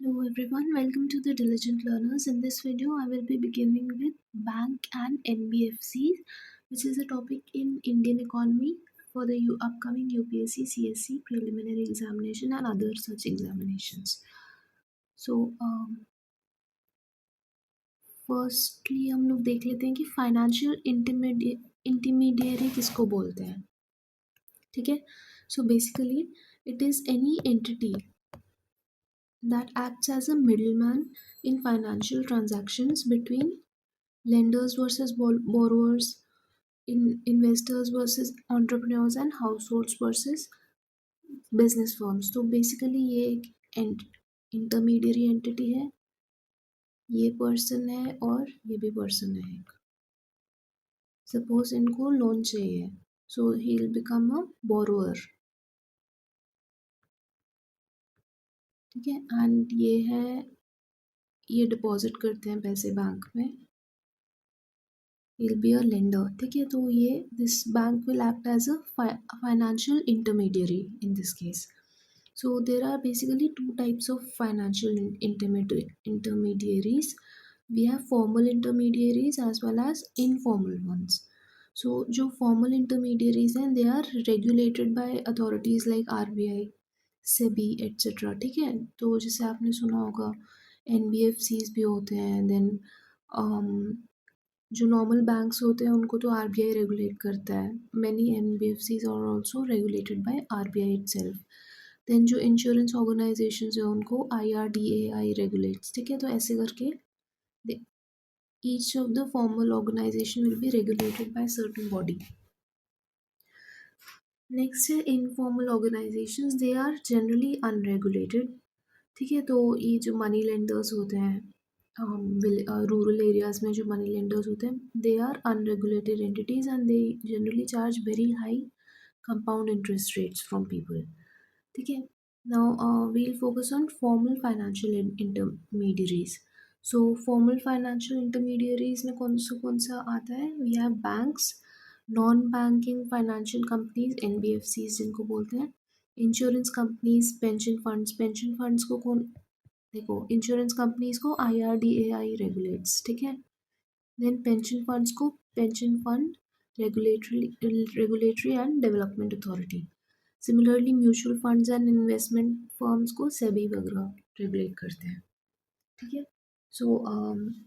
Hello everyone, welcome to the Diligent Learners. In this video, I will be beginning with bank and NBFCs, which is a topic in Indian economy for the upcoming UPSC CSE preliminary examination and other such examinations. So, firstly हम लोग देख लेते हैं कि financial intermediary किसको बोलते हैं. ठीक है. So basically, it is any entity that acts as a middleman in financial transactions between lenders versus borrowers, investors versus entrepreneurs and households versus business firms. तो बेसिकली ये एक इंटरमीडियरी एंटिटी है, ये पर्सन है और ये भी पर्सन है एक. सपोज इनको लोन चाहिए, so he will become a borrower. ठीक है. एंड ये डिपॉजिट करते हैं पैसे बैंक में. He'll be a lender. ठीक है. तो ये this bank will act as a financial intermediary in this case. So there are basically two types of financial intermediaries. We have formal intermediaries as well as informal ones. So जो formal intermediaries हैं, they are regulated by authorities like RBI, SEBI, etc. ठीक है. तो जैसे आपने सुना होगा NBFCs भी होते हैं. Then जो नॉर्मल बैंक्स होते हैं उनको तो आरबीआई रेगुलेट करता है. Many NBFCs are also regulated by RBI itself. Then जो इंश्योरेंस ऑर्गेनाइजेशंस है उनको आईआरडीएआई रेगुलेट्स. ठीक है. तो ऐसे करके each of the formal organisation will be regulated by certain body. Next है informal organisations. They are generally unregulated. ठीक है. तो ये जो मनी लेंडर्स होते हैं रूरल एरियाज़ में, जो मनी लेंडर्स होते हैं, they are unregulated entities and they generally charge very high compound interest rates from people. ठीक है. Now we'll focus on formal financial intermediaries. So formal financial intermediaries में कौन सा आता है? We have banks, non banking financial companies, NBFCs जिनको बोलते हैं, इंश्योरेंस कंपनीज, पेंशन फंड्स को कौन देखो, इंश्योरेंस कंपनीज को IRDAI रेगुलेट्स. ठीक है. देन पेंशन फंड्स को pension fund regulatory and development authority. Similarly mutual funds and investment firms को सेबी वगैरह रेगुलेट करते हैं. ठीक है. सो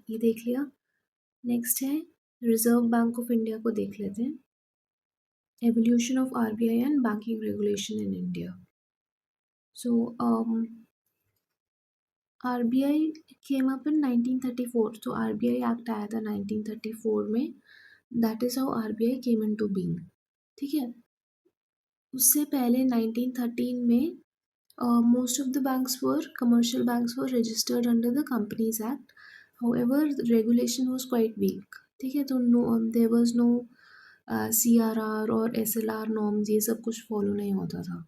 ये देख लिया. नेक्स्ट है रिजर्व बैंक ऑफ इंडिया को देख लेते हैं. Evolution of RBI and banking regulation in India. So RBI came up in 1934. तो RBI एक्ट आया था 1934 में. That is how RBI came into being. ठीक है. उससे पहले 1913 में most of the commercial banks were registered under the Companies Act. However, regulation was quite weak. ठीक है. तो there was no CRR और SLR norms, ये सब कुछ फॉलो नहीं होता था.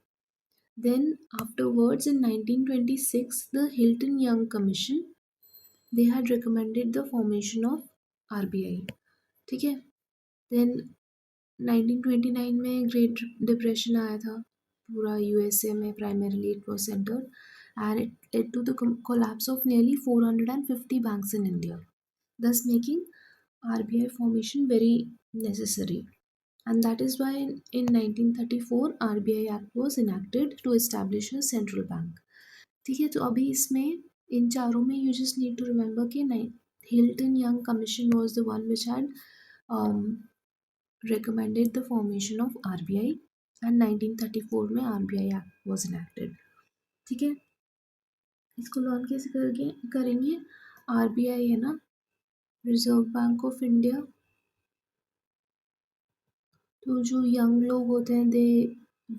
Then afterwards in 1926, the Hilton Young Commission, they had recommended the formation of RBI. ठीक है. Then 1929 में ग्रेट डिप्रेशन आया था पूरा USA में. primarily it was centered and it led to the collapse of nearly 450 banks in India, thus making RBI formation very necessary. And that is why in 1934 RBI Act was enacted to establish a central bank. ठीक है. तो अभी इसमें इन चारों में you just need to remember कि Hilton Young Commission was the one which had recommended the formation of RBI and 1934 में RBI Act was enacted. ठीक है. इसको लर्न कैसे करेंगे? RBI है ना, रिजर्व बैंक ऑफ इंडिया. तो जो यंग लोग होते हैं they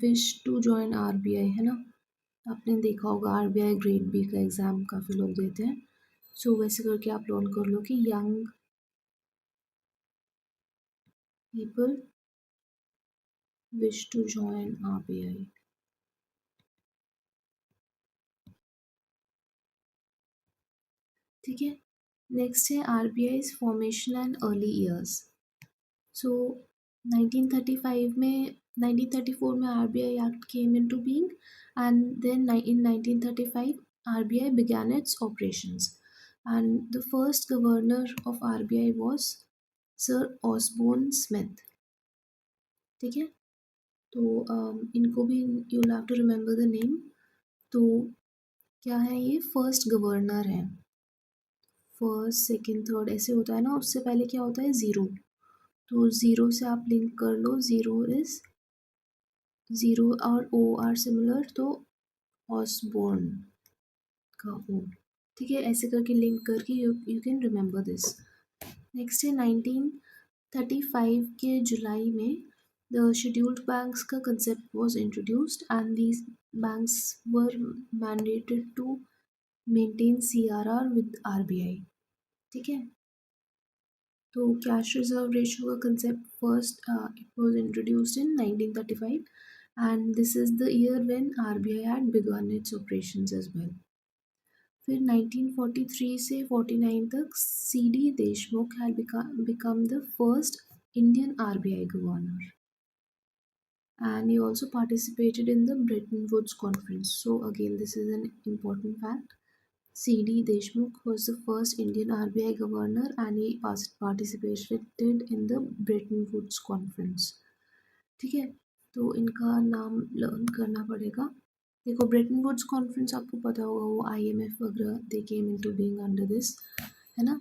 wish to join RBI, है ना. आपने देखा होगा RBI ग्रेड बी का एग्ज़ाम काफ़ी लोग देते हैं. सो वैसे करके आप लर्न कर लो कि young people wish to join RBI. ठीक है. नेक्स्ट है RBI's formation and early years. So 1934 में RBI Act came into being and then in 1935 RBI began its operations, and the first governor of RBI was Sir Osborne Smith. ठीक है, तो इनको भी you'll have to remember the name. तो क्या है, ये फर्स्ट गवर्नर है. फर्स्ट सेकंड थर्ड ऐसे होता है ना, उससे पहले क्या होता है, ज़ीरो. तो ज़ीरो से आप लिंक कर लो, ज़ीरो इज़ ज़ीरो और ओ आर सिमिलर, तो ऑसबोर्न का ओ. ठीक है, ऐसे करके लिंक करके you can remember this. Next है 1935 के जुलाई में द शेड्यूल्ड बैंक्स का concept was introduced and these banks were mandated to maintain CRR with RBI. ठीक है, तो कैश रिजर्व रेशियो का concept first it was introduced in 1935 and this is the year when RBI had begun its operations as well. फिर 1943 से 49 तक C D Deshmukh had become the first Indian RBI governor, and he also participated in the Bretton Woods conference. So again, this is an important fact. C.D. Deshmukh was the first Indian RBI governor and he participated in the Bretton Woods conference. ठीक है, तो इनका नाम learn करना पड़ेगा. देखो, Bretton Woods conference आपको पता होगा, वो IMF वगैरह they came into being under this, है ना.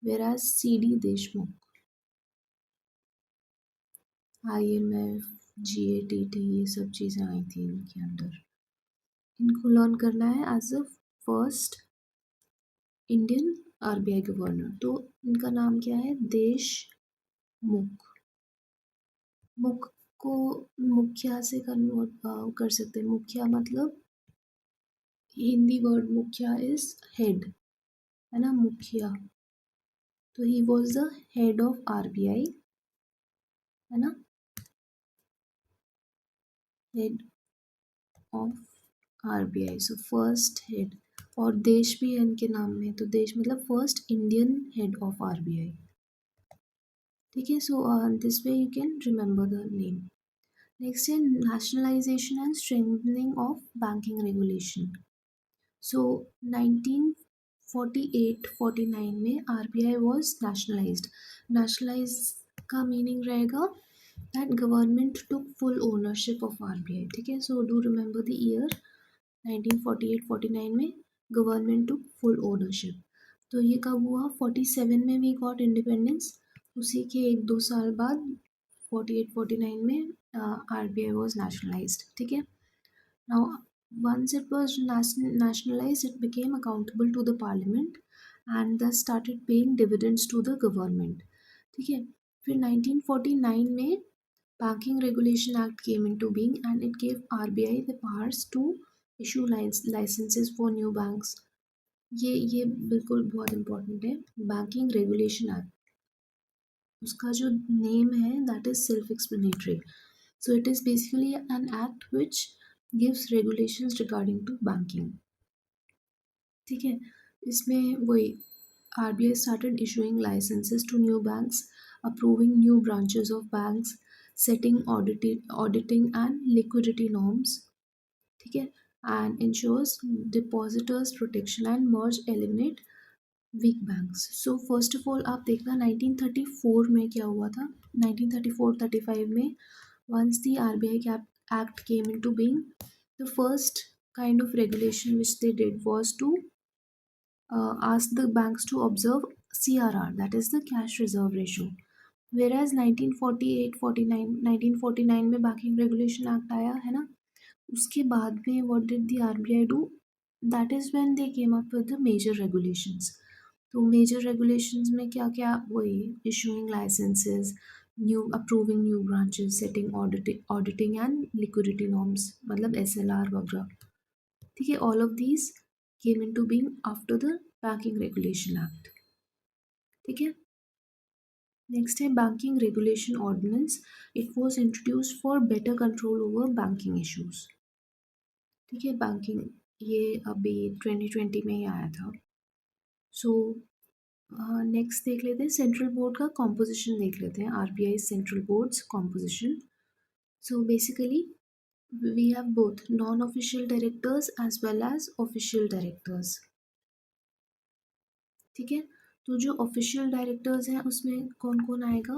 Where as C.D. Deshmukh, IMF, GATT, ये सब चीज़ें आई थी इनके अंडर. इनको लर्न करना है as a first Indian RBI governor. तो इनका नाम क्या है, देशमुख. मुख को मुखिया से कन्वर्ट कर सकते हैं. मुखिया मतलब हिंदी वर्ड मुखिया इज हेड, है ना, मुखिया. तो he was the head of RBI, है ना, head of RBI. So first head, और देश भी है इनके नाम में, तो देश मतलब first Indian head of RBI. ठीक है, so this way you can remember the name. Next है nationalisation and strengthening of banking regulation. So 1948-49 में आरबीआई वॉज नेशनलाइज्ड. नेशनलाइज का मीनिंग रहेगा that government took full ownership of RBI. ठीक है, so do remember the year 1948-49 में government took full ownership. तो ये कब हुआ, 47 में वी गॉट इंडिपेंडेंस. उसी के 1-2 साल बाद 48-49 में RBI was nationalized. ठीक है, now once it was nationalized, it became accountable to the parliament and thus started paying dividends to the government. ठीक है, फिर 1949 में Banking Regulation Act came into being and it gave RBI the powers to issue licenses for new banks. ये बिल्कुल बहुत important है. Banking regulation act, उसका जो नेम है that is self explanatory. So it is basically an act which gives regulations regarding to banking. ठीक है, इसमें वही RBI started issuing licenses to new banks, approving new branches of banks, setting auditing and liquidity norms. ठीक है, and ensures depositors protection and merge eliminate weak banks. So first of all आप देखना 1934 में क्या हुआ था. 1934-35 में once the RBI Act came into being, the first kind of regulation which they did was to ask the banks to observe CRR, that is the cash reserve ratio. Whereas 1948-49 में banking regulation act आया, है ना, उसके बाद में what did the RBI do? That is when they came up with the major regulations. तो major regulations में क्या क्या, वही issuing licences, new approving new branches, setting auditing and liquidity norms, मतलब SLR वगैरह. ठीक है, all of these came into being after the banking regulation act. ठीक है, नेक्स्ट है banking regulation ordinance. It was introduced for better control over banking issues. ठीक है, banking ये अभी 2020 में ही आया था. सो नेक्स्ट देख लेते हैं सेंट्रल बोर्ड का कॉम्पोजिशन. देख लेते हैं RBI central boards composition. So basically We have both non-official directors as well as official directors. ठीक है, तो जो ऑफिशियल डायरेक्टर्स हैं उसमें कौन कौन आएगा?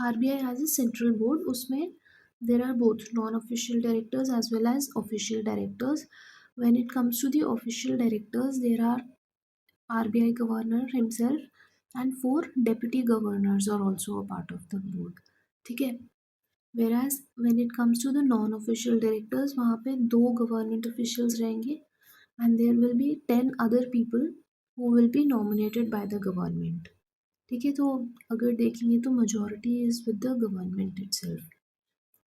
RBI has a central board, उसमें there are both non official directors as well as official directors. When it comes to the official directors, there are RBI governor himself and four deputy governors are also a part of the board. ठीक है, whereas when it comes to the non official directors, वहाँ पे दो government officials रहेंगे and there will be 10 other people who will be nominated by the government. ठीक है, तो अगर देखेंगे तो majority is with the government itself.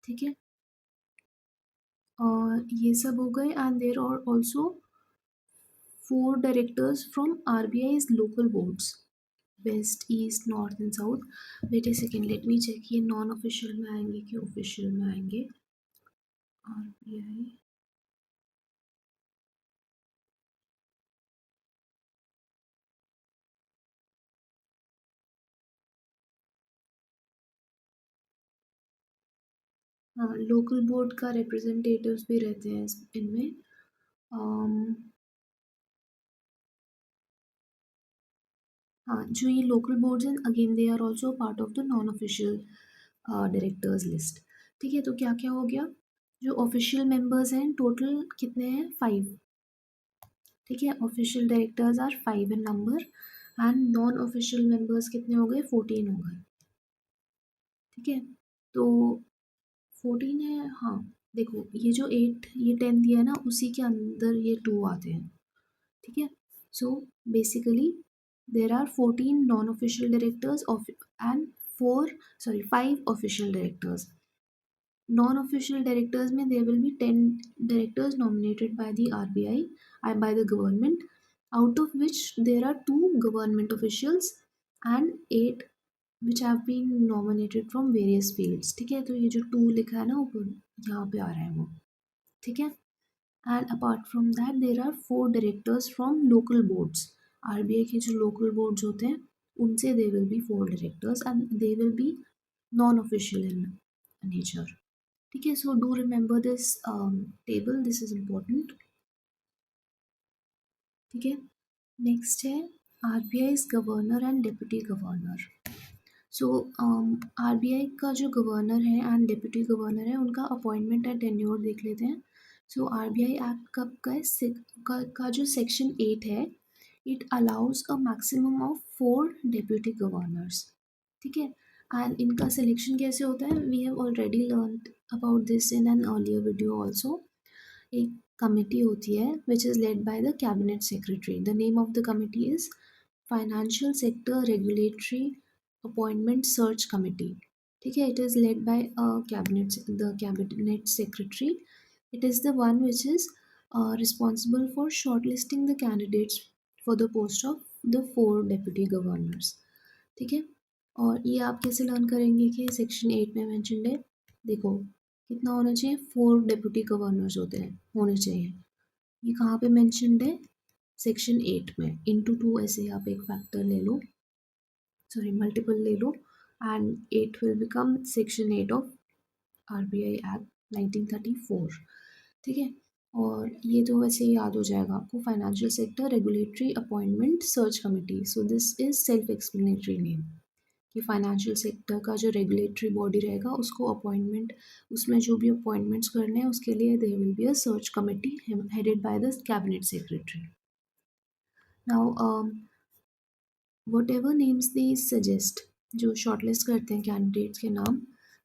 ठीक है, और ये सब हो गए and there are also four directors from RBI's local boards, west east north and south. Wait a second, let me check ये नॉन ऑफिशियल में आएंगे कि ऑफिशियल में आएंगे. RBI, हाँ लोकल बोर्ड का रिप्रेजेंटेटिव्स भी रहते हैं इनमें. अम, हाँ जो ये लोकल बोर्ड्स हैं again they are also part of the non official directors list. ठीक है, तो क्या क्या हो गया? जो ऑफिशियल मेंबर्स हैं टोटल कितने हैं? 5. ठीक है, official directors are 5 in number and non official members कितने हो गए? 14 हो गए. ठीक है, तो 14 है. हाँ देखो, ये जो 8 ये 10 दिया है ना, उसी के अंदर ये 2 आते हैं. ठीक है, so basically there are 14 non official directors of and 5 official directors. Non official directors में there will be 10 directors nominated by the RBI by the government, out of which there are 2 government officials and 8 which have been nominated from various fields. ठीक है, तो ये जो 2 लिखा है ना ऊपर, यहाँ पे आ रहा है वो. ठीक है, and apart from that there are 4 directors from local boards. RBI के जो लोकल बोर्ड्स होते हैं उनसे they will be 4 directors and they will be non official in nature. ठीक है, so do remember this table, this is important. ठीक है, next है RBI governor and deputy governor. So RBI का जो गवर्नर है एंड डिप्टी गवर्नर है उनका अपॉइंटमेंट एंड टेन्योर देख लेते हैं. सो आरबीआई एक्ट कब का है? का जो सेक्शन 8 है, it allows a maximum of 4 deputy governors. ठीक है, एंड इनका सिलेक्शन कैसे होता है? We have already learn about this in an earlier video also. एक कमिटी होती है which is led by the cabinet secretary. The name of the committee is financial sector regulatory appointment search committee. ठीक है, it is led by cabinet secretary. It is the one which is responsible for short listing the candidates for the post of the 4 deputy governors. ठीक है, और ये आप कैसे learn करेंगे कि सेक्शन 8 में मैंशनड है. देखो कितना होना चाहिए? 4 डेप्यूटी गवर्नर्स होने चाहिए. ये कहाँ पे मैंशनड है? सेक्शन 8 में. इंटू 2 ऐसे आप एक फैक्टर ले लो, सॉरी मल्टीपल ले लो, and 8 will become section 8 of RBI act 1934. ठीक है, और ये तो वैसे ही याद हो जाएगा आपको. Financial sector regulatory appointment search committee. So this is self explanatory name कि फाइनेंशियल सेक्टर का जो रेगुलेटरी बॉडी रहेगा उसको अपॉइंटमेंट, उसमें जो भी अपॉइंटमेंट्स करने हैं उसके लिए there will be a search committee headed by the cabinet secretary. Now whatever names they suggest, जो शॉर्टलिस्ट करते हैं कैंडिडेट्स के नाम,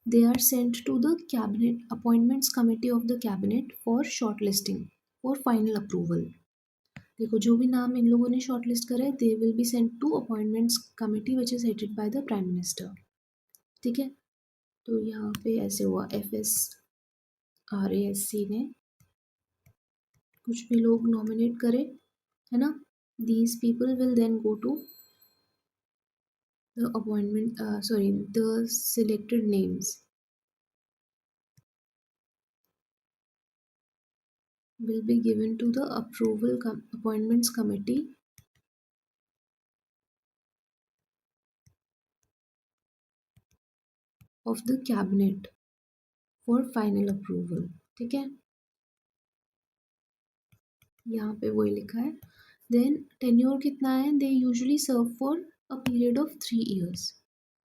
they are sent to the cabinet appointments committee of the cabinet for short listing for final approval. देखो जो भी नाम इन लोगों ने शॉर्टलिस्ट करे they will be sent to appointments committee which is headed by the prime minister. ठीक है, तो यहाँ पे ऐसे हुआ, FSRASC ने कुछ भी लोग नॉमिनेट करे, है ना, these people will then go to the appointment, sorry the selected names will be given to the appointments committee of the cabinet for final approval. ठीक है, यहाँ पे वही लिखा है। देन टेन्योर कितना है, they usually serve for a period of 3 years।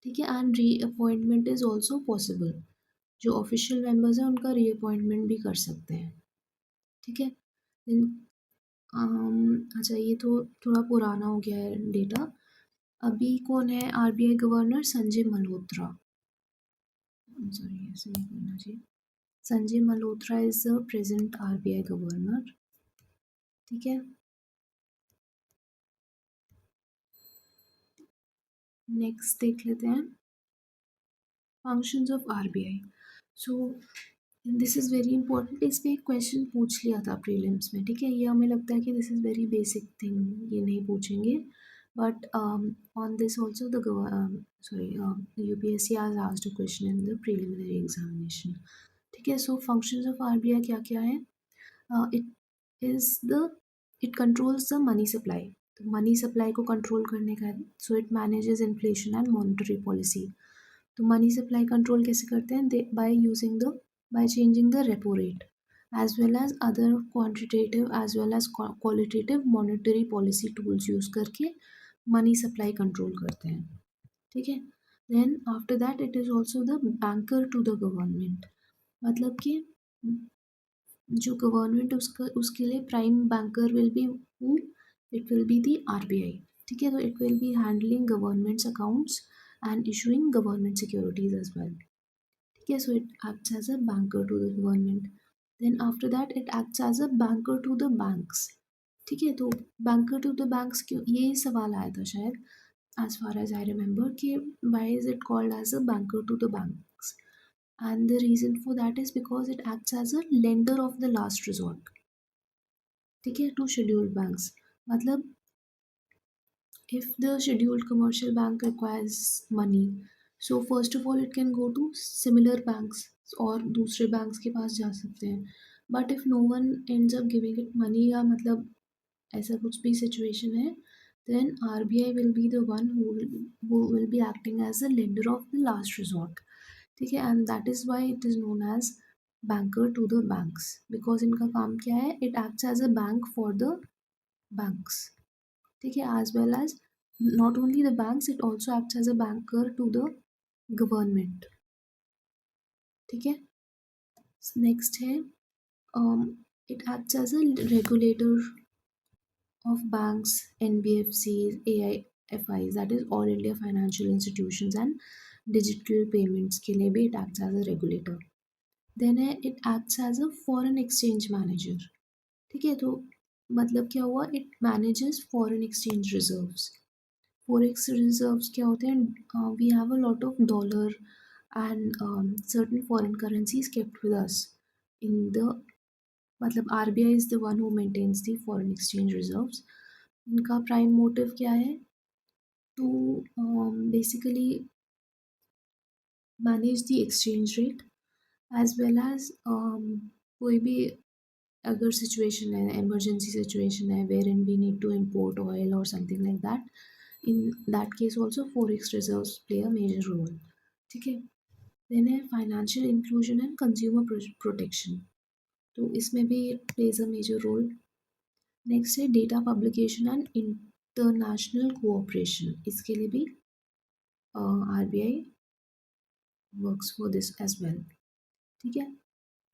ठीक है, and reappointment is also possible. जो ऑफिशियल मेंबर्स हैं उनका री अपॉइंटमेंट भी कर सकते हैं। ठीक है, देन अच्छा ये तो थोड़ा पुराना हो गया है डेटा। अभी कौन है RBI governor, Sanjay Malhotra. Sorry ऐसे नहीं करना चाहिए। Sanjay Malhotra is the present RBI governor. ठीक है, नेक्स्ट देख लेते हैं functions of RBI. So this is very important, इस पे एक क्वेश्चन पूछ लिया था प्रीलिम्स में। ठीक है, ये हमें लगता है कि this is very basic thing, ये नहीं पूछेंगे, but on this also the sorry UPSC has asked a question in the preliminary examination. ठीक है, सो फंक्शंस ऑफ आरबीआई क्या क्या है। It is the it controls the money supply. तो money supply को कंट्रोल करने का है, so it manages inflation and monetary policy. तो मनी सप्लाई कंट्रोल कैसे करते हैं, दे by changing the repo rate as well as other quantitative as well as qualitative monetary policy tools use करके money supply control करते हैं। ठीक है, then after that it is also the banker to the government. मतलब कि जो government उसका उसके लिए prime banker will be who, it will be the RBI. ठीक है, तो it will be handling government's accounts and issuing government securities as well. ठीक है, so it acts as a banker to the government. Then after that it acts as a banker to the banks. ठीक है, तो banker to the banks क्यों, ये सवाल आया था शायद, as far as I remember, कि why is it called as a banker to the banks? And the reason for that is because it acts as a lender of the last resort. ठीक है, to scheduled banks. मतलब if the scheduled commercial bank requires money, so first of all it can go to similar banks और दूसरे banks के पास जा सकते हैं। But if no one ends up giving it money, या मतलब ऐसा कुछ भी situation है, then RBI will be the one who will be acting as a lender of the last resort। ठीक है, and that is why it is known as banker to the banks, because इनका काम क्या है, it acts as a bank for the banks। ठीक है, as well as not only the banks, it also acts as a banker to the government। ठीक है, next है it acts as a regulator of banks, NBFCs, AIFIs, that is all India financial institutions, and digital payments के लिए भी it acts as a regulator। देन है it acts as a foreign exchange manager। ठीक है, तो मतलब क्या हुआ, it manages foreign exchange reserves। forex reserves क्या होते हैं, we have a lot of dollar and certain foreign currencies kept with us in the, मतलब RBI is the one who maintains the foreign exchange reserves। इनका prime motive क्या है, to basically manage the exchange rate as well as कोई भी अगर situation है, emergency situation है, wherein we need to import oil or something like that, in that case also forex reserves play a major role। ठीक है, then है financial inclusion and consumer protection, तो इसमें भी plays a major role. Next है data publication and international cooperation, इसके लिए भी RBI works for this as well. ठीक है,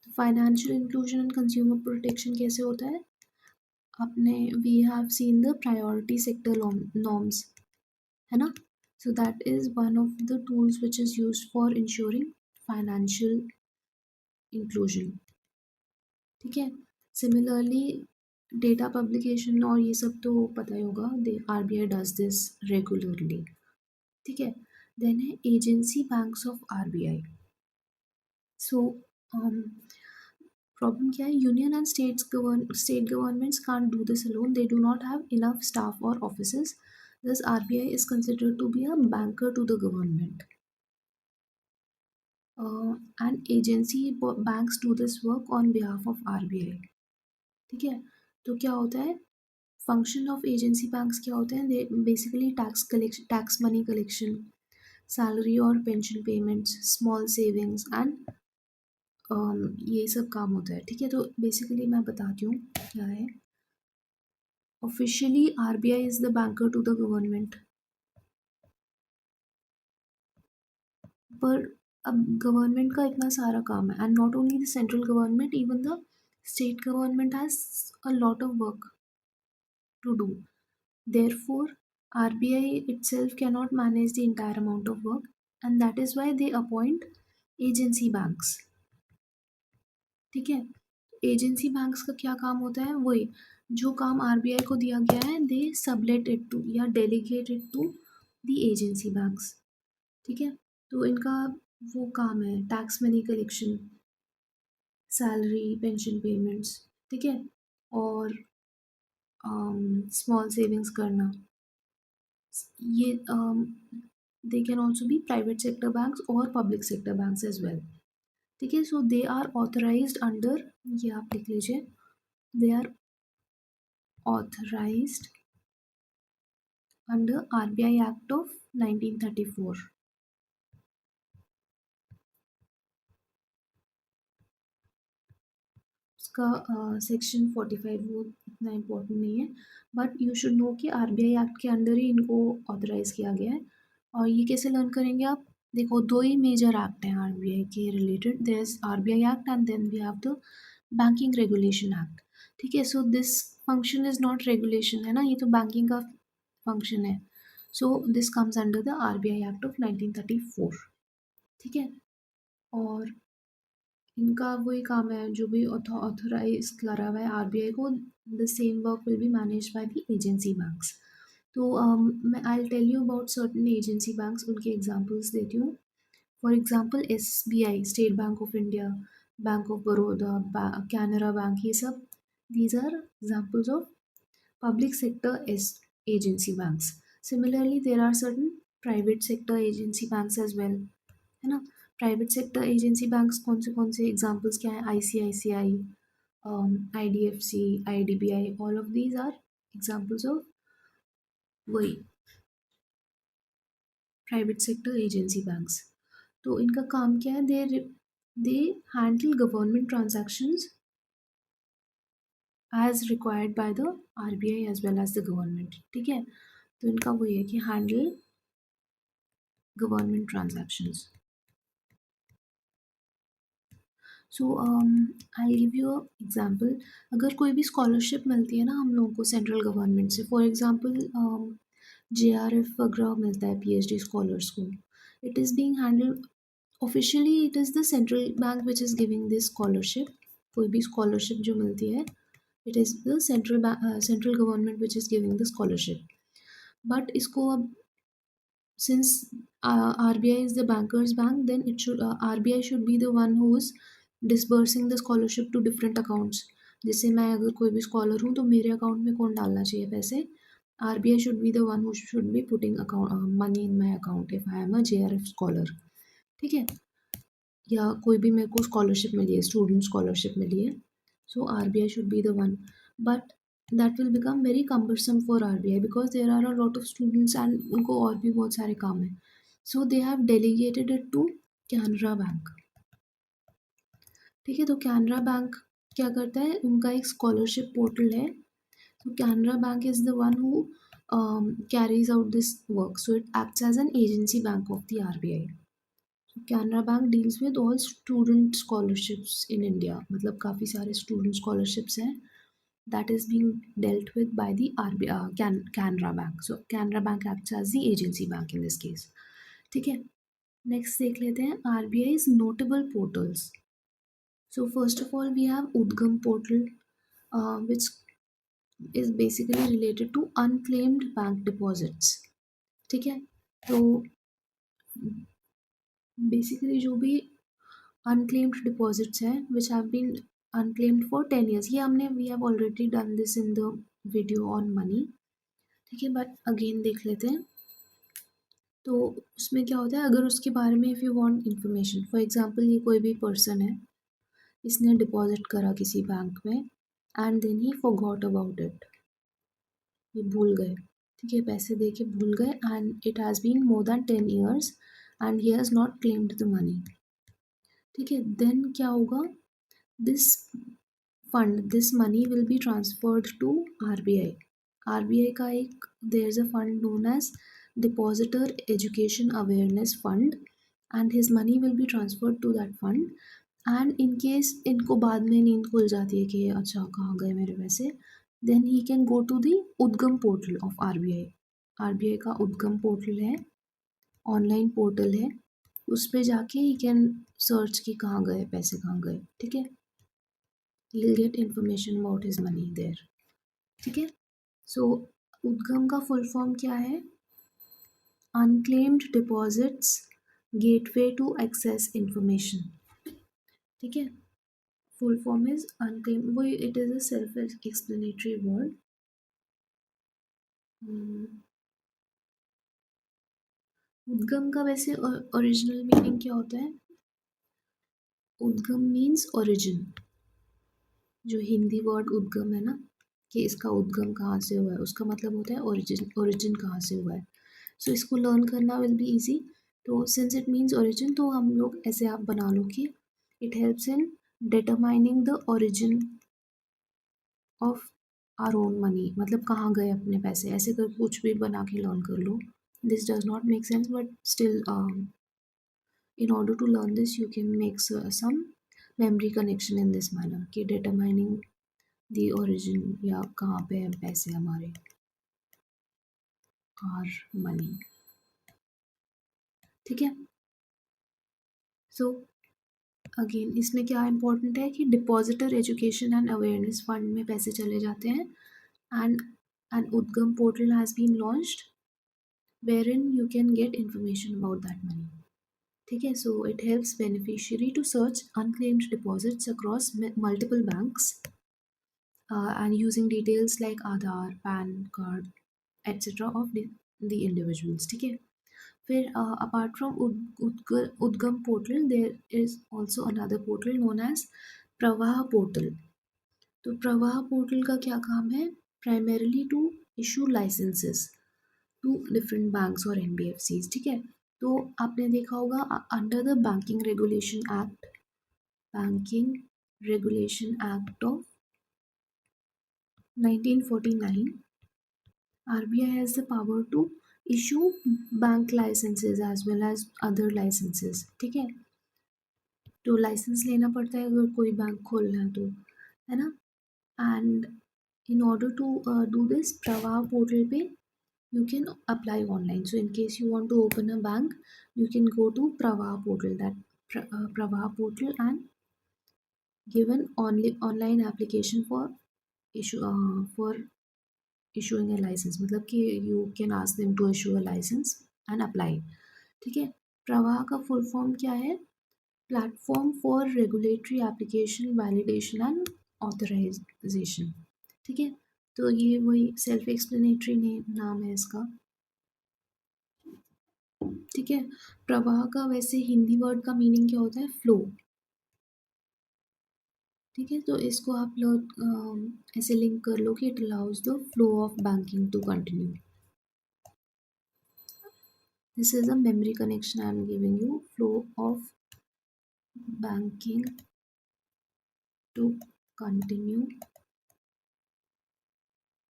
तो financial inclusion and consumer protection कैसे होता है, आपने we have seen the priority sector norms, है ना, so that is one of the tools which is used for ensuring financial inclusion। ठीक है, सिमिलरली डेटा पब्लिकेशन और ये सब तो पता ही होगा, आरबीआई डज दिस रेगुलरली। ठीक है, देन है agency banks of RBI. So problem क्या है, union and state governments can't do this alone, they do not have enough staff और offices, thus RBI is considered to be a banker to the government। And agency banks do this work on behalf of RBI। ठीक है, तो क्या होता है, function of agency banks क्या होते हैं, they basically tax collection, tax money collection, salary और pension payments, small savings and ये सब काम होता है, ठीक है। तो बेसिकली मैं बताती हूँ क्या है। Officially RBI is the banker to the government, पर अब गवर्नमेंट का इतना सारा काम है, and not only the central government, even the state government has a lot of work to do. Therefore, RBI itself cannot manage the entire amount of work, and that is why they appoint agency banks, ठीक है। Agency banks का क्या काम होता है, वही जो काम आरबीआई को दिया गया है, दे सबलेट इट टू या delegate it to the agency banks, ठीक है। तो इनका वो काम है tax money collection, salary, pension payments, ठीक है, और स्मॉल सेविंग्स करना। ये they can also be private sector banks और public sector banks as well, ठीक है। So they are authorised under, ये आप लिख लीजिए, they are authorised under RBI act of 1934। उसका सेक्शन 45 वो इतना इम्पोर्टेंट नहीं है, बट यू शुड नो कि आरबीआई एक्ट के अंडर ही इनको ऑथराइज किया गया है। और ये कैसे लर्न करेंगे आप, देखो दो ही मेजर एक्ट हैं आरबीआई के related, there is RBI act and then we have the banking regulation act, ठीक है। So this function is not regulation, है ना, ये तो बैंकिंग का फंक्शन है। So this comes under the RBI act of 1934, ठीक है। और इनका वही काम है जो भी ऑथराइज करा हुआ है आरबीआई को, the same work will be manage by the agency banks. तो मैं I tell you about certain agency banks, उनके एग्जांपल्स देती हूँ। For example SBI, State bank of India, Bank of Baroda, Canara Bank, ये सब these are examples of public sector is agency banks. Similarly, there are certain private sector agency banks as well, है ना। Private sector agency banks कौन से examples क्या है, ICICI, IDFC, IDBI, all of these are examples of वही private sector agency banks. तो इनका काम क्या है, they handle government transactions as required by the RBI as well as the government, ठीक है। तो इनका वही है कि handle government transactions. So I give you example, अगर कोई भी स्कॉलरशिप मिलती है ना हम लोगों को सेंट्रल गवर्नमेंट से, फॉर एग्जांपल जेआरएफ वगैरह मिलता है पीएचडी स्कॉलर्स को, it is being handled officially, it is the central bank which is giving this scholarship. कोई भी स्कॉलरशिप जो मिलती है, it is the central government which is giving the scholarship. But इसको अब since RBI is the bankers bank, then it should RBI should be the one who is disbursing the scholarship to different accounts. जैसे मैं अगर कोई भी scholar हूँ तो मेरे अकाउंट में कौन डालना चाहिए पैसे, RBI should be the one who should be putting account money in my account if I am a JRF scholar, ठीक है। या कोई भी मेरे को स्कॉलरशिप मिली है, स्टूडेंट स्कॉलरशिप मिली है, so RBI should be the one, but that will become very cumbersome for RBI because there are a lot of students and उनको और भी बहुत सारे काम है। So they have delegated it to Canara bank, ठीक है। तो कैनरा बैंक क्या करता है, उनका एक स्कॉलरशिप पोर्टल है, तो Canara bank is the one who carries out this work, so it acts as an agency bank of the RBI. Canara bank deals with all student scholarships in India, मतलब काफ़ी सारे स्टूडेंट स्कॉलरशिप्स हैं, that is being dealt with by the RBI Canara bank. So Canara bank acts as the agency bank in this case, ठीक है। Next देख लेते हैं RBI is notable portals. So first of all we have Udgam portal which is basically related to unclaimed bank deposits, ठीक है। तो basically जो भी unclaimed deposits हैं which have been unclaimed for 10 years, ये हमने we have already done this in the video on money, ठीक है। बट अगेन देख लेते हैं, तो उसमें क्या होता है, अगर उसके बारे में if you want information, for example ये कोई भी पर्सन है, इसने डिपॉजिट करा किसी बैंक में and then he forgot about it, ये भूल गए, ठीक है, पैसे दे के भूल गए and it has been more than 10 years and he has not claimed the money, ठीक है, देन क्या होगा, this fund, this money will be transferred to RBI. RBI का एक, there is a fund known as depositor education awareness fund, and his money will be transferred to that fund. And in case इनको बाद में नींद खुल जाती है कि अच्छा कहाँ गए मेरे पैसे, then he can go to the Udgam portal of RBI. RBI का उद्गम पोर्टल है, ऑनलाइन पोर्टल है, उस पे जाके ही कैन सर्च कि कहाँ गए पैसे, कहाँ गए, ठीक है। he'll get information about his money there, ठीक है। सो उद्गम का फुल फॉर्म क्या है, unclaimed deposits gateway to access information, ठीक है। फुल फॉर्म इज अनक्लेम, वो it is a self explanatory word. Udgam का वैसे ओरिजिनल मीनिंग क्या होता है, उद्गम मीन्स ओरिजिन, जो हिंदी वर्ड उद्गम है ना, कि इसका उद्गम कहाँ से हुआ है, उसका मतलब होता है ओरिजिन, ओरिजिन कहाँ से हुआ है। सो इसको लर्न करना विल बी ईजी। तो सिंस इट मीन्स ओरिजिन, तो हम लोग ऐसे आप बना लो कि it helps in determining the origin of our own money, मतलब कहाँ गए अपने पैसे, ऐसे कर कुछ भी बना के लर्न कर लो। This does not make sense, but still in order to learn this you can make some memory connection in this manner कि determining the origin या कहाँ पे है पैसे हमारे, our money, ठीक है। सो अगेन इसमें क्या इम्पोर्टेंट है कि depositor education and awareness fund में पैसे चले जाते हैं, and an Udgam portal has been launched wherein you can get information about that money, ठीक है। So it helps beneficiary to search unclaimed deposits across multiple banks, and using details like Aadhaar, PAN card, etc. of the individuals, ठीक है। फिर apart from Udgam portal, there is also another portal known as प्रवाह portal। तो प्रवाह portal का क्या काम है, primarily to issue licences to different banks और एनबीएफसीज, ठीक है। तो आपने देखा होगा under the banking regulation act of 1949, RBI has the power to issue bank licenses as well as other licenses, ठीक है। तो लाइसेंस लेना पड़ता है अगर कोई बैंक खोलना है तो, है ना। And in order to do this, Pravaah portal पे you can apply online. So in case you want to open a bank, you can go to Pravah portal, that Pravah portal, and give an online application for issuing a license, मतलब कि you can ask them to issue a license and apply, ठीक है। प्रवाह का full form क्या है, platform for regulatory application validation and authorisation, ठीक है। तो ये वही सेल्फ एक्सप्लेनेटरी नाम है इसका, ठीक है। प्रवाह का वैसे हिंदी वर्ड का मीनिंग क्या होता है, फ्लो, ठीक है। तो इसको आप लोग ऐसे लिंक कर लो कि it allows the flow of banking to continue. This is a memory connection I am giving you, flow of banking to continue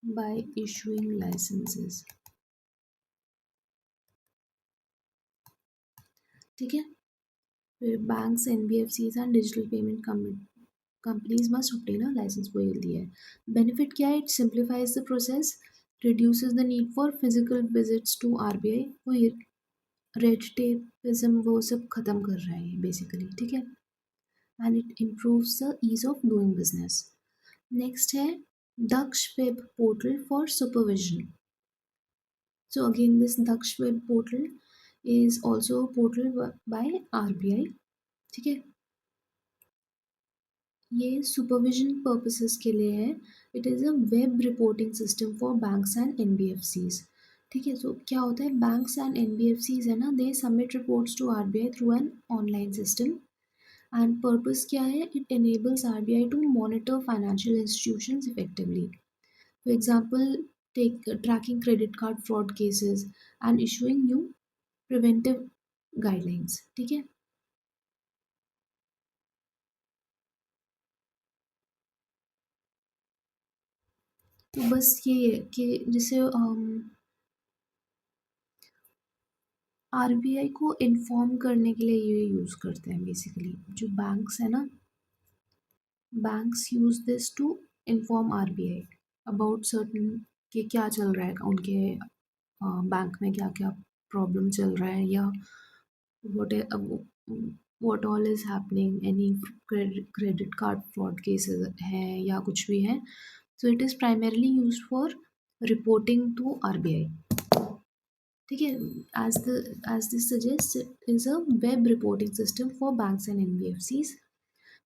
by issuing licenses, ठीक है। फिर banks, NBFCs and digital payment companies must obtain a licence, वो ये दिया है। Benefit क्या है, it simplifies the process, reduces the need for physical visits to RBI, वो रेड टेपिज्म वो सब खत्म कर रहा है बेसिकली, ठीक है। And it improves the ease of doing business. Next है Daksh web portal for supervision. So again, this Daksh web portal is also a portal by RBI, ठीक है। ये सुपरविजन पर्पसेस के लिए है। It is a web reporting system for banks and NBFCs, ठीक है। तो क्या होता है, बैंक्स एंड एनबीएफसीज है ना, they submit reports to RBI through an online system, and purpose क्या है, it enables RBI to monitor financial institutions effectively, for example take tracking credit card fraud cases and issuing new preventive guidelines, ठीक है। तो बस ये है कि जैसे आरबीआई को इन्फॉर्म करने के लिए ये यूज़ करते हैं बेसिकली। जो बैंक्स है ना, banks use this to inform RBI about certain कि क्या चल रहा है उनके बैंक में, क्या क्या प्रॉब्लम चल रहा है, या what what all is happening, any credit card fraud cases है या कुछ भी है। So it is primarily used for reporting to RBI। ठीक है, as this suggests, it is a web reporting system for banks and NBFCs।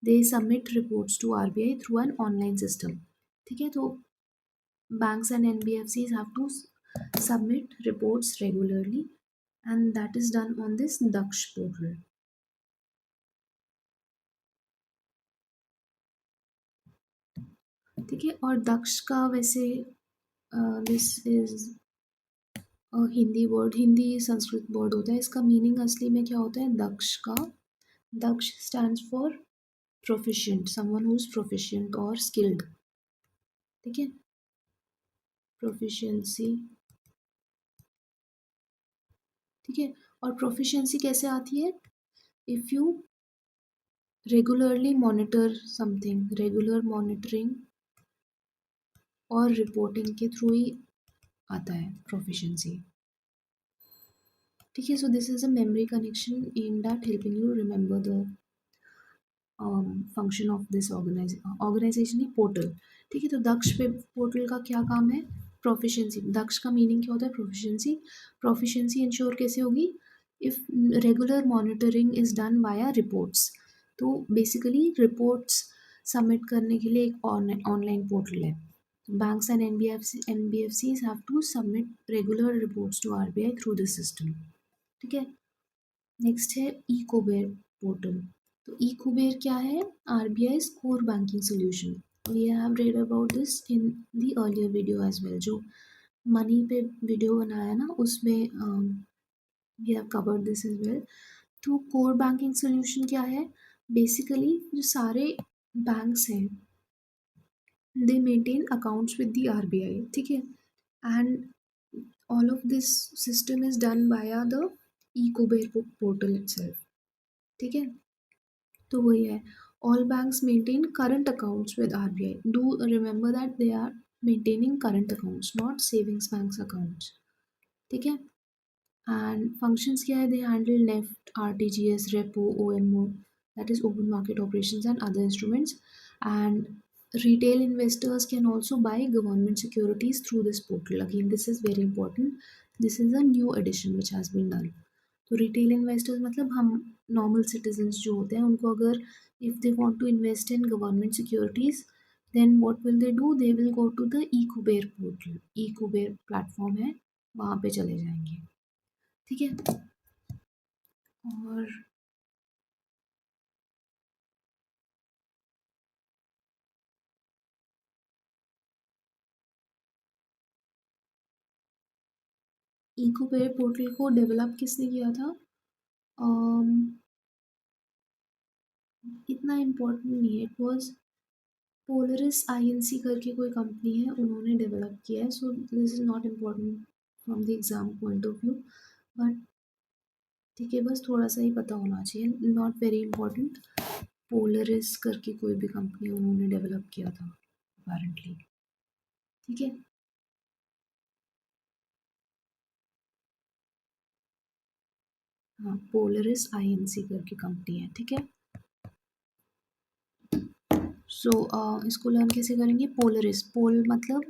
They submit reports to RBI through an online system। ठीक है, तो banks and NBFCs have to submit reports regularly, and that is done on this Daksh portal। ठीक है, और दक्ष का वैसे this is Hindi word, Hindi Sanskrit word होता है। इसका मीनिंग असली में क्या होता है दक्ष का? Daksh stands for proficient, someone who is proficient और स्किल्ड। ठीक है, प्रोफिशिएंसी। ठीक है, और प्रोफिशिएंसी कैसे आती है? If you regularly monitor something, regular monitoring और रिपोर्टिंग के थ्रू ही आता है प्रोफिशिएंसी। ठीक है, so this is a memory connection aimed at helping you remember the function of this organisation portal. ठीक है, तो दक्ष पे पोर्टल का क्या काम है? प्रोफिशिएंसी। दक्ष का मीनिंग क्या होता है? प्रोफिशिएंसी। प्रोफिशिएंसी इंश्योर कैसे होगी? If regular monitoring is done via reports. तो बेसिकली रिपोर्ट्स सबमिट करने के लिए एक ऑनलाइन पोर्टल है। Banks and NBFCs have to submit regular reports to RBI through this system. ठीक है, नेक्स्ट है ई कुबेर पोर्टल। तो ई कुबेर क्या है? RBI core banking solution. We have read about this in the earlier video as well. जो money पे video बनाया ना, उसमें we have covered this as well. तो कोर बैंकिंग सोल्यूशन क्या है? बेसिकली जो सारे बैंक्स हैं, they maintain accounts with the RBI। ठीक है, and all of this system is done by the e Kuber portal itself. ठीक है, तो वही है, all banks maintain current accounts with RBI। Do remember that they are maintaining current accounts, not savings banks accounts. ठीक है, and functions क्या है? They handle NEFT, RTGS, repo, OMO, that is open market operations and other instruments। And retail investors can also buy government securities through this portal। Again, this is very important, this is a new addition which has been done। तो retail investors मतलब हम normal citizens जो होते हैं, उनको अगर if they want to invest in government securities, then what will they do? They will go to the e Kuber portal. E Kuber platform है, वहाँ पे चले जाएंगे। ठीक है, और ई कुबेर पोर्टल को डेवलप किसने किया था? um, इतना इम्पोर्टेंट नहीं है। इट वॉज पोलरिस INC करके कोई कंपनी है, उन्होंने डेवलप किया है। So this is not important from the exam point of view, but ठीक है, बस थोड़ा सा ही पता होना चाहिए, नॉट वेरी इंपॉर्टेंट। पोलरिस करके कोई भी कंपनी उन्होंने डेवलप किया था अपेरेंटली। ठीक है, हाँ, पोलरिस INC करके कंपनी है। ठीक है, सो इसको लर्न कैसे करेंगे? पोलरिस, पोल मतलब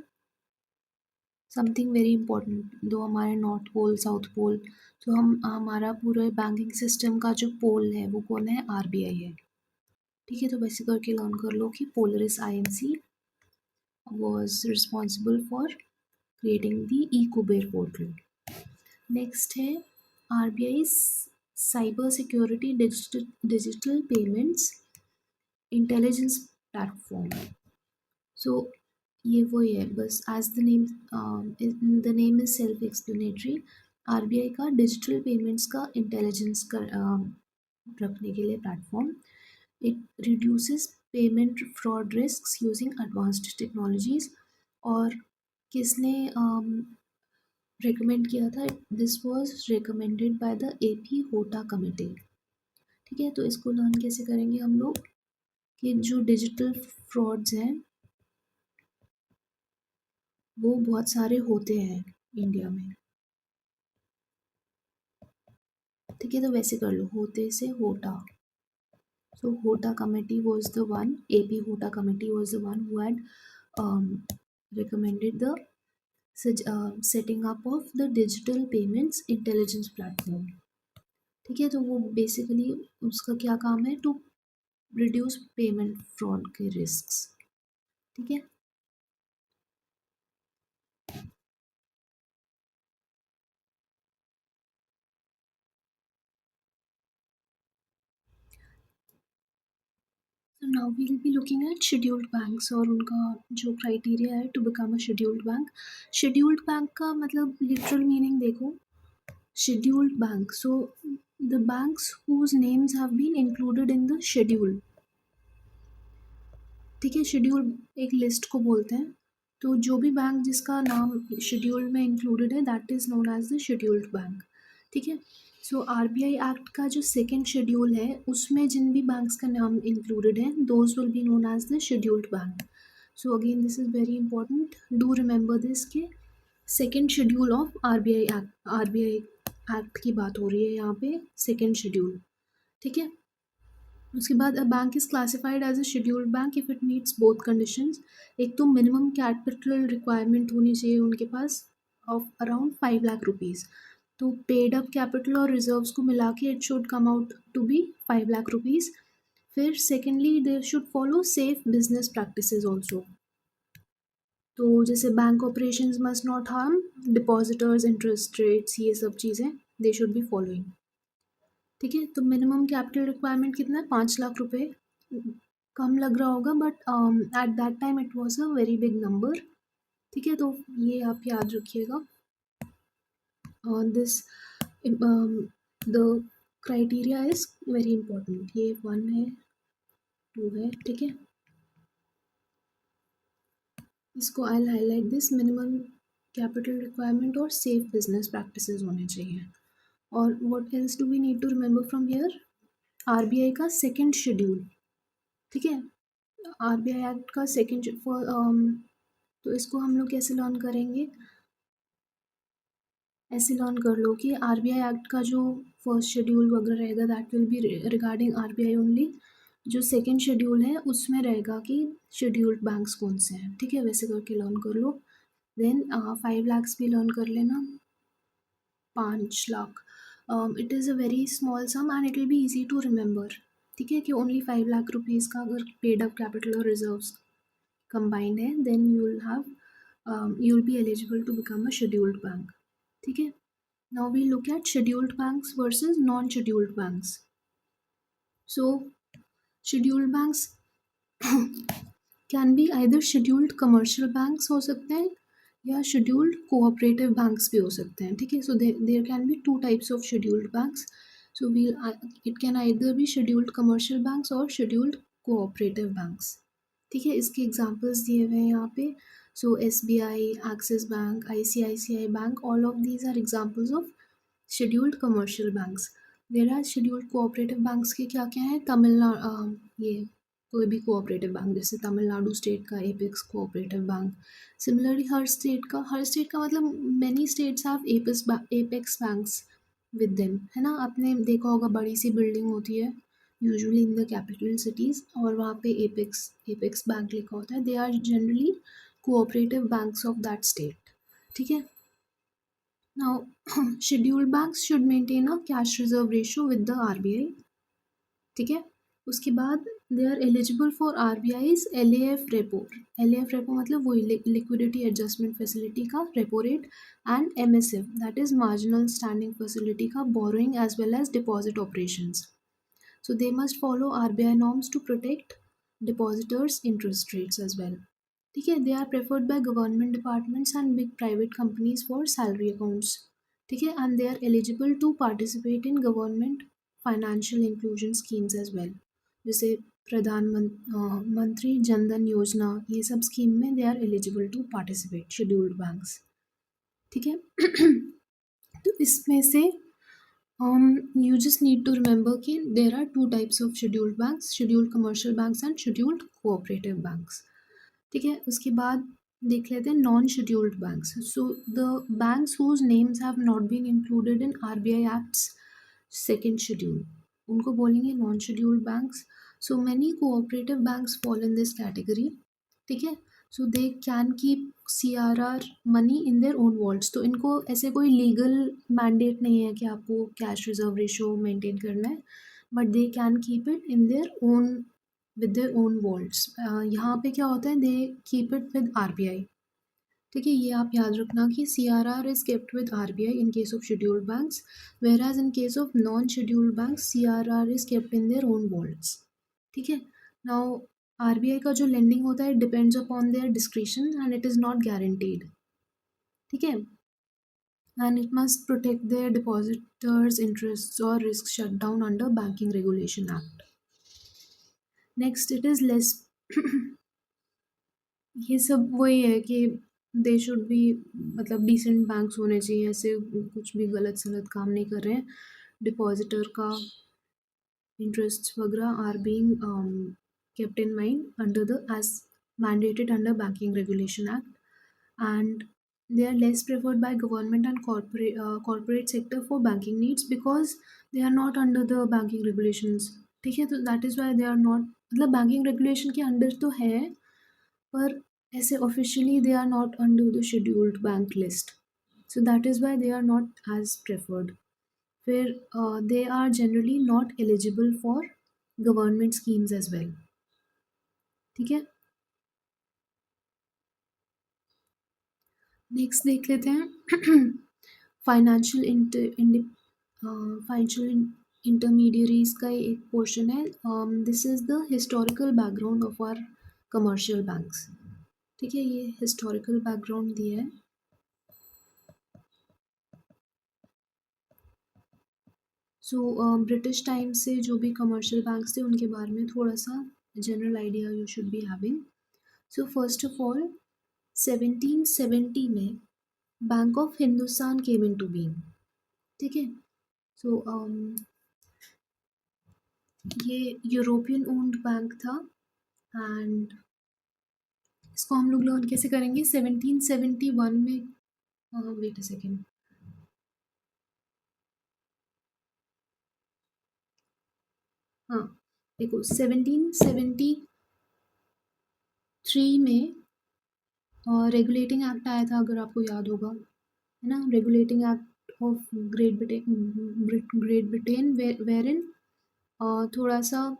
समथिंग वेरी इंपॉर्टेंट, जो हमारे नॉर्थ पोल, साउथ पोल। तो हम हमारा पूरे बैंकिंग सिस्टम का जो पोल है वो कौन है? RBI है। ठीक है, तो वैसे करके लर्न कर लो कि Polaris INC was responsible for creating the e-कुबेर पोर्टल। नेक्स्ट है RBI cyber security digital payments intelligence platform. So ये वही है, बस as the name is self explanatory. RBI का डिजिटल पेमेंट्स का इंटेलिजेंस रखने के लिए platform. It reduces payment fraud risks using advanced technologies, और किसने रिकमेंड किया था? This was recommended by the A P Hota committee. ठीक है, तो इसको लर्न कैसे करेंगे हम लोग कि जो डिजिटल फ्रॉड्स हैं वो बहुत सारे होते हैं इंडिया में। ठीक है, तो वैसे कर लो, होते से होटा। So Hota committee was the one, AP Hota committee was the one who had recommended the setting up of the digital payments intelligence platform. ठीक है, तो वो बेसिकली उसका क्या काम है? टू रिड्यूस पेमेंट फ्रॉड के रिस्क्स। ठीक है, so now we will be looking at scheduled banks और उनका जो क्राइटेरिया है to become a scheduled bank. Scheduled bank का मतलब लिटरल मीनिंग देखो, scheduled bank, so the banks whose names have been included in the schedule। ठीक है, schedule एक लिस्ट को बोलते हैं, तो जो भी बैंक जिसका नाम शेड्यूल में इंक्लूडेड है that is known as the scheduled bank. ठीक है, सो आरबीआई एक्ट का जो सेकेंड शेड्यूल है उसमें जिन भी बैंक्स का नाम इंक्लूडेड है those will be known as the scheduled bank. So again this is very important, do remember this के second schedule of RBI act की बात हो रही है यहाँ पे, सेकेंड शेड्यूल। ठीक है, उसके बाद a bank is classified as a scheduled bank if it meets both conditions. एक तो मिनिमम कैपिटल रिक्वायरमेंट होनी चाहिए उनके पास ऑफ अराउंड 5 लाख रुपीज़, तो पेड अप कैपिटल और रिजर्व्स को मिला के it should come out to be 5 lakh rupees. फिर secondly they should follow safe business practices also, तो जैसे bank operations must not harm depositors, interest rates, ये सब चीज़ें दे शुड बी फॉलोइंग। ठीक है, तो मिनिमम कैपिटल रिक्वायरमेंट कितना है? 5 लाख रुपए। कम लग रहा होगा but at that time it was a very big number. ठीक है, तो ये आप याद रखिएगा। This the criteria is very important, ये 1 है, 2 है। ठीक है, इसको I highlight this, minimum capital requirement और सेफ बिजनेस प्रैक्टिसेस होने चाहिए। और what else do we need to remember from here? RBI का सेकंड शेड्यूल। ठीक है, आरबीआई एक्ट का सेकंड, तो इसको हम लोग कैसे लर्न करेंगे? ऐसे लर्न कर लो कि आरबीआई एक्ट का जो फर्स्ट शेड्यूल वगैरह रहेगा that will B regarding RBI only. जो सेकंड शेड्यूल है उसमें रहेगा कि शेड्यूल्ड बैंक्स कौन से हैं। ठीक है, वैसे करके लर्न कर लो। देन 5 lakhs भी लर्न कर लेना, 5 lakh. It is a very small sum and it will be easy to remember. ठीक है, कि ओनली 5 लाख रुपीज़ का अगर पेड अप कैपिटल और रिजर्व्स combined है then you will be eligible to become a scheduled bank। ठीक है, now we look at scheduled banks versus non-scheduled banks। So scheduled banks can be either scheduled commercial banks हो सकते हैं या scheduled cooperative banks भी हो सकते हैं। ठीक है, so there can be two types of scheduled banks। So it can either be scheduled commercial banks or scheduled cooperative banks। ठीक है, इसके एग्जांपल्स दिए हुए हैं यहाँ पे। So S B I, Axis bank, ICICI bank, all of these are examples of scheduled commercial banks. There are scheduled cooperative banks के क्या क्या हैं? तमिलनाडु, ये कोई भी कोऑपरेटिव बैंक जैसे तमिलनाडु स्टेट का एपेक्स कोऑपरेटिव बैंक। सिमिलरली हर स्टेट का मतलब many states have apex banks with them, है ना? आपने देखा होगा बड़ी सी बिल्डिंग होती है usually in the capital cities और वहाँ पे एपेक्स एपेक्स बैंक लिखा होता है। They are generally cooperative banks of that state. ठीक है, now scheduled banks should maintain a cash reserve ratio with the RBI. ठीक है, उसके बाद they are eligible for RBI's LAF repo. LAF repo मतलब वही लिक्विडिटी एडजस्टमेंट फैसिलिटी का repo rate, and MSF that is marginal standing facility का borrowing as well as deposit operations. So they must follow RBI norms to protect depositors' interest rates as well। ठीक है, they are preferred by government departments and big private companies for salary accounts। ठीक है, and they are eligible to participate in government financial inclusion schemes as well, जैसे प्रधानमंत्री जन धन योजना, ये सब scheme में they are eligible to participate, scheduled banks. ठीक है। तो इसमें से you just need to remember कि there are two types of scheduled banks, scheduled commercial banks and scheduled cooperative banks। ठीक है। उसके बाद देख लेते हैं non scheduled banks. So the banks whose names have not been included in RBI act's second schedule, उनको बोलेंगे non scheduled banks. So many cooperative banks fall in this category. ठीक है। So they can keep CRR money in their own vaults. तो इनको ऐसे कोई legal mandate नहीं है कि आपको कैश रिजर्व रेशो मेंटेन करना है, but they can keep it in their own with their own vaults. यहाँ पे क्या होता है, they keep it with RBI. ठीक है, ये आप याद रखना कि CRR is kept with RBI in case of scheduled banks, whereas in case of non scheduled banks CRR is kept in their own vaults. ठीक है। नाउ आरबीआई का जो लेंडिंग होता है depends upon there discretion and it is not guaranteed. ठीक है। And it must protect their depositors interest और risk shut down under banking regulation act. Next it is less ये सब वही है कि दे शुड बी, मतलब डिसेंट बैंक्स होने चाहिए, ऐसे कुछ भी गलत सलत काम नहीं कर रहे हैं। डिपॉजिटर का इंटरेस्ट वगैरह are being kept in mind under the as mandated under banking regulation act, and they are less preferred by government and corporate sector for banking needs because they are not under the banking regulations। ठीक है। तो that is why they are not, मतलब banking regulation के अंडर तो है पर ऐसे officially they are not under the scheduled bank list. So that is why they are not as preferred. फिर they are generally not eligible for government schemes as well. ठीक है। नेक्स्ट देख लेते हैं फाइनेंशियल फाइनेंशियल इंटरमीडियरीज का एक portion है। This is the historical background of our commercial banks. ठीक है, ये हिस्टोरिकल बैकग्राउंड दिया है। सो ब्रिटिश टाइम से जो भी कमर्शियल बैंक्स थे उनके बारे में थोड़ा सा general idea you should be having. So first of all 1770 में Bank of Hindustan came into being. ठीक है। सो ये यूरोपियन ओन्ड बैंक था एंड इसको हम लोग लर्न कैसे करेंगे 1771 में। Wait a second. हाँ देखो 1773 में रेगुलेटिंग एक्ट आया था, अगर आपको याद होगा, है ना, regulating act of Great Britain wherein थोड़ा सा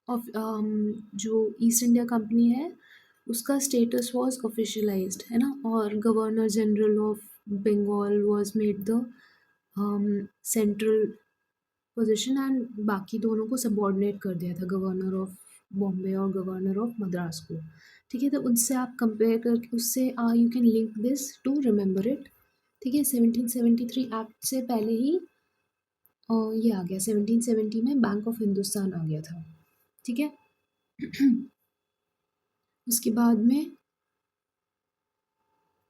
ऑफ जो ईस्ट इंडिया कंपनी है उसका स्टेटस वाज ऑफिशियलाइज्ड, है ना, और governor general of Bengal was made the central position and बाकी दोनों को सबॉर्डिनेट कर दिया था, गवर्नर ऑफ बॉम्बे और गवर्नर ऑफ मद्रास को। ठीक है। तो उनसे आप कंपेयर करके उससे you can link this to remember it. ठीक है। 1773 एक्ट से पहले ही ये आ गया, 1770 में बैंक ऑफ हिंदुस्तान आ गया था। ठीक है। उसके बाद में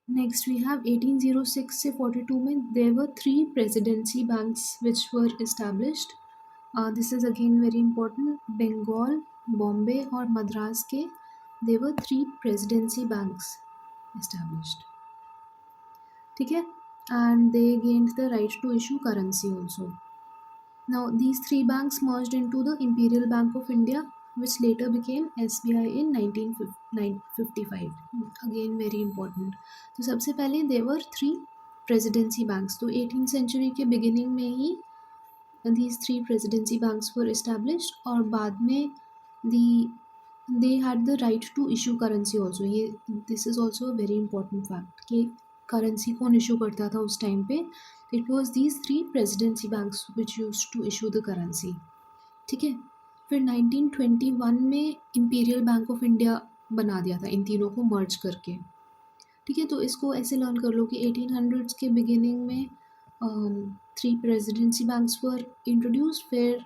नेक्स्ट वी हैव 1806 से 42 में there were 3 presidency banks which were established. This is again very important. Bengal, Bombay और मद्रास के there were 3 presidency banks established. ठीक है। And they gained the right to issue currency also. Now these 3 banks merged into the Imperial Bank of India, which later became SBI in 1955. Again very important. तो सबसे पहले there were 3 presidency banks. तो 18th century के beginning में ही these 3 presidency banks were established और बाद में they had the right to issue currency also. ये this is also a very important fact कि करेंसी कौन इशू करता था उस टाइम पे। It was these 3 presidency banks which used to issue the currency. ठीक है। फिर 1921 में इंपीरियल बैंक ऑफ इंडिया बना दिया था इन तीनों को मर्ज करके। ठीक है। तो इसको ऐसे लर्न कर लो कि 1800s के बिगिनिंग में 3 प्रेसिडेंसी बैंक्स वर इंट्रोड्यूस, फिर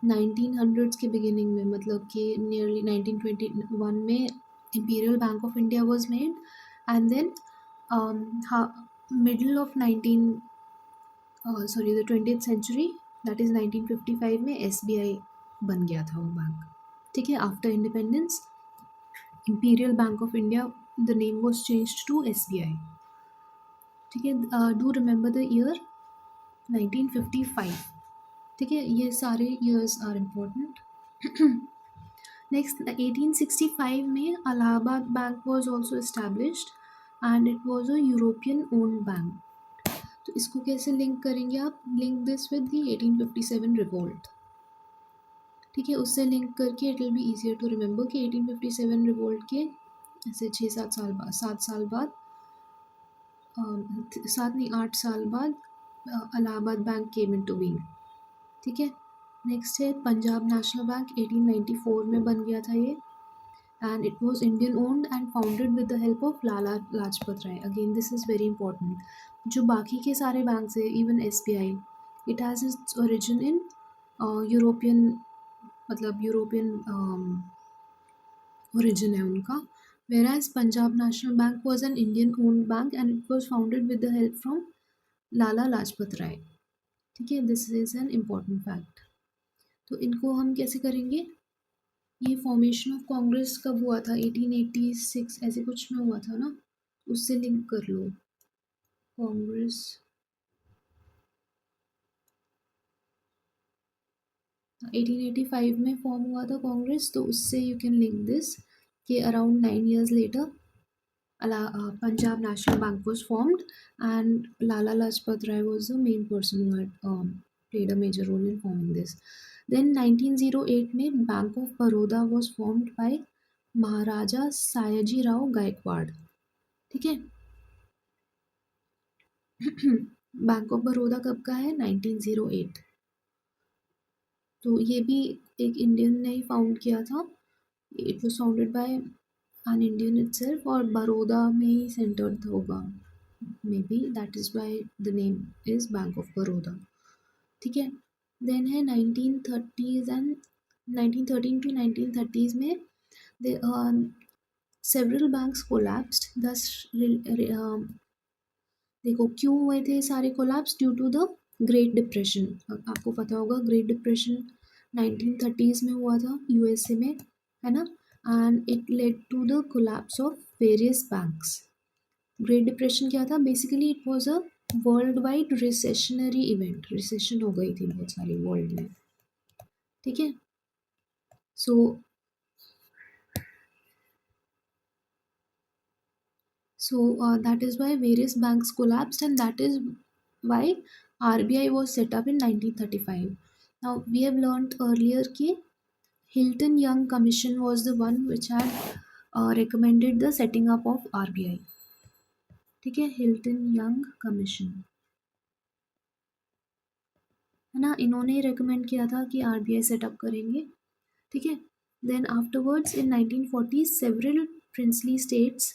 1900s के बिगिनिंग में, मतलब कि नियरली 1921 में Imperial Bank of India was made, and then middle of 20th century, that is 1955 में एसबीआई बन गया था वो बैंक। ठीक है, after independence Imperial Bank of India, the name was changed to SBI. ठीक है, डू रिमेंबर द ईयर 1955। ठीक है, ये सारे ईयर्स आर इम्पोर्टेंट। नेक्स्ट 1865 में Allahabad Bank was also established and it was a European owned bank. तो इसको कैसे लिंक करेंगे आप? Link this with the 1857 revolt. ठीक है, उससे लिंक करके it will be easier to remember कि 1857 रिवोल्ट के ऐसे 7 साल बाद 8 साल बाद Allahabad Bank came into being. ठीक है, नेक्स्ट है पंजाब नेशनल बैंक, 1894 में बन गया था ये, and it was Indian owned and founded with the help of Lala Lajpat Rai. Again this is very important. जो बाकी के सारे बैंक्स है, even SBI, it has its origin in European, मतलब यूरोपियन ओरिजिन है उनका, whereas Punjab National Bank was an Indian owned bank and it was founded with the help from लाला लाजपत राय। ठीक है, this is an important fact. तो इनको हम कैसे करेंगे? ये फॉर्मेशन ऑफ कांग्रेस कब हुआ था? 1886 ऐसे कुछ में हुआ था ना, उससे लिंक कर लो। कांग्रेस 1885 में फॉर्म हुआ था कांग्रेस, तो उससे यू कैन लिंक दिस कि around 9 years later Punjab National Bank was formed, and Lala Lajpat Rai was the main person who had played a major role in forming this. Then 1908 में Bank of Baroda was formed by Maharaja Sayaji Rao Gaikwad। ठीक है, bank of Baroda कब का है? 1908। तो ये भी एक इंडियन ने ही फाउंड किया था। It was founded by an Indian itself, और बड़ौदा में ही सेंटर्ड होगा, may be that is why the name is bank of Baroda. ठीक है, देन है 1930s एंड 1913 to 1930s में सेवरल बैंक्स कोलैप्स्ड। दस देखो क्यों हुए थे सारे collapse? Due to the Great Depression. आपको पता होगा ग्रेट डिप्रेशन 1930s में हुआ था यूएसए में, है ना, and it led to the collapse of various banks. Great Depression क्या था? Basically it was a world wide recessionary event. Recession हो गई थी बहुत सारी वर्ल्ड में। ठीक है, सो that is why various banks collapsed, and that is why RBI was set up in 1935. Now we have learned earlier कि Hilton Young Commission was the one which had recommended the setting up of RBI. ठीक है, Hilton young commission, है ना, इन्होंने recommend किया था कि RBI setup करेंगे। ठीक है, then afterwards in 1940s several princely states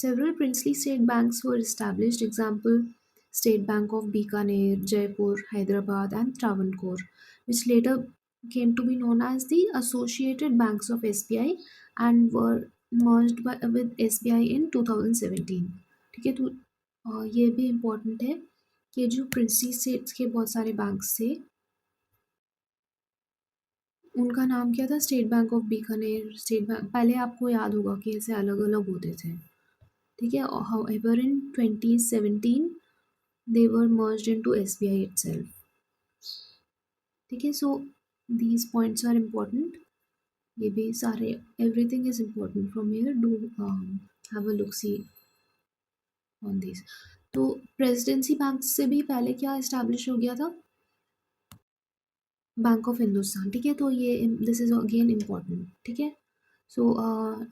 several princely state banks were established. Example, State Bank of Bikaner, Jaipur, Hyderabad and Travancore, which later came to be known as the Associated Banks of SBI and were merged with SBI in 2017. ठीक है, तो ये भी important है कि जो princely states के बहुत सारे बैंक्स थे, उनका नाम क्या था? State bank of Bikaner, state bank. पहले आपको याद होगा कि ऐसे अलग अलग होते थे। ठीक है, however in 2017 they were merged into SBI itself. ठीक है, so these points are important. ये भी सारे, everything is important from here, do have a look see on this. तो प्रेसिडेंसी बैंक से भी पहले क्या इस्टेब्लिश हो गया था? Bank of Hindustan. ठीक है, तो ये दिस इज अगेन इम्पॉर्टेंट। ठीक है, so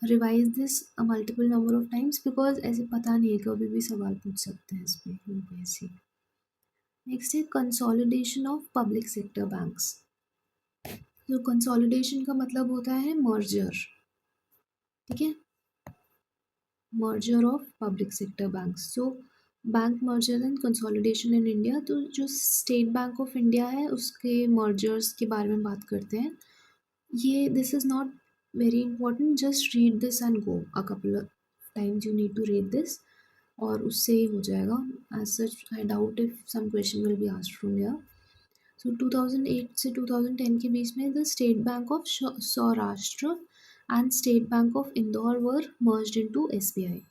revise this multiple number of times, because ऐसे पता नहीं है, कभी भी सवाल पूछ सकते हैं इस पर यूपीएससी। नेक्स्ट है consolidation of public sector banks. तो कंसोलिडेशन का मतलब होता है मर्जर। ठीक है, merger of public sector banks. So bank merger and consolidation in India, तो जो स्टेट बैंक ऑफ इंडिया है उसके मर्जर्स के बारे में बात करते हैं। ये this is not very important, just read this and go, a couple of times you need to read this, और उससे ही हो जाएगा। As such I doubt if some question will be asked from here. So 2008 से 2010 के बीच में the state bank of Saurashtra and state bank of Indore were merged into SBI.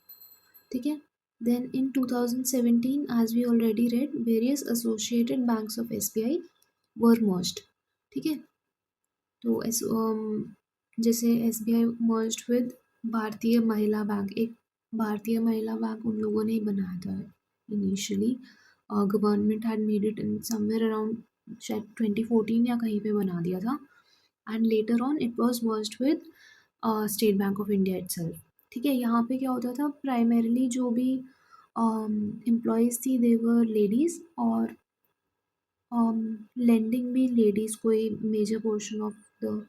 ठीक है। Then in 2017, as we already red, various associated banks of SBI were merged. ठीक है। तो जैसे S B I merged with Bharatiya Mahila bank. एक भारतीय Mahila bank उन लोगों ने ही बनाया था initially. Government had made it in somewhere around, शायद 2014 या कहीं पे बना दिया था, and later on it was merged with state bank of India itself. ठीक है। यहाँ पे क्या होता था, प्राइमरीली जो भी एम्प्लॉयज़ थी देवर लेडीज़, और लेंडिंग भी लेडीज़ को ही, major portion of the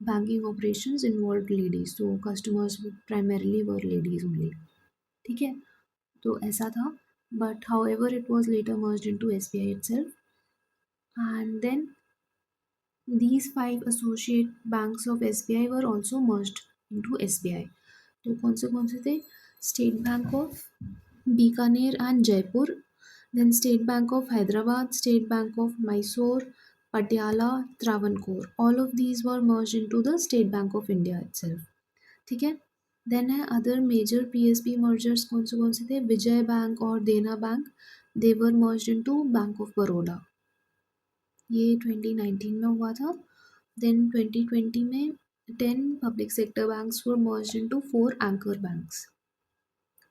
banking operations involved ladies, so customers primarily were ladies only। ठीक है। तो ऐसा था, but however it was later merged into SBI itself, and then these five associate banks of SBI were also merged into SBI। तो कौन से थे, State bank of Bikaner and Jaipur, then State bank of Hyderabad, State bank of Mysore, Patiala, Travancore, all of these were merge into the state bank of India itself. ठीक है। Then है other major PSB mergers, कौन से थे, विजय बैंक और देना bank, they were merged into bank of Baroda. ये 2019 में हुआ था। देन 2020 में 10 पब्लिक सेक्टर बैंक्स वर मर्ज्ड इनटू 4 एंकर बैंक्स।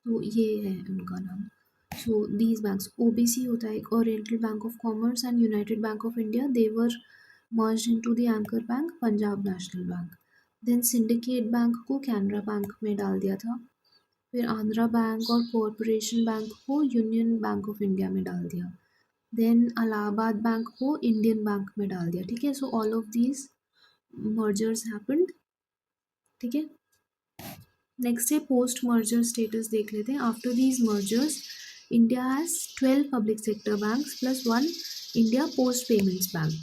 तो ये है उनका नाम। सो दीज बैंक्स, ओबीसी होता है एक, Oriental Bank of Commerce and United Bank of India, they were merged into the anchor bank Punjab National Bank. Then Syndicate Bank को Canara Bank में डाल दिया था। फिर आंध्रा बैंक और कॉरपोरेशन बैंक को यूनियन बैंक ऑफ इंडिया में डाल दिया। देन इलाहाबाद बैंक को इंडियन बैंक में डाल दिया। ठीक है। So all of these mergers happened. ठीक है। नेक्स्ट है पोस्ट मर्जर स्टेटस, देख लेते हैं। After these mergers India has 12 public sector banks plus 1 India post payments bank.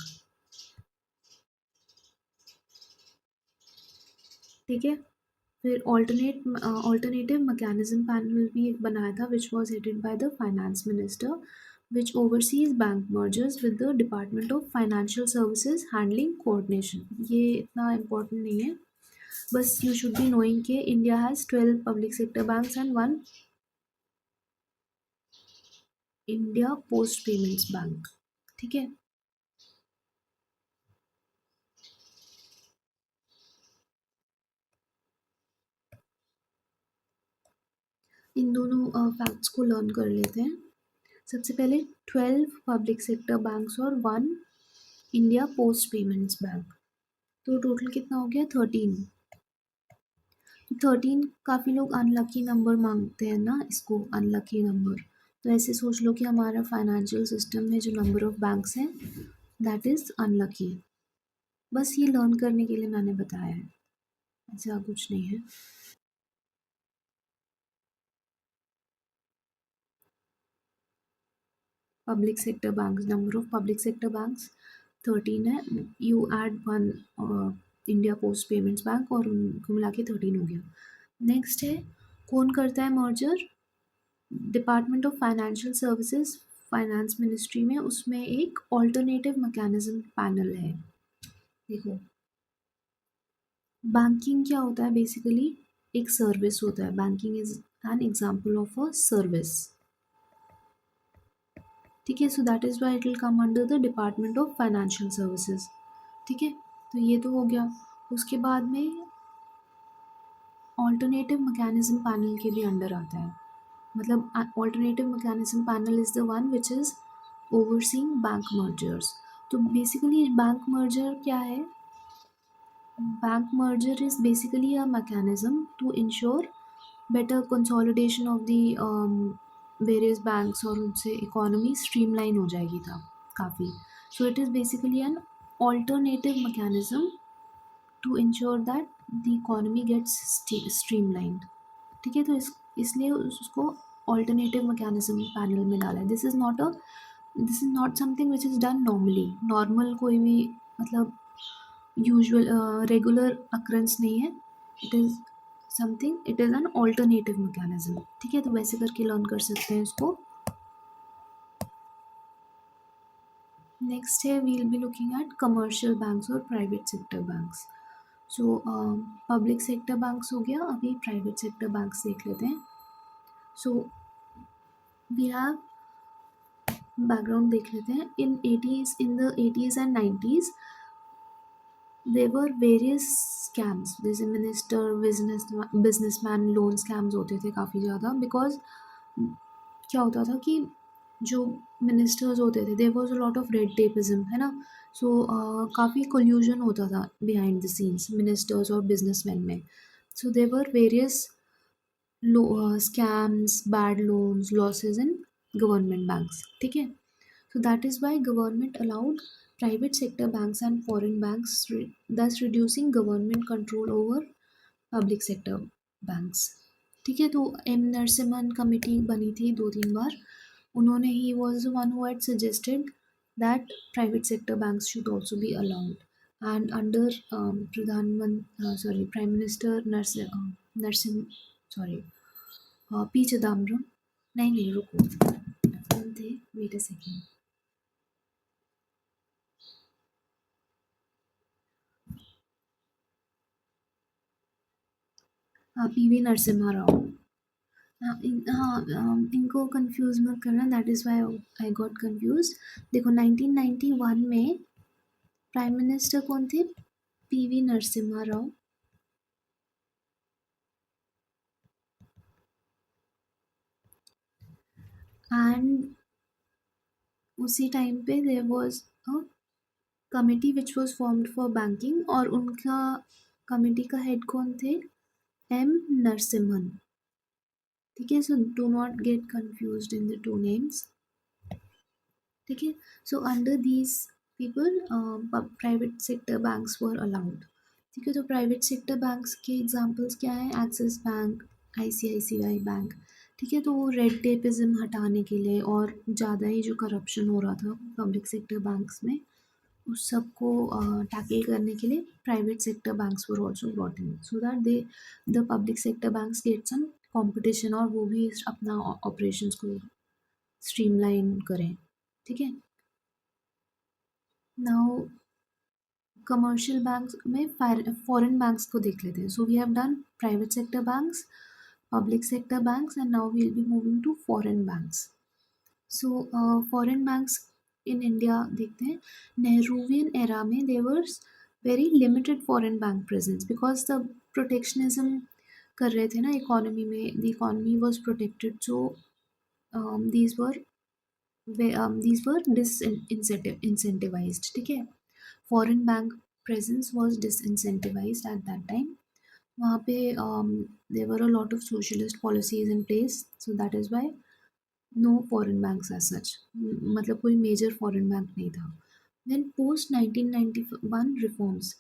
ठीक है। फिर ऑल्टरनेटिव मैकेनिज्म पैनल भी एक बनाया था, which was headed by the finance minister, which overseas bank mergers with the department of financial services handling coordination. ये इतना important नहीं है, बस यू शुड बी नोइंग के India has 12 public sector banks and 1 India post payments bank. ठीक है। इन दोनों facts को लर्न कर लेते हैं। सबसे पहले 12 पब्लिक सेक्टर बैंक्स और 1 इंडिया पोस्ट पेमेंट्स बैंक, तो टोटल कितना हो गया, 13। 13 काफ़ी लोग अनलकी नंबर मांगते हैं ना, इसको अनलकी नंबर। तो ऐसे सोच लो कि हमारा फाइनेंशियल सिस्टम में जो नंबर ऑफ बैंक्स हैं दैट इज़ अनलकी। बस ये लर्न करने के लिए मैंने बताया है, ऐसा कुछ नहीं है। Public sector banks, number of public sector banks 13 है। You add 1 India post payments bank और उनको मिला के 13 हो गया। नेक्स्ट है, कौन करता है merger, department of financial services, finance ministry में, उसमें एक ऑल्टरनेटिव मैकेनिज्म पैनल है। देखो, बैंकिंग क्या होता है, बेसिकली एक सर्विस होता है। Banking is an example of a service. ठीक है। सो that is why it will come under the department of financial services. ठीक है। तो ये तो हो गया। उसके बाद में ऑल्टरनेटिव मैकेनिज्म पैनल के भी अंडर आता है। मतलब alternative mechanism panel is the one which is overseeing bank mergers. तो बेसिकली बैंक मर्जर क्या है, bank merger is basically a mechanism to ensure better consolidation of the various banks, और उनसे इकोनॉमी स्ट्रीमलाइन हो जाएगी था काफ़ी। So it is basically an alternative mechanism to ensure that the economy gets streamlined. ठीक है। तो इसलिए उसको ऑल्टरनेटिव मैकेनिज्म पैनल में डाला है. This is not something which is done normally. Normal कोई भी मतलब यूजुअल रेगुलर अक्रेंस नहीं है. It is an alternative mechanism. ठीक है, तो वैसे करके लर्न कर सकते हैं इसको. नेक्स्ट है we will be looking at commercial banks और private sector banks. So public sector banks हो गया, अभी प्राइवेट सेक्टर बैंक्स देख लेते हैं. सो वी हैव बैकग्राउंड देख लेते हैं. In the 80s and 90s there were various scams. जैसे मिनिस्टर बिजनेसमैन लोन स्कैम्स होते थे काफ़ी ज़्यादा. बिकॉज क्या होता था कि जो मिनिस्टर्स होते थे there was a lot of red tapism, है ना. सो काफ़ी कोल्यूजन होता था बिहाइंड द सीन्स मिनिस्टर्स और बिजनेसमैन में. So there were various scams, bad loans, losses in government banks. ठीक है. So that is why government allowed private sector banks and foreign banks, thus reducing government control over public sector banks. ठीक है. तो M Narasimhan committee बनी थी 2-3 बार. उन्होंने ही was the one who had suggested that private sector banks should also be allowed. And under Prime Minister Narsim sorry P Chidambaram. नहीं रुको, कौन थे, वेट अ सेकेंड. हाँ, पीवी नरसिम्हा राव. इनको कंफ्यूज मत करना, that is why I got confuse. देखो 1991 में प्राइम मिनिस्टर कौन थे, पीवी नरसिम्हा राव. एंड उसी टाइम पे there was a committee which was formed for banking, और उनका कमिटी का हेड कौन थे, एम नरसिम्हन. ठीक है. So do not gate confused in the two names. ठीक है. So under these people private sector banks were allowed. ठीक है. तो प्राइवेट सेक्टर बैंक्स के एग्जांपल्स क्या हैं, एक्सिस बैंक, आईसीआईसीआई बैंक. ठीक है. तो वो रेड टेपिज्म हटाने के लिए और ज़्यादा ही जो करप्शन हो रहा था पब्लिक सेक्टर बैंक्स में, उस सबको टैकल करने के लिए private sector banks were also brought in, so that the public sector banks get some competition, और वो भी अपना ऑपरेशंस को स्ट्रीमलाइन करें. ठीक है. नाउ कमर्शियल बैंक्स में फॉरेन बैंक्स को देख लेते हैं. So we have done private sector banks, public sector banks, and now we will be moving to foreign banks. So foreign banks in India देखते हैं. नेहरूवियन एरा में there was very limited foreign bank presence because the protectionism कर रहे थे ना economy में. The economy was protected. So these were disincentivized. ठीक है. Foreign bank presence was disincentivized at that time. वहाँ पे there were a lot of socialist policies in place, so that is why no foreign banks as such. मतलब कोई major foreign bank नहीं था. Then post 1991 reforms,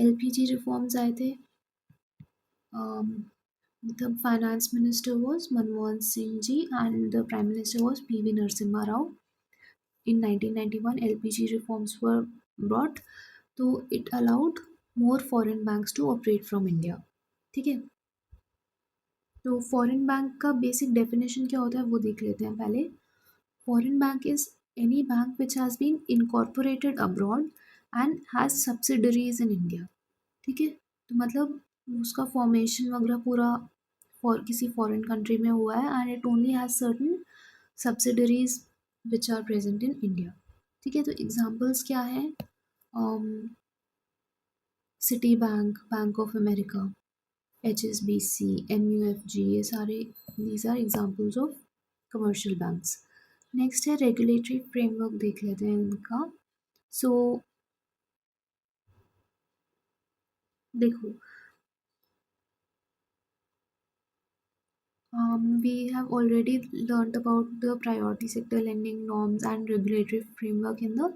LPG reforms आए थे. The finance minister was Manmohan Singh ji and the prime minister was PV Narasimha Rao. In 1991 LPG reforms were brought, तो it allowed more foreign banks to operate from India. ठीक है. तो foreign bank का basic definition क्या होता है वो देख लेते हैं पहले. Foreign bank is any bank which has been incorporated abroad and has subsidiaries in India. ठीक है. तो मतलब उसका फॉर्मेशन वगैरह पूरा किसी फॉरेन कंट्री में हुआ है and it only has certain subsidiaries which are present in India. ठीक है. तो एग्जाम्पल्स क्या है, Citibank, bank of America, HSBC, MUFG, ये सारे these are examples of commercial banks. Next है रेगुलेटरी फ्रेमवर्क देख लेते हैं इनका. सो देखो we have already learned about the priority sector lending norms and regulatory framework in the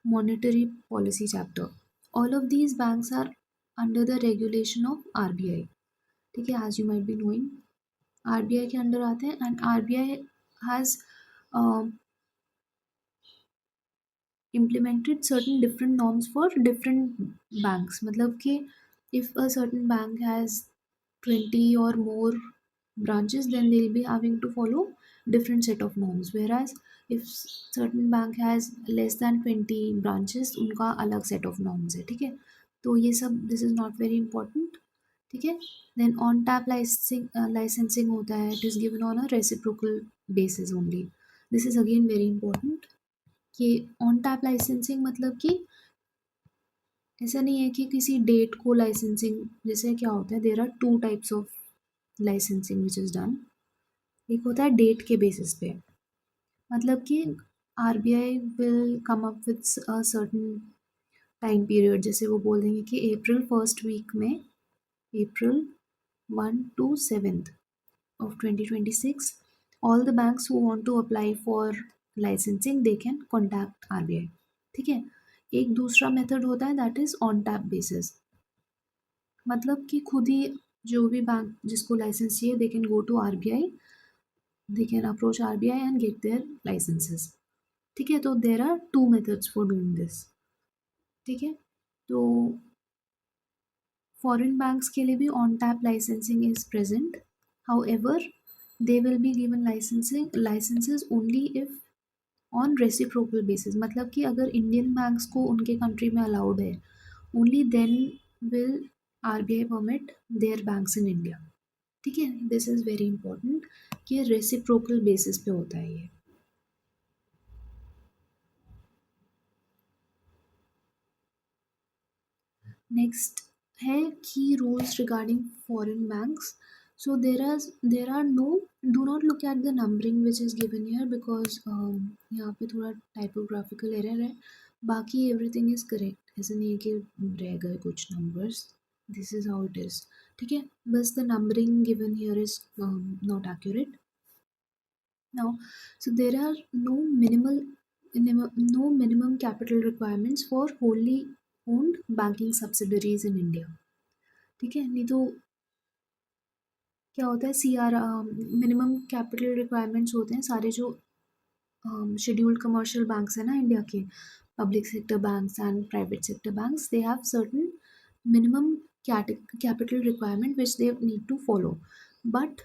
monetary policy chapter. All of these banks are under the regulation of RBI. ठीक है. as you might be knowing, RBI के under आते हैं and RBI has implemented certain different norms for different banks. मतलब कि if a certain bank has 20 or more branches, then they'll be having to follow different set of norms, whereas if certain bank has less than 20 branches, उनका अलग set of norms है. ठीक है, तो ये सब this is not very important. ठीक है, then on tap licensing होता है, it is given on a reciprocal basis only. This is again very important. कि ऑन टैप लाइसेंसिंग मतलब कि ऐसा नहीं है कि किसी डेट को लाइसेंसिंग, जैसे क्या होता है, there are two types of licensing which is done. एक होता है डेट के बेसिस पे, मतलब कि RBI will come up with a certain time period, जैसे वो बोल देंगे कि अप्रैल फर्स्ट वीक में, अप्रैल 1 to 7th of 2026, all the banks who want to apply for licensing they can contact RBI. ठीक है, एक दूसरा मेथड होता है that is on tap basis, मतलब कि खुद ही जो भी बैंक जिसको लाइसेंस चाहिए they can go to RBI, they can approach RBI and get their licences. ठीक है, तो there are two methods for doing this. ठीक है, तो फॉरेन बैंक्स के लिए भी on tap licensing is present. However they will be given licences only if on reciprocal basis, मतलब कि अगर इंडियन बैंक्स को उनके कंट्री में अलाउड है, only then will RBI permit their banks in India. ठीक है, दिस इज़ वेरी इंपॉर्टेंट कि रेसिप्रोकल बेसिस पे होता है ये. नेक्स्ट है की rules regarding foreign banks. So there are no, do not look at the numbering which is given here because यहाँ पे थोड़ा टाइपोग्राफिकल एरर है, बाकी एवरीथिंग इज़ करेक्ट. ऐसा नहीं है कि रह गए कुछ numbers, this is how it is. ठीक है, बस the numbering given here is not accurate. Now, so there are no minimum capital requirements for wholly owned banking subsidiaries in India. ठीक है, नहीं तो क्या होता है, मिनिमम कैपिटल रिक्वायरमेंट्स होते हैं सारे जो शेड्यूल्ड कमर्शियल बैंक्स है ना इंडिया के, public sector banks and private sector banks, they have certain minimum capital requirement which they need to follow, but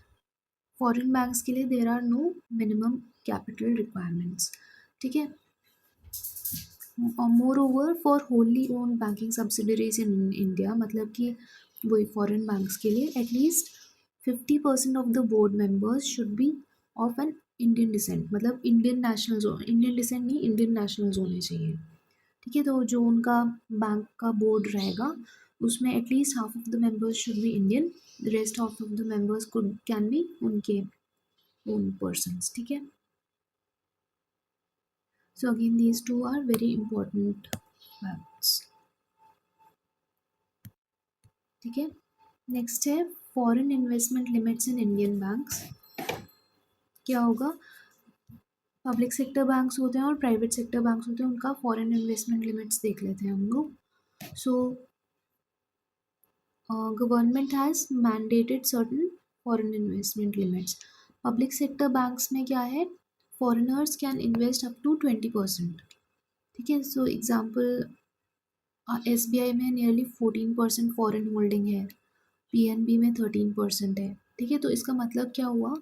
foreign banks के लिए there are no minimum capital requirements. ठीक है, moreover for wholly own banking subsidiaries in India, मतलब कि वही foreign banks के लिए at least 50% of the board members should be of an Indian descent, मतलब इंडियन नेशनल्स, इंडियन डिसेंट नहीं, Indian nationals होने चाहिए. ठीक है, तो जो उनका बैंक का बोर्ड रहेगा उसमें at least half of the members should B Indian, rest of the members could can be उनके own persons. ठीक है, so again these two are very important facts. ठीक है, नेक्स्ट है foreign investment limits in Indian banks. क्या होगा, public sector banks होते हैं और प्राइवेट सेक्टर बैंक्स होते हैं, उनका फॉरेन इन्वेस्टमेंट लिमिट्स देख लेते हैं हम लोग. So government has mandated certain foreign investment limits. Public sector banks में क्या है, foreigners can invest up to 20%. ठीक है, सो एग्जाम्पल एसबीआई में नियरली 14% फॉरेन होल्डिंग है, पीएनबी में 13% है. ठीक है, तो इसका मतलब क्या हुआ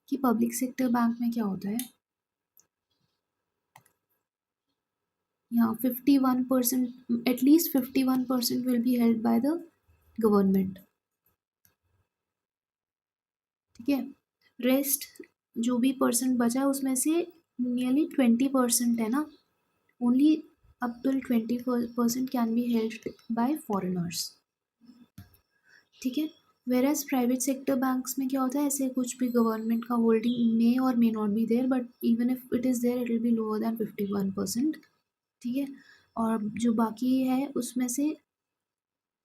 कि पब्लिक सेक्टर बैंक में क्या होता है, यहाँ 51%, at least 51% will be held by the government. ठीक है, रेस्ट जो भी परसेंट बचा है उसमें से नियरली 20% है ना, only up till 20% can be held by foreigners. ठीक है, whereas private sector banks में क्या होता है, ऐसे कुछ भी गवर्नमेंट का होल्डिंग मे और may not be there, but even if it is there it will be lower than 51%. ठीक है, और जो बाकी है उसमें से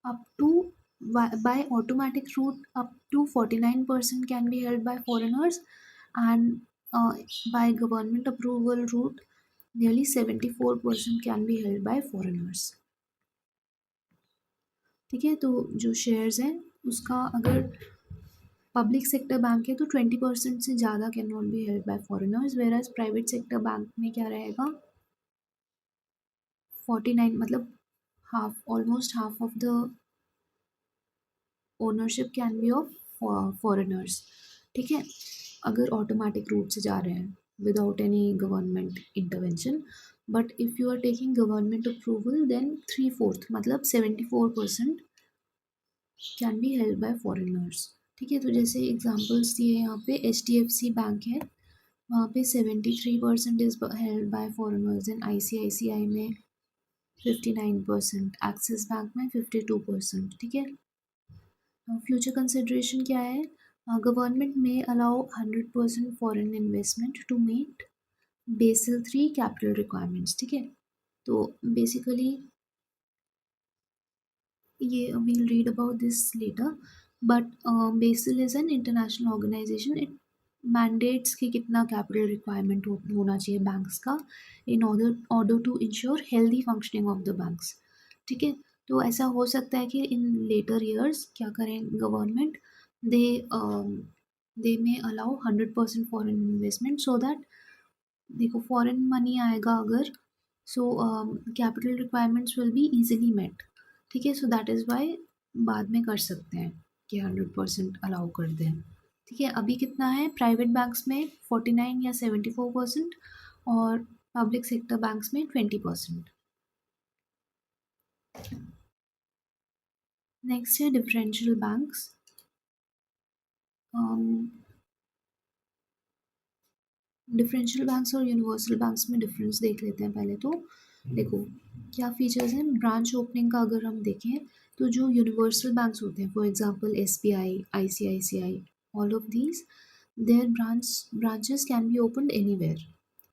up to by automatic route up to 49% can be held by foreigners, and by government approval route nearly 74% can be held by foreigners. ठीक है, तो जो शेयर्स हैं उसका अगर पब्लिक सेक्टर बैंक है तो 20% से ज़्यादा can not be held by foreigners, whereas private sector bank में क्या रहेगा, 49, मतलब half, almost half of the ownership can be of foreigners. ठीक है, अगर ऑटोमेटिक रूट से जा रहे हैं without any government intervention, but if you are taking government approval then 3/4 मतलब 74% can be held by foreigners. ठीक है, तो जैसे एग्जांपल्स दिए यहाँ पे, HDFC बैंक है, वहाँ पे 73% is held by foreigners, and ICICI में 59%, एक्सिस बैंक में 52%। ठीक है, फ्यूचर कंसिडरेशन क्या है, गवर्नमेंट में allow 100% foreign investment to meet Basel 3 capital requirements. ठीक है, तो बेसिकली ये we'll read about this later, but Basel is an international organization. It mandates कि कितना capital requirement होना चाहिए banks का in order to ensure healthy functioning of the banks. ठीक है, तो ऐसा हो सकता है कि in later years क्या करें government, they they may allow 100% foreign investment so that देखो फॉरेन मनी आएगा अगर, so capital requirements will be easily met. ठीक है, सो दैट इज़ वाई बाद में कर सकते हैं कि 100% अलाउ कर दें। ठीक है, अभी कितना है प्राइवेट बैंक्स में 49 या 74%, और पब्लिक सेक्टर बैंक्स में 20%। नेक्स्ट है डिफरेंशियल बैंक्स। डिफरेंशियल बैंक्स और यूनिवर्सल बैंक्स में डिफरेंस देख लेते हैं पहले तो। देखो क्या फीचर्स हैं, ब्रांच ओपनिंग का अगर हम देखें तो जो यूनिवर्सल बैंक्स होते हैं, for example SBI, ICICI, all of these, their branches can be opened anywhere.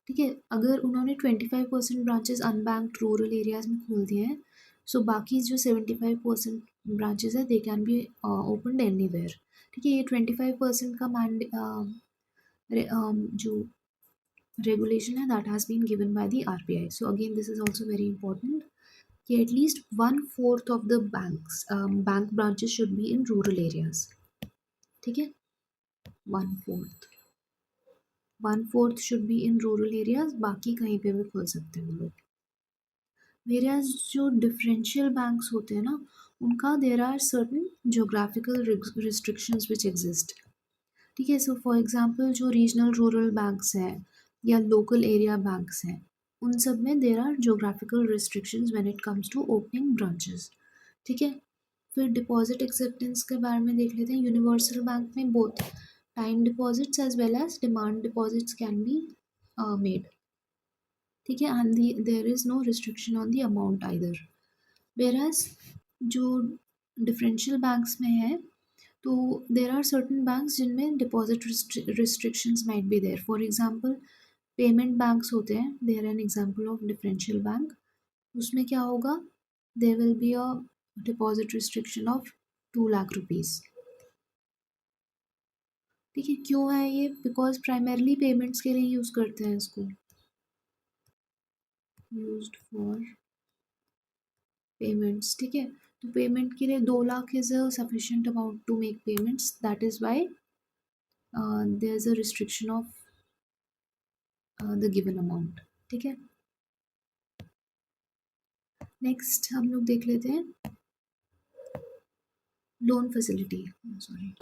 ठीक है, अगर उन्होंने 25% ब्रांचेस अनबैंक्ड रूरल एरियाज में खोल दिए हैं, सो बाकी जो 75% ब्रांचेस है दे कैन बी ओपनड एनीवेयर। ठीक है, ये 25% का जो regulation that has been given by the RBI. So again, this is also very important. At least 1/4 of the bank branches should be in rural areas. ठीक है, 1/4 1/4 should be in rural areas, बाकी कहीं पे भी खोल सकते हैं लोग। Whereas जो differential banks होते हैं ना, उनका there are certain geographical restrictions which exist. ठीक है, सो फॉर एग्जांपल जो रीजनल रूरल बैंक्स हैं या लोकल एरिया बैंक्स हैं, उन सब में there are geographical restrictions when it comes to opening branches. ठीक है, फिर डिपॉजिट एक्सेप्टेंस के बारे में देख लेते हैं। यूनिवर्सल बैंक में both time deposits as well as demand deposits can be made. ठीक है, and there is no restriction on the amount either. Whereas जो डिफरेंशियल बैंक्स में है, तो देर आर सर्टन बैंक्स जिनमें deposit restrictions might be there. For example payment banks होते हैं, there an example of differential bank. उसमें क्या होगा, there will be a deposit restriction of 2 lakh rupees. ठीक है, क्यों है ये, बिकॉज प्राइमरली पेमेंट्स के लिए यूज़ करते हैं इसको, यूज्ड फॉर पेमेंट्स। ठीक है, तो पेमेंट के लिए 2 lakh is a sufficient amount to make payments, that is why there is a restriction of the given amount. ठीक है, नेक्स्ट हम लोग देख लेते हैं loan facility. Sorry,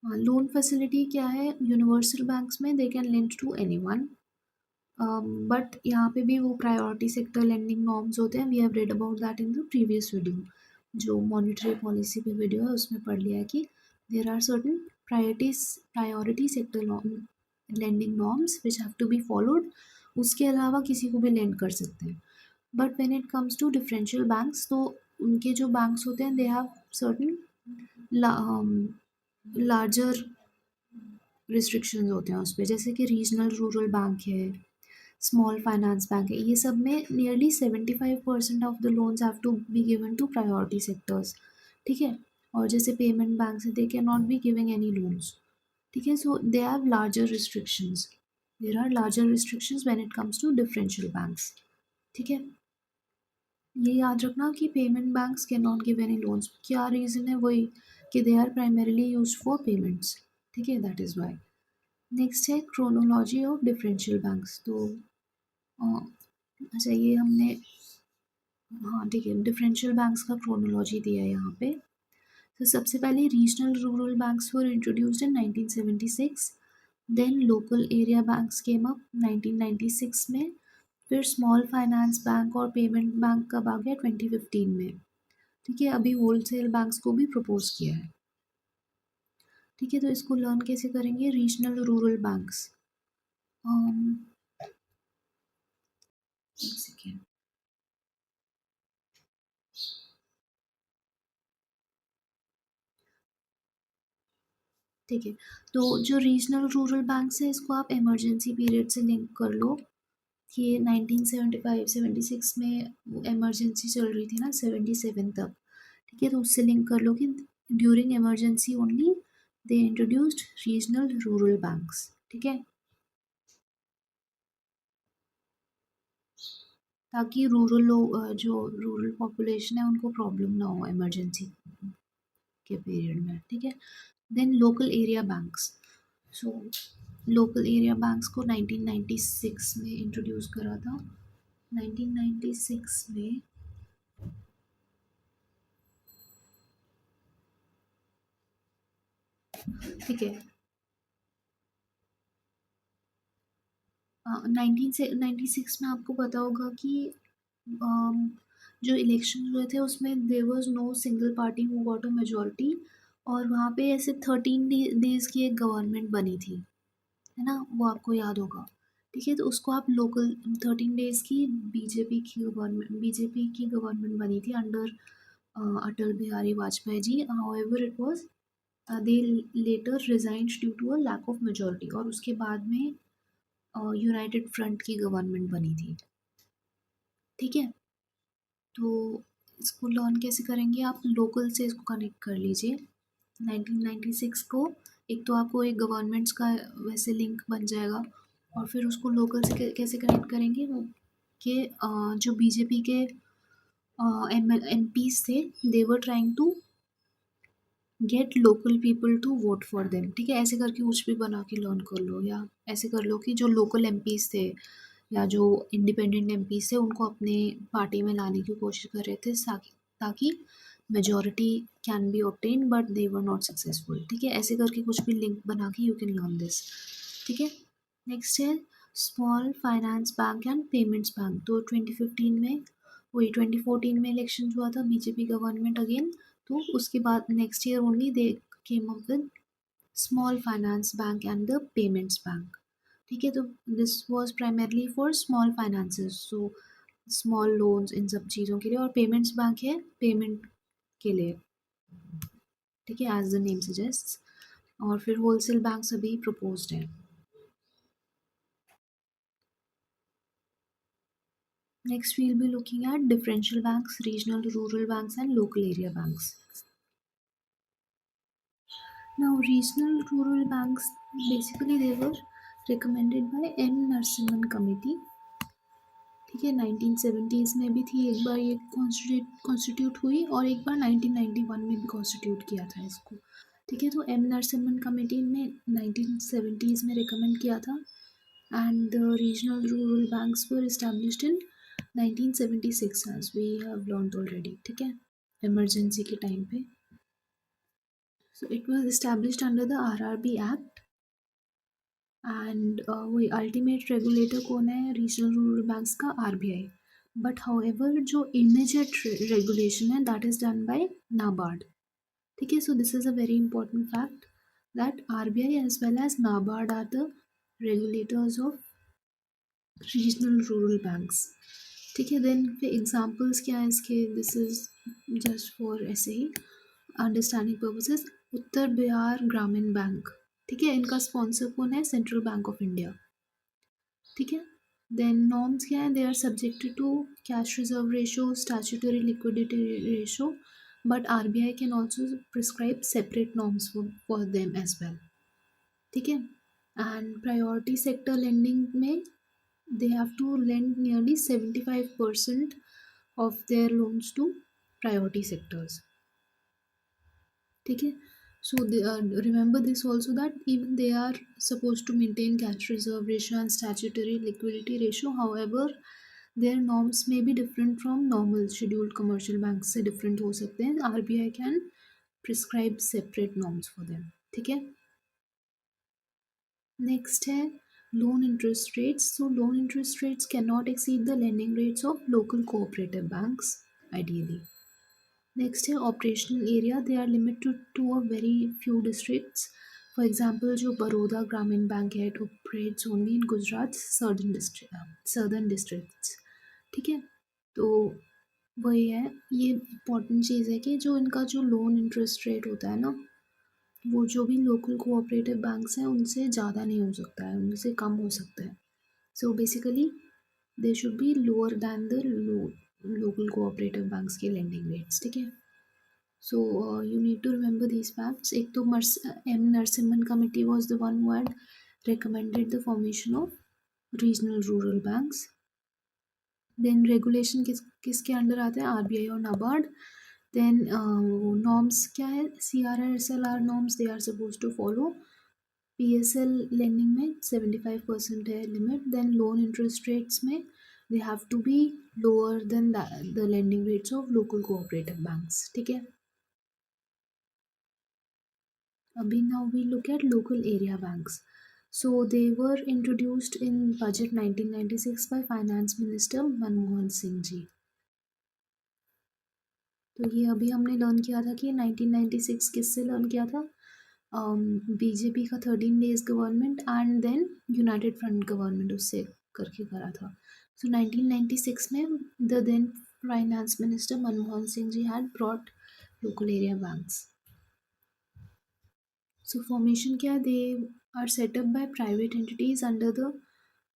loan facility क्या है, यूनिवर्सल बैंक्स में they can lend to anyone, but यहाँ पे भी वो प्रायोरिटी सेक्टर लेंडिंग नॉर्म्स होते हैं। We have read about that in the previous video, जो मॉनिटरी पॉलिसी पे वीडियो है उसमें पढ़ लिया है कि there are certain priority sector lending norms which have to be followed. उसके अलावा किसी को भी लेंड कर सकते हैं। But when it comes to differential banks, तो उनके जो बैंक्स होते हैं they have certain larger restrictions होते हैं उस पर, जैसे कि रीजनल रूरल बैंक है, स्मॉल फाइनेंस बैंक है, ये सब में nearly 75% of the loans have to be given to priority sectors. ठीक है, और जैसे पेमेंट बैंक से they can not be giving any loans. ठीक है, so they have larger restrictions, there are larger restrictions when it comes to differential banks. ठीक है, ये याद रखना कि payment banks can not give any loans. क्या रीज़न है? वही कि they are primarily used for payments. ठीक है, दैट इज़ वाई। नेक्स्ट है क्रोनोलॉजी ऑफ डिफरेंशियल बैंक्स। तो अच्छा, ये हमने, हाँ ठीक है, डिफरेंशियल बैंक्स का क्रोनोलॉजी दिया है यहाँ पे। तो सबसे पहले regional rural banks were introduced in 1976, then local area banks came up 1996 में, फिर स्मॉल फाइनेंस बैंक और पेमेंट बैंक कब आ गया? 2015 में। ठीक है, अभी होलसेल बैंक्स को भी प्रपोज किया है। ठीक है, तो इसको लर्न कैसे करेंगे? रीजनल रूरल बैंक्स, एक सेकेंड। ठीक है, तो जो रीजनल रूरल बैंक्स है इसको आप इमरजेंसी पीरियड से लिंक कर लो कि 1975-76 में इमरजेंसी चल रही थी ना, 77 तक। ठीक है, तो उससे लिंक कर लो कि during emergency only they introduced regional rural banks. ठीक है, ताकि रूरल लोग, जो रूरल पॉपुलेशन है उनको प्रॉब्लम ना हो इमरजेंसी के पीरियड में। ठीक है, then local area banks. So local area banks को 1996 में इंट्रोड्यूस करा था। 1996 में, ठीक है, 1996 में आपको पता होगा कि अम, जो इलेक्शन हुए थे उसमें there was no single party who got a majority, और वहाँ पे ऐसे 13 डेज की एक गवर्नमेंट बनी थी, है ना, वो आपको याद होगा। ठीक है, तो उसको आप लोकल 13 डेज की बीजेपी की गवर्नमेंट बनी थी under Atal Bihari Vajpayee ji. However it was, they later resigned due to a lack of majority, और उसके बाद में यूनाइटेड फ्रंट की गवर्नमेंट बनी थी। ठीक है, तो इसको लर्न कैसे करेंगे? आप लोकल से इसको कनेक्ट कर लीजिए 1996 को। एक तो आपको एक गवर्नमेंट्स का वैसे लिंक बन जाएगा, और फिर उसको लोकल से कैसे कनेक्ट करेंगे? वो कि जो बीजेपी के एम पीज थे, they were trying to get local people to vote for them. ठीक है, ऐसे करके कुछ भी बना के लर्न कर लो, या ऐसे कर लो कि जो लोकल एमपीज थे या जो इंडिपेंडेंट एमपीज थे उनको अपने पार्टी में लाने की कोशिश कर रहे थे, ताकि ताकि majority can be obtain, but they were not successful. ठीक है, ऐसे करके कुछ भी लिंक बना के यू कैन लर्न दिस। ठीक है, नेक्स्ट है small finance bank and payments bank. तो 2015 में, वही 2014 में इलेक्शन हुआ था, बीजेपी गवर्नमेंट अगेन। तो उसके बाद next year only they came up with small finance bank and the payments bank. ठीक है, तो this was primarily for small finances, so small loans in सब चीज़ों के लिए, और पेमेंट्स बैंक है पेमेंट के लिए। ठीक है, एज द नेम सजेस्ट। और फिर होलसेल बैंक्स अभी प्रपोज्ड है। Next, we'll be looking at differential banks, regional rural banks, and local area banks. Now, regional rural banks, basically they were recommended by M Narasimhan committee. ठीक है, 1970s में भी थी एक बार ये कॉन्स्टिट्यूट हुई, और एक बार 1991 में भी कॉन्स्टिट्यूट किया था इसको। ठीक है, तो एम नरसिम्हन कमेटी ने 1970s में रिकमेंड किया था, and the regional rural banks were established in 1976 as we have learned already। ठीक है, इमरजेंसी के टाइम पे। So it was established under the RRB act, and वही अल्टीमेट रेगुलेटर कौन है रीजनल रूरल बैंक्स का? आरबीआई। बट हाउएवर जो immediate regulation है that is done by NABARD. ठीक है, so this is a very important fact that RBI as well as NABARD are the regulators of regional rural banks. ठीक है, then फिर examples क्या है इसके? दिस इज जस्ट फॉर ऐसे ही understanding purposes. Uttar Bihar Gramin bank. ठीक है, इनका स्पॉन्सर कौन है? Central bank of India. ठीक है, देन नॉर्म्स क्या है? They are subjected to cash reserve ratio, statutory liquidity ratio, but RBI can also prescribe separate norms for them as well. ठीक है, एंड प्रायोरिटी सेक्टर लेंडिंग में they have to lend nearly 75% of their loans to priority sectors. ठीक है. So remember this also, that even they are supposed to maintain cash reserve ratio and statutory liquidity ratio. However, their norms may be different from normal scheduled commercial banks से different हो सकते हैं. RBI can prescribe separate norms for them. ठीक है. Next है loan interest rates. So loan interest rates can not exceed the lending rates of local cooperative banks ideally. Next है operational area. They are limited to a very few districts. For example जो Baroda Gramin bank है, it operates only in Gujarat southern districts. ठीक है. तो वही है, ये important चीज़ है कि जो इनका जो लोन इंटरेस्ट रेट होता है ना, वो जो भी लोकल कोऑपरेटिव बैंक्स हैं उनसे ज़्यादा नहीं हो सकता है, उनसे कम हो सकता है. So basically they should be lower than the local cooperative banks के लेंडिंग रेट्स. ठीक है. So you need to remember these facts. एक तो M Narasimhan committee was the one who had recommended the formation of regional rural banks. Then regulation किसके under आते हैं? RBI और NABARD. Then norms क्या है? CRR SLR norms they are suppose to follow. PSL lending में 75% है लिमिट. देन लोन इंटरेस्ट रेट्स में they have to be lower than the lending rates of local cooperative banks. ठीक है. अभी now we look at local area banks. So they were introduced in budget 1996 by finance minister Manmohan Singh ji. तो ये अभी हमने learn किया था कि 1996 किससे लर्न किया था? बीजेपी का 13 days government and then United Front government उससे करके करा था. सो 1996 में the then finance minister Manmohan Singh ji had brought local area banks. So formation क्या है? They are set up by private entities under the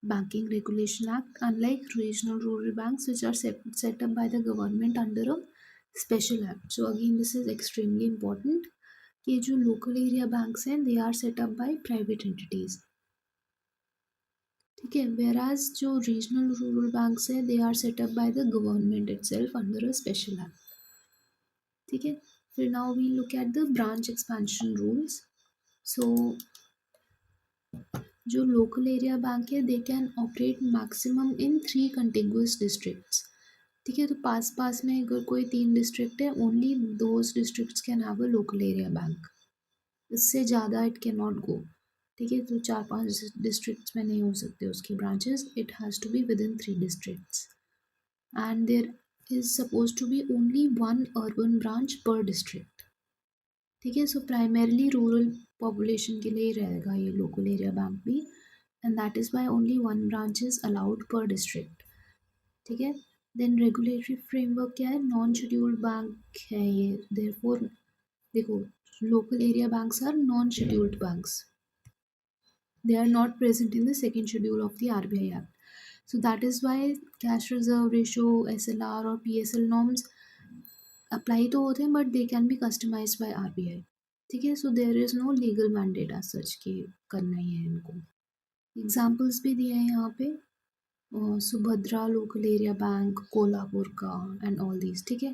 Banking Regulation Act, unlike regional rural banks which are set up by the government under a special act. So again this is extremely important कि जो local area banks हैं they are set up by private entities. ठीक है. whereas जो regional rural banks हैं they are set up by the government itself under a special act. ठीक है. फिर now we look at the branch expansion rules. So जो local area bank है they can operate maximum in 3 contiguous districts. ठीक है. तो पास पास में अगर कोई 3 डिस्ट्रिक्ट है, only those districts can have a local area bank. इससे ज़्यादा इट कैन नॉट गो. ठीक है. तो 4-5 डिस्ट्रिक्ट्स में नहीं हो सकते उसके branches. It has to be within 3 districts and there is suppose to be only 1 urban branch per district. ठीक है. सो प्राइमरली रूरल पॉपुलेशन के लिए ही रहेगा ये लोकल एरिया बैंक भी, and that is Y only 1 branch is allowed पर district. ठीक है. देन रेगुलेटरी फ्रेमवर्क क्या है? नॉन शेड्यूल्ड बैंक है ये. देयरफॉर देखो, local area banks are non scheduled banks. They are not present in the second schedule of the RBI act. So that is why cash reserve ratio, SLR और PSL norms apply तो होते हैं but they can be customised by RBI. ठीक है. So there is no legal mandate as such कि करना ही है इनको. एग्जाम्पल्स भी दिए हैं यहाँ पे. Subhadra local area bank, Kolhapur का एंड ऑल दीज. ठीक है.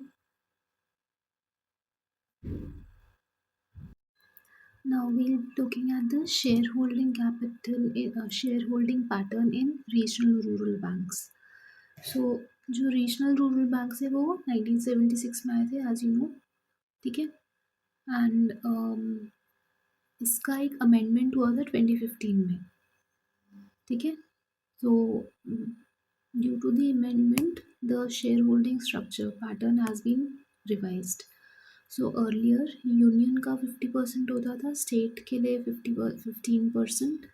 Now we'll looking at the shareholding shareholding pattern in regional rural banks. So जो रीजनल रूरल बैंक्स है वो 1976 में आए थे एज यू नो. ठीक है. एंड इसका एक अमेंडमेंट हुआ था 2015 में. ठीक है. So due to the amendment, the shareholding structure pattern has been revised. So earlier union का 50% होता था, स्टेट के लिए 15%,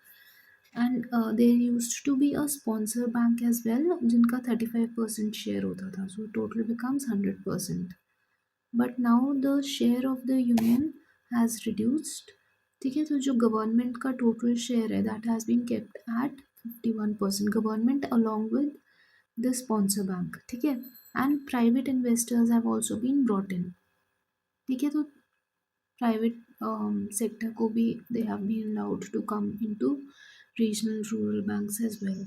and there used to be a sponsor bank as well जिनका 35% शेयर होता था. So total becomes 100%. But now the share of the union has reduced. ठीक है. तो जो गवर्नमेंट का टोटल शेयर है that has been kept at 51%. Government along with the sponsor bank. ठीक है. And private investors have also been brought in. ठीक है. तो प्राइवेट सेक्टर को भी they have been allowed to come into regional rural banks as well.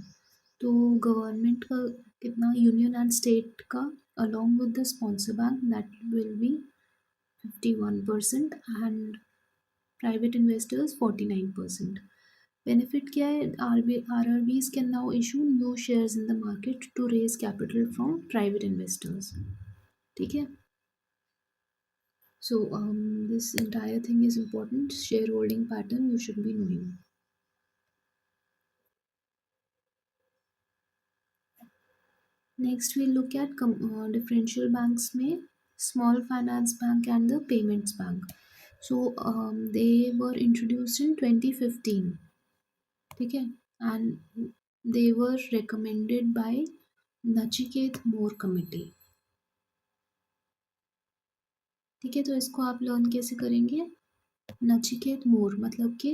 तो government का कितना, यूनियन एंड स्टेट का along with the sponsor bank that will be 51% and private investors 49%. Benefit क्या है? RRBs can now issue new shares in the market to raise capital from private investors. ठीक है? So this entire thing is important. Shareholding pattern you should be knowing. Next we'll look at differential banks में small finance bank and the payments bank. So they were introduced in 2015. ठीक है? And they were recommended by Nachiket Moore Committee. ठीक है, तो इसको आप learn कैसे करेंगे? नचिकेत मोर मतलब कि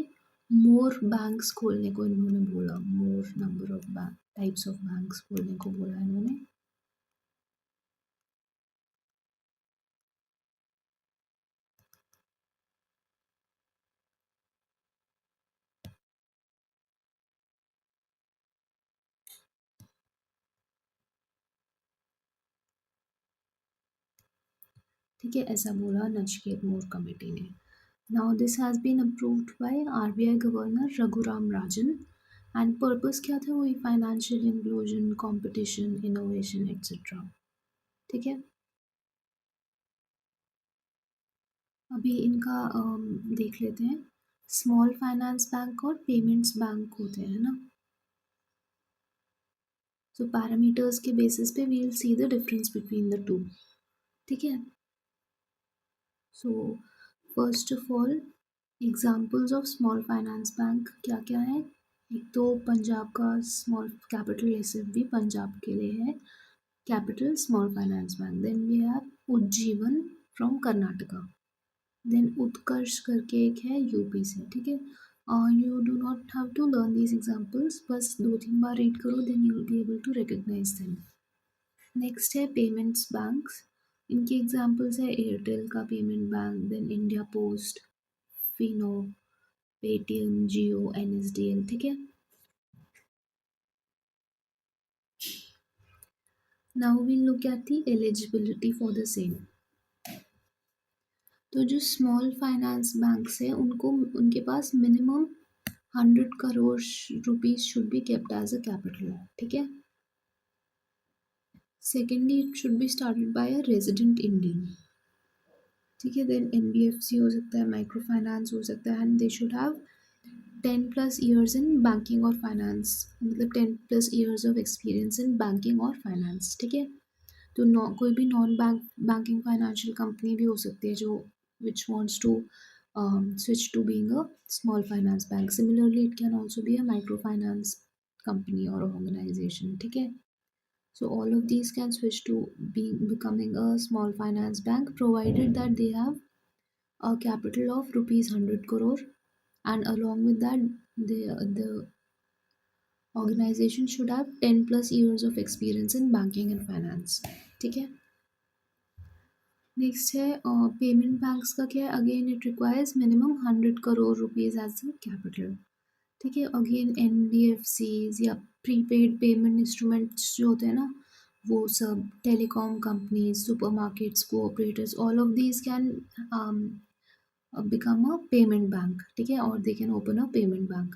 मोर बैंक्स खोलने को इन्होंने बोला, more number of bank types of banks खोलने को बोला इन्होंने. ठीक है, ऐसा बोला नचिकेत मोर कमेटी ने. Now this has been approved by RBI governor Raghuram Rajan and purpose क्या था? वही financial inclusion, competition, innovation etcetera. ठीक है, अभी इनका देख लेते हैं. स्मॉल फाइनेंस बैंक और पेमेंट्स बैंक होते हैं ना. सो पैरामीटर्स के बेसिस पे we will see the difference between the two. ठीक है, so first of all examples of small finance bank क्या क्या है? एक तो पंजाब का स्मॉल कैपिटल एसएफबी पंजाब के लिए है capital small finance bank. Then we have Ujjivan from Karnataka. Then Utkarsh करके एक है यूपी से. ठीक है, you do not have to learn these examples, बस 2-3 बार रीड करो, then you will be able to recognise them. Next है पेमेंट्स बैंक्स. इनके एग्जाम्पल्स है एयरटेल का payment bank, then India post, Fino, Paytm, Jio, NSDL. ठीक है, now we look at the eligibility for the same. तो जो small finance banks है उनको उनके पास minimum 100 crore rupees should be kept as a capital. ठीक है, secondly it should be started by a resident Indian. ठीक है, देन एनबीएफसी हो सकता है, माइक्रो फाइनेंस हो सकता है, and they should have 10+ years in banking और फाइनेंस, मतलब 10+ years of experience in banking और फाइनेंस. ठीक है, तो कोई भी नॉन बैंकिंग फाइनेंशियल कंपनी भी हो सकती है जो which wants to switch to being a small finance bank. Similarly it can also be a micro finance company or organization. ठीक है, so all of these can switch to becoming a small finance bank provided that they have a capital of rupees 100 crore, and along with that the organization should have 10+ years of experience in banking and finance. ठीक है, next है payment banks का क्या है? Again it requires minimum 100 crore rupees as a capital. ठीक है, again NBFCs या prepaid payment instruments जो होते हैं ना, वो सब telecom companies, supermarkets, cooperators, all of these can become a payment bank. ठीक है, और they can open a payment bank.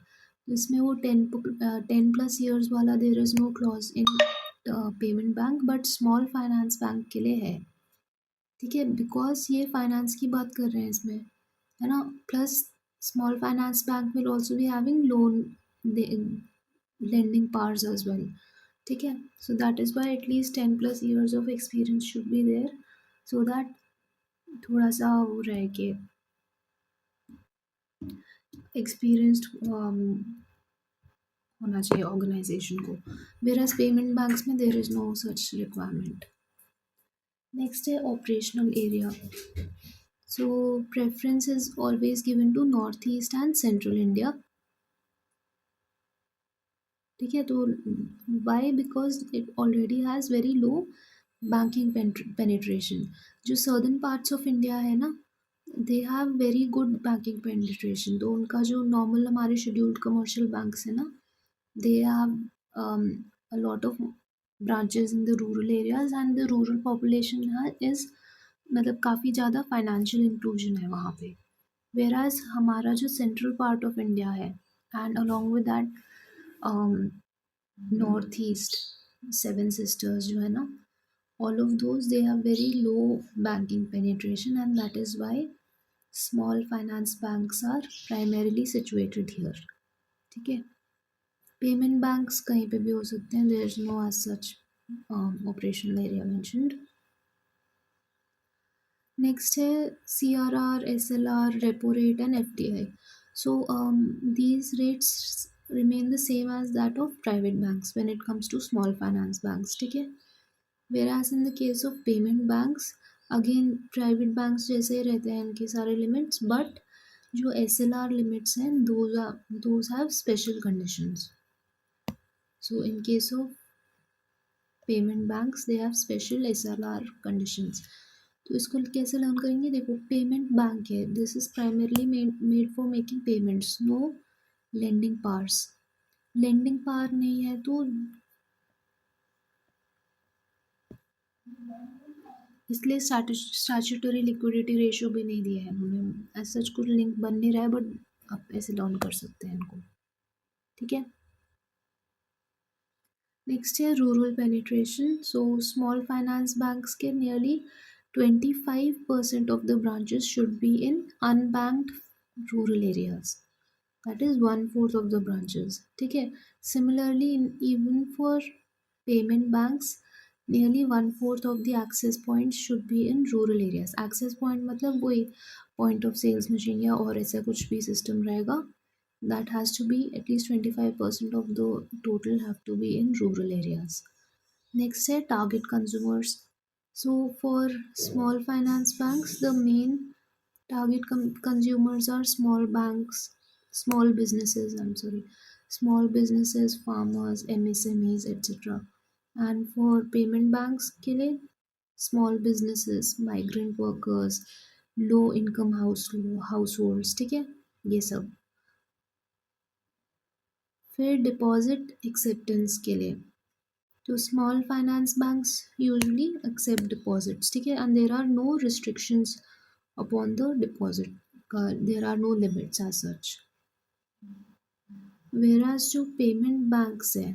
इसमें वो 10+ years वाला there is no clause in payment bank, but small finance bank के लिए है. ठीक है, बिकॉज ये फाइनेंस की बात कर रहे हैं इसमें, है ना. Plus small finance bank will also be having loan lending powers as well. ठीक है, so that is why at least 10+ years of experience should be there, so that थोड़ा सा वो रहे कि experienced होना चाहिए ऑर्गेनाइजेशन को. whereas पेमेंट बैंक्स में there is no such requirement. Next है operational area. So preference is always given to northeast and central India. ठीक है, तो why? Because it already has very low banking penetration. जो southern parts of India है ना, they have very good banking penetration. तो उनका जो normal हमारे scheduled commercial banks है ना, they have a lot of branches in the rural areas and the rural population is मतलब काफ़ी ज़्यादा फाइनेंशियल इंक्लूजन है वहाँ पे. Whereas हमारा जो सेंट्रल पार्ट ऑफ इंडिया है and along with that north east seven sisters जो है ना, all of those they have very low banking penetration and that is why small finance banks are primarily situated here. ठीक है. Payment banks कहीं पे भी हो सकते हैं. There is no as such operational area mentioned. Next है CRR, SLR, repo rate and FDI. So these rates remain the same as that of private banks when it comes to small finance banks. ठीक है. Whereas in the case of payment banks, again private banks जैसे ही रहते हैं इनके सारे limits, but जो SLR limits हैं those have special conditions. So in case of payment banks they have special SLR conditions. तो इसको कैसे लर्न करेंगे. देखो पेमेंट बैंक है, this is primarily made for making payments, no lending powers. Lending power नहीं है तो इसलिए स्टैट्यूटरी लिक्विडिटी रेशियो भी नहीं दिया है उन्होंने. एज सच कुछ लिंक बन नहीं रहा है बट आप ऐसे लर्न कर सकते हैं इनको. ठीक है. नेक्स्ट है rural penetration. So small finance banks के nearly 25% of the branches should be in unbanked rural areas. That is 1/4 of the branches. ठीक है. Similarly even for payment banks nearly 1/4 of the access points should be in rural areas. Access point मतलब वही point of sales machine या और ऐसा कुछ भी system रहेगा. That has to be at least 25% of the total have to be in rural areas. Next है target consumers. So for small finance banks, the main target consumers are small banks, small businesses. I'm sorry, small businesses, farmers, MSMEs, etc. And for payment banks के लिए small businesses, migrant workers, low income households. ठीक है. ये सब. फिर deposit acceptance के लिए तो small finance banks usually accept deposits. ठीक है. And there are no restrictions upon the deposit. There are no limits as such. Whereas जो पेमेंट बैंक्स है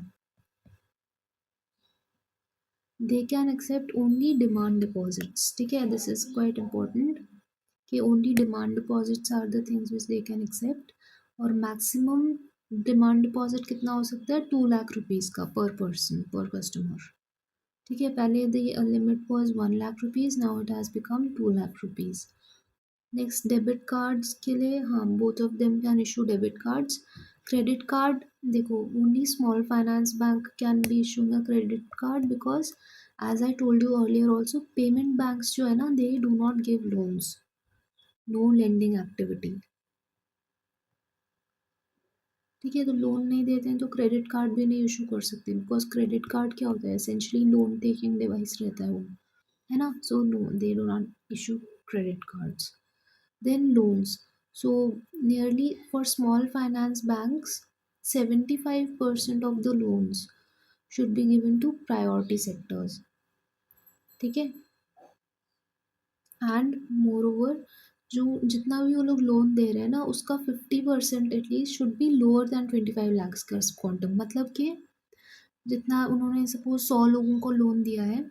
they can accept only demand deposits. ठीक है. This is quite important कि only demand deposits are the things which they can accept. और maximum demand deposit कितना हो सकता है. 2 लाख रुपीज़ का per person per customer. ठीक है. पहले the limit was 1 lakh rupees, now it has become 2 lakh rupees. Next debit cards के लिए हाँ both of them can issue debit cards. Credit card देखो only small finance bank can be issuing a credit card because as I told you earlier also payment banks जो है ना they do not give loans, no lending activity. ठीक है. तो loan नहीं देते हैं तो क्रेडिट कार्ड भी नहीं इशू कर सकते बिकॉज क्रेडिट कार्ड क्या होता है एसेंशली लोन टेकिंग डिवाइस रहता है वो, है ना. So no they do not issue credit cards. Then loans. So nearly for small finance banks, 75% of the loans should be given to priority sectors. ठीक है. एंड मोर ओवर जो जितना भी वो लोग लोन दे रहे हैं ना उसका 50% at least should be lower then 25 lakhs का क्वांटम. मतलब कि जितना उन्होंने सपोज 100 लोगों को लोन दिया है.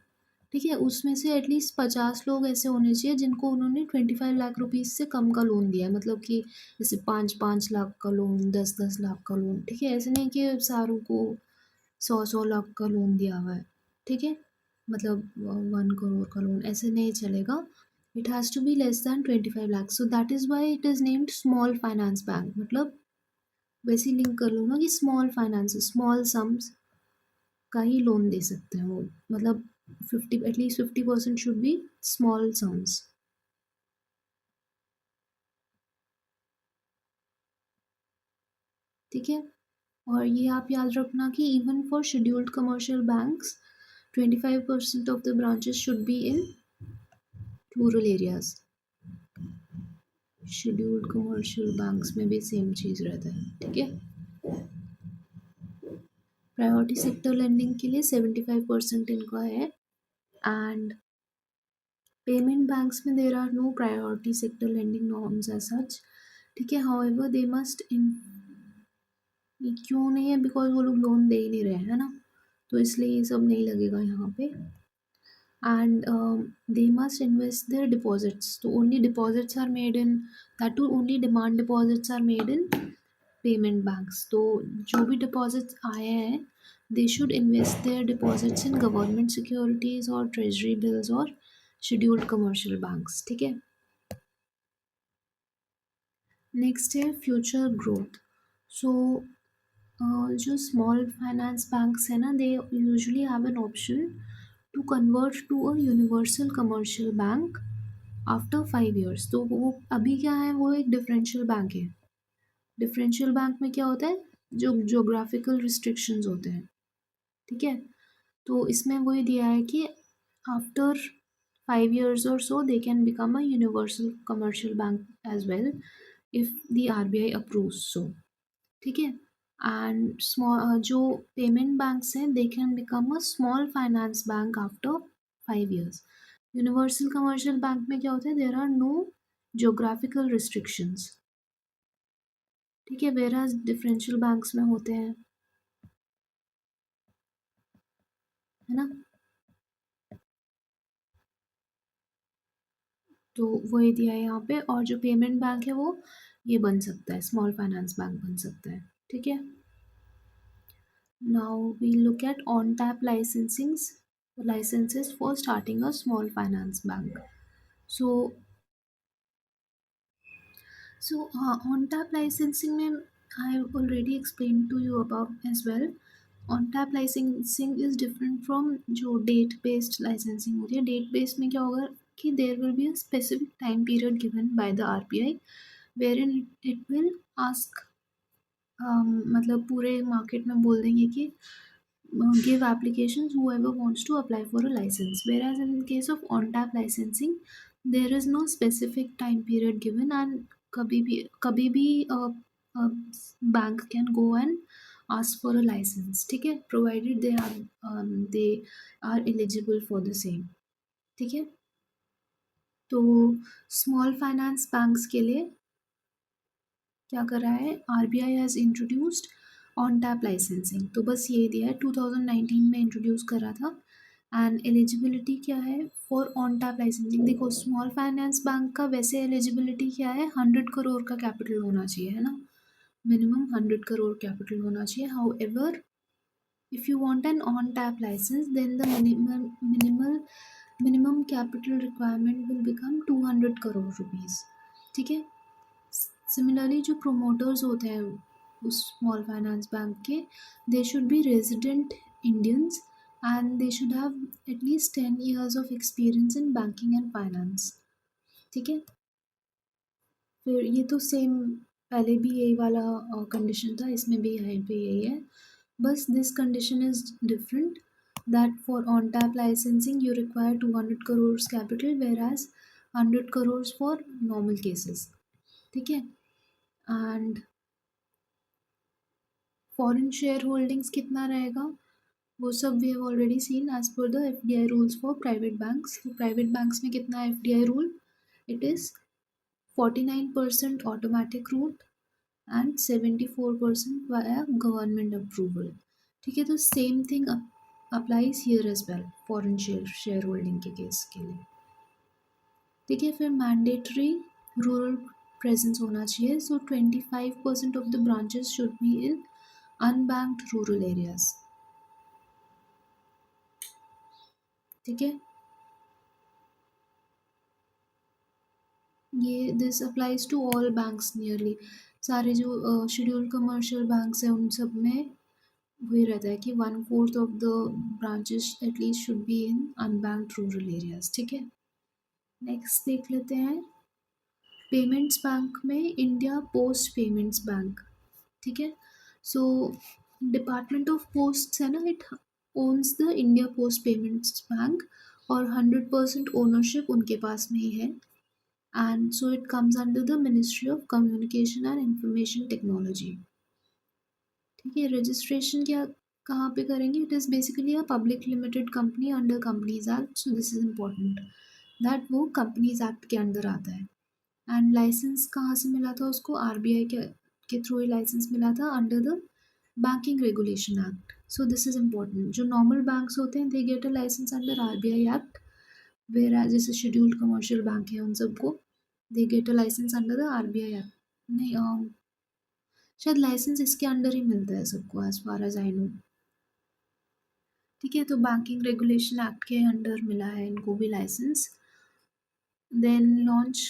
ठीक है. उसमें से एटलीस्ट 50 लोग ऐसे होने चाहिए जिनको उन्होंने 25 लाख रुपीज़ से कम का लोन दिया है. मतलब कि जैसे 5-5 लाख का लोन, 10-10 लाख का लोन. ठीक है. ऐसे नहीं कि सारों को 100-100 लाख का लोन दिया हुआ है. ठीक है. मतलब 1 करोड़ का लोन ऐसे नहीं चलेगा. It has to be less than 25 lakhs. So that is why it is named small finance bank. मतलब वैसे लिंक कर लूँगा कि स्मॉल फाइनेंस स्मॉल सम्स का ही लोन दे सकते हैं वो. मतलब 50 at least 50% should be small sums. ठीक है. और ये आप याद रखना कि even for scheduled commercial banks 25% of the branches should be in rural areas. Scheduled commercial banks में भी सेम चीज़ रहता है. ठीक है. प्रायोरिटी सेक्टर लेंडिंग के लिए 75% इनका है। एंड पेमेंट बैंक्स में there are no priority sector lending norms as such, ठीक है। हाउएवर दे मस्ट इन, क्यों नहीं है, बिकॉज वो लोग लोन दे ही नहीं रहे हैं ना, तो इसलिए ये सब नहीं लगेगा यहाँ पे। And they must invest their deposits. So only deposits are made in, that too only demand deposits are made in payment banks. तो जो भी डिपॉजिट्स आए हैं they should invest their deposits in government securities और treasury bills और scheduled commercial banks, ठीक है। Next है फ्यूचर ग्रोथ। सो जो स्मॉल फाइनेंस बैंक्स है ना, they usually have an option to convert to a universal commercial bank after 5 years। तो वो अभी क्या है, वो एक डिफरेंशियल बैंक है। डिफरेंशियल बैंक में क्या होता है, जो जोग्राफिकल रिस्ट्रिक्शंस होते हैं, ठीक है। तो इसमें वही दिया है कि आफ्टर 5 years और so they can become a universal commercial bank as well if the RBI approves so, ठीक है। एंड स्मॉल जो पेमेंट बैंक्स हैं they can become a small finance bank after 5 years। Universal commercial bank में क्या होता है, there are no geographical restrictions, ठीक है, वेयर एज डिफरेंशियल बैंक्स में होते हैं, है ना। तो वही दिया है यहाँ पे। और जो पेमेंट बैंक है वो ये बन सकता है, स्मॉल फाइनेंस बैंक बन सकता है, ठीक है। Now we look at on tap licensings, licences for starting a small finance bank. So on tap licensing में I have already explained to you about as well। on tap licensing is different from जो date based licensing होती है। date based में क्या होगा कि there will be a specific time period given by the RBI wherein it will ask मतलब पूरे market में बोल देंगे कि give applications whoever wants to apply for a license, whereas in case of on tap licensing there is no specific time period given and कभी भी bank can go and ask for a license, ठीक है, provided they are eligible for the same, ठीक है। तो small finance banks के लिए क्या कर रहा है, RBI has introduced on tap licensing. तो बस ये दिया है, 2019 में इंट्रोड्यूस करा था। एंड एलिजिबिलिटी क्या है फॉर ऑन टैप लाइसेंसिंग, देखो स्मॉल फाइनेंस बैंक का वैसे एलिजिबिलिटी क्या है, 100 करोड़ का कैपिटल होना चाहिए, है ना, मिनिमम 100 करोड़ कैपिटल होना चाहिए। How ever if you want an on tap license then the minimum capital requirement will become 200 crore rupees, ठीक है। सिमिलरली जो प्रोमोटर्स होते हैं उस स्मॉल फाइनेंस बैंक के, दे should B resident Indians and they should have at least 10 years of experience in banking and finance, ठीक है। फिर ये तो सेम पहले भी यही वाला कंडीशन था, इसमें भी यहाँ पे यही है, बस this condition is different that for on tap licensing you require 200 crores capital whereas 100 crores for normal cases, ठीक है। एंड फॉरेन शेयर होल्डिंग्स कितना रहेगा वो सब we have already seen as per the FDI rules for private banks. तो private banks में कितना है FDI rule, it is 49% automatic route and 74% via government approval, ठीक है। तो same thing applies here as well foreign share holding के case के लिए, ठीक है। फिर मैंडेटरी रूरल प्रेजेंस होना चाहिए। So 25% of the branches should be in unbanked rural areas, ठीक है। ये this applies to all banks nearly, सारे जो शेड्यूल्ड कमर्शियल बैंक्स हैं उन सब में वही रहता है कि 1/4 of the branches at least should be in unbanked rural areas, ठीक है। नेक्स्ट देख लेते हैं पेमेंट्स बैंक में इंडिया पोस्ट पेमेंट्स बैंक, ठीक है। सो डिपार्टमेंट ऑफ पोस्ट है ना, it owns the India post payments bank और 100% ओनरशिप उनके पास में ही है। And so it comes under the ministry of communication and information technology, ठीक है। रजिस्ट्रेशन क्या कहाँ पे करेंगे? It is basically a public limited company under companies act, so this is important that वो कंपनीज एक्ट के अंडर आता है। एंड लाइसेंस कहाँ से मिला था उसको? आरबीआई के थ्रू ही लाइसेंस मिला था under the banking regulation act, so this is important. जो नॉर्मल बैंक्स होते हैं they get a licence under RBI act, whereas जैसे शेड्यूल्ड कमर्शियल बैंक है उन सबको they get a licence under the RBI act. नहीं, शायद licence इसके अंडर ही मिलता है सबको as far as I know. ठीक है, तो बैंकिंग रेगुलेशन एक्ट के अंडर मिला है इनको भी लाइसेंस। देन लॉन्च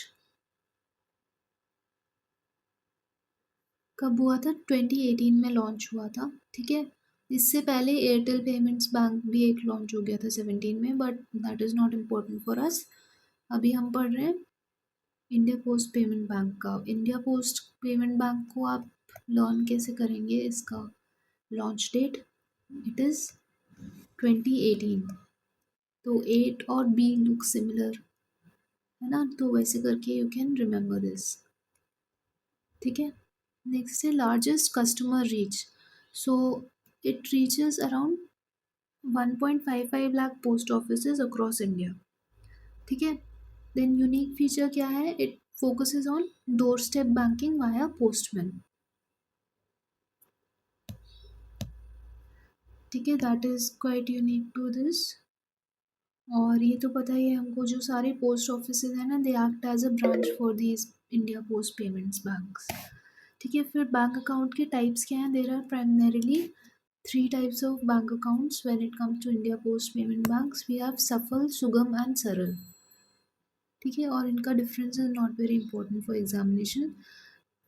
कब हुआ था? 2018 में लॉन्च हुआ था। ठीक है, इससे पहले एयरटेल पेमेंट्स बैंक भी एक लॉन्च हो गया था 17 में, but that is not important for us. अभी हम पढ़ रहे हैं इंडिया पोस्ट पेमेंट बैंक का। इंडिया पोस्ट पेमेंट बैंक को आप लर्न कैसे करेंगे? इसका लॉन्च डेट इट इज़ 2018, तो 8 और बी लुक सिमिलर है ना, तो वैसे करके यू कैन रिमेंबर दिस। ठीक है, नेक्स्ट है largest customer reach, so it reaches around 1.55 lakh post offices across India. ठीक है, देन यूनिक फीचर क्या है? It focuses on doorstep banking via postman. ठीक है, that is quite unique to this. और ये तो पता ही है हमको, जो सारे पोस्ट ऑफिसेज हैं ना they act as a branch for these India post payments banks. ठीक है, फिर बैंक अकाउंट के टाइप्स क्या हैं? There are primarily three types of bank accounts when it comes to India Post Payment Banks. We have Safal, Sugam and Saral. ठीक है, और इनका difference is not very important for examination.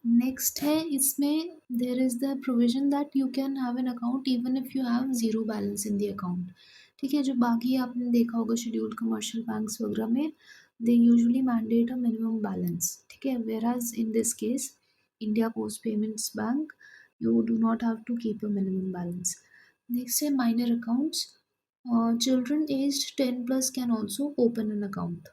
Next है इसमें there is the provision that you can have an account even if you have zero balance in the account. ठीक है, जो बाकी आपने देखा होगा शेड्यूल्ड कमर्शियल बैंक्स वगैरह में they usually mandate a minimum balance. ठीक है, whereas in this case India post payments bank you do not have to keep a minimum balance. Next है minor accounts. Children aged 10 plus can also open an account.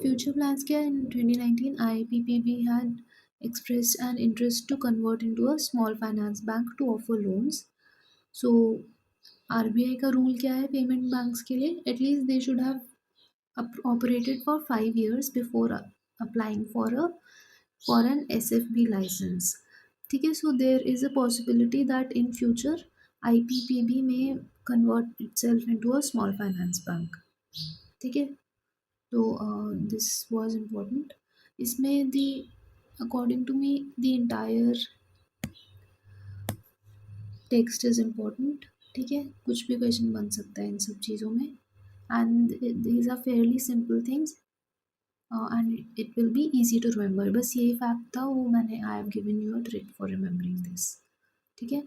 Future plans क्या? In 2019 IPPB had expressed an interest to convert into a small finance bank to offer loans. So RBI का rule क्या है payment banks के लिए? At least they should have operated for 5 years before applying for an SFB license. ठीक है, so there is a possibility that in future IPPB may convert itself into a small finance bank. ठीक है, तो this was important. इसमें the according to me the entire text is important. ठीक है, कुछ भी क्वेश्चन बन सकता है इन सब चीज़ों में and these are fairly simple things and it will be easy to remember. बस यही फैक्ट था, वो मैंने I have given you a trick for remembering this. ठीक है,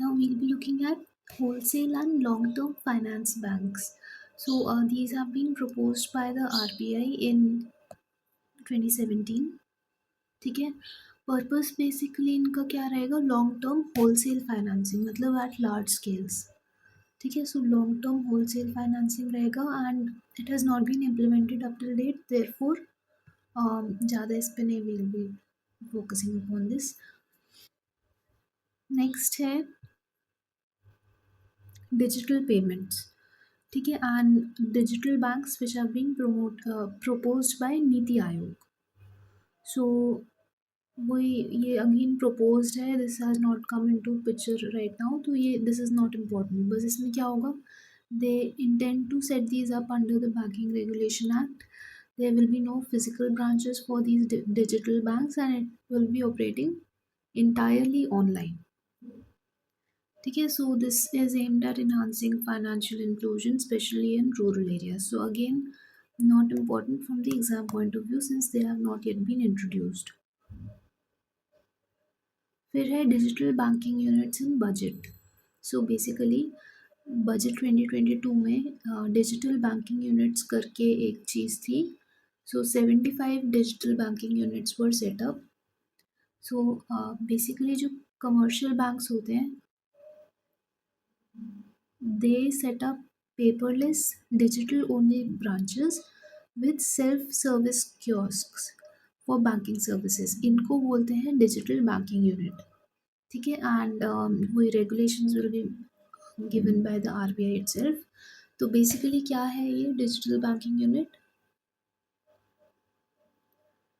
now we'll be looking at wholesale and long-term finance banks. So these have been proposed by the RBI in 2017. ठीक है, purpose basically इनका क्या रहेगा? लॉन्ग टर्म होलसेल फाइनेंसिंग, मतलब at large scales. ठीक है, so long term wholesale financing रहेगा and it has not been implemented up till date, therefore ज़्यादा इस पे नहीं will be focusing upon this. Next है डिजिटल पेमेंट्स। ठीक है, and digital banks which are being proposed by Niti Aayog. So वही, ये अगेन proposed है, this has not come into picture right now, तो ये दिस इज़ नॉट इम्पॉर्टेंट। बस इसमें क्या होगा? They intend to set these up under the banking regulation act. There will be no physical branches for these digital banks and it will be operating entirely online. ठीक है, so this is aimed at enhancing financial inclusion especially in rural areas. So again not important from the exam point of view since they have not yet been introduced. फिर है digital banking units in budget. So basically budget 2022 में digital banking units करके एक चीज़ थी। So 75 digital banking units were set up. So basically जो commercial banks होते हैं they set up paperless digital only branches with self service kiosks for banking services, इनको बोलते हैं डिजिटल बैंकिंग यूनिट। ठीक है, एंड वही regulations will be given by the RBI itself. तो बेसिकली क्या है ये डिजिटल बैंकिंग यूनिट?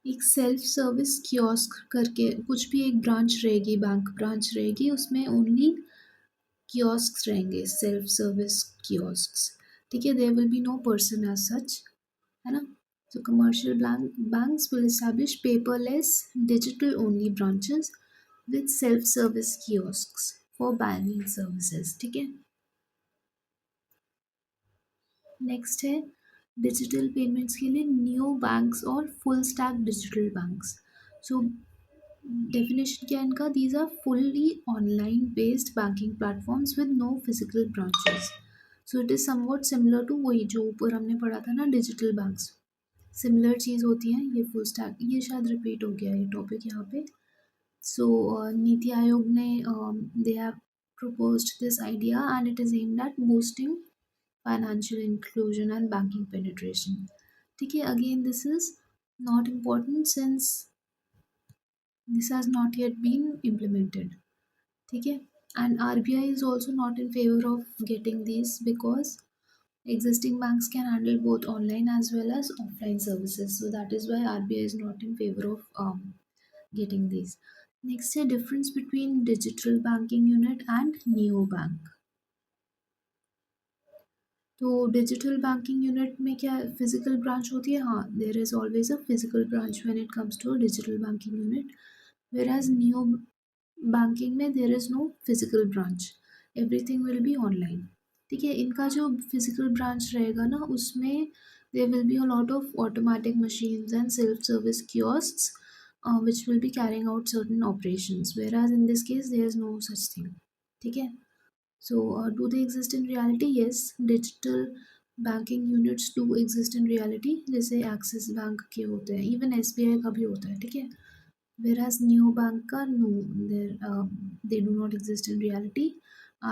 एक सेल्फ सर्विस कियोस्क करके कुछ भी एक ब्रांच रहेगी, बैंक ब्रांच रहेगी, उसमें ओनली कियोस्क रहेंगे, सेल्फ सर्विस कियोस्क। ठीक है, there will be no person as such, है ना। So commercial banks will establish paperless, digital only branches with self-service kiosks for banking services। ठीक है, नेक्स्ट है डिजिटल पेमेंट्स के लिए न्यू बैंक्स और full stack digital banks. So definition क्या है इनका? These are fully online based banking platforms with no physical branches. So it is somewhat similar to वही जो ऊपर हमने पढ़ा था ना, डिजिटल बैंक्स, सिमिलर चीज़ होती है ये फुल स्टैक। ये शायद रिपीट हो गया ये टॉपिक यहाँ पे। सो नीति आयोग ने they have proposed this idea and it is aimed at boosting financial inclusion and banking penetration। ठीक है, again this is not important since this has not yet been implemented। ठीक है, and RBI is also not in favor of getting these because existing banks can handle both online as well as offline services, so that is why RBI is not in favor of getting these। Next है difference between digital banking unit and neo bank। तो digital banking unit में क्या physical branch होती है? हाँ, there is always a physical branch when it comes to digital banking unit, whereas neo banking में there is no physical branch, everything will be online. ठीक है, इनका जो फिजिकल ब्रांच रहेगा ना, उसमें there will be a lot of automatic machines and self service kiosks which will be carrying out certain operations, whereas in this case there is no such thing। ठीक है, so do they exist in reality? Yes, digital banking units do exist in reality, जैसे axis bank के होते हैं, even SBI का भी होता है। ठीक है, whereas new bank का no, they do not exist in reality।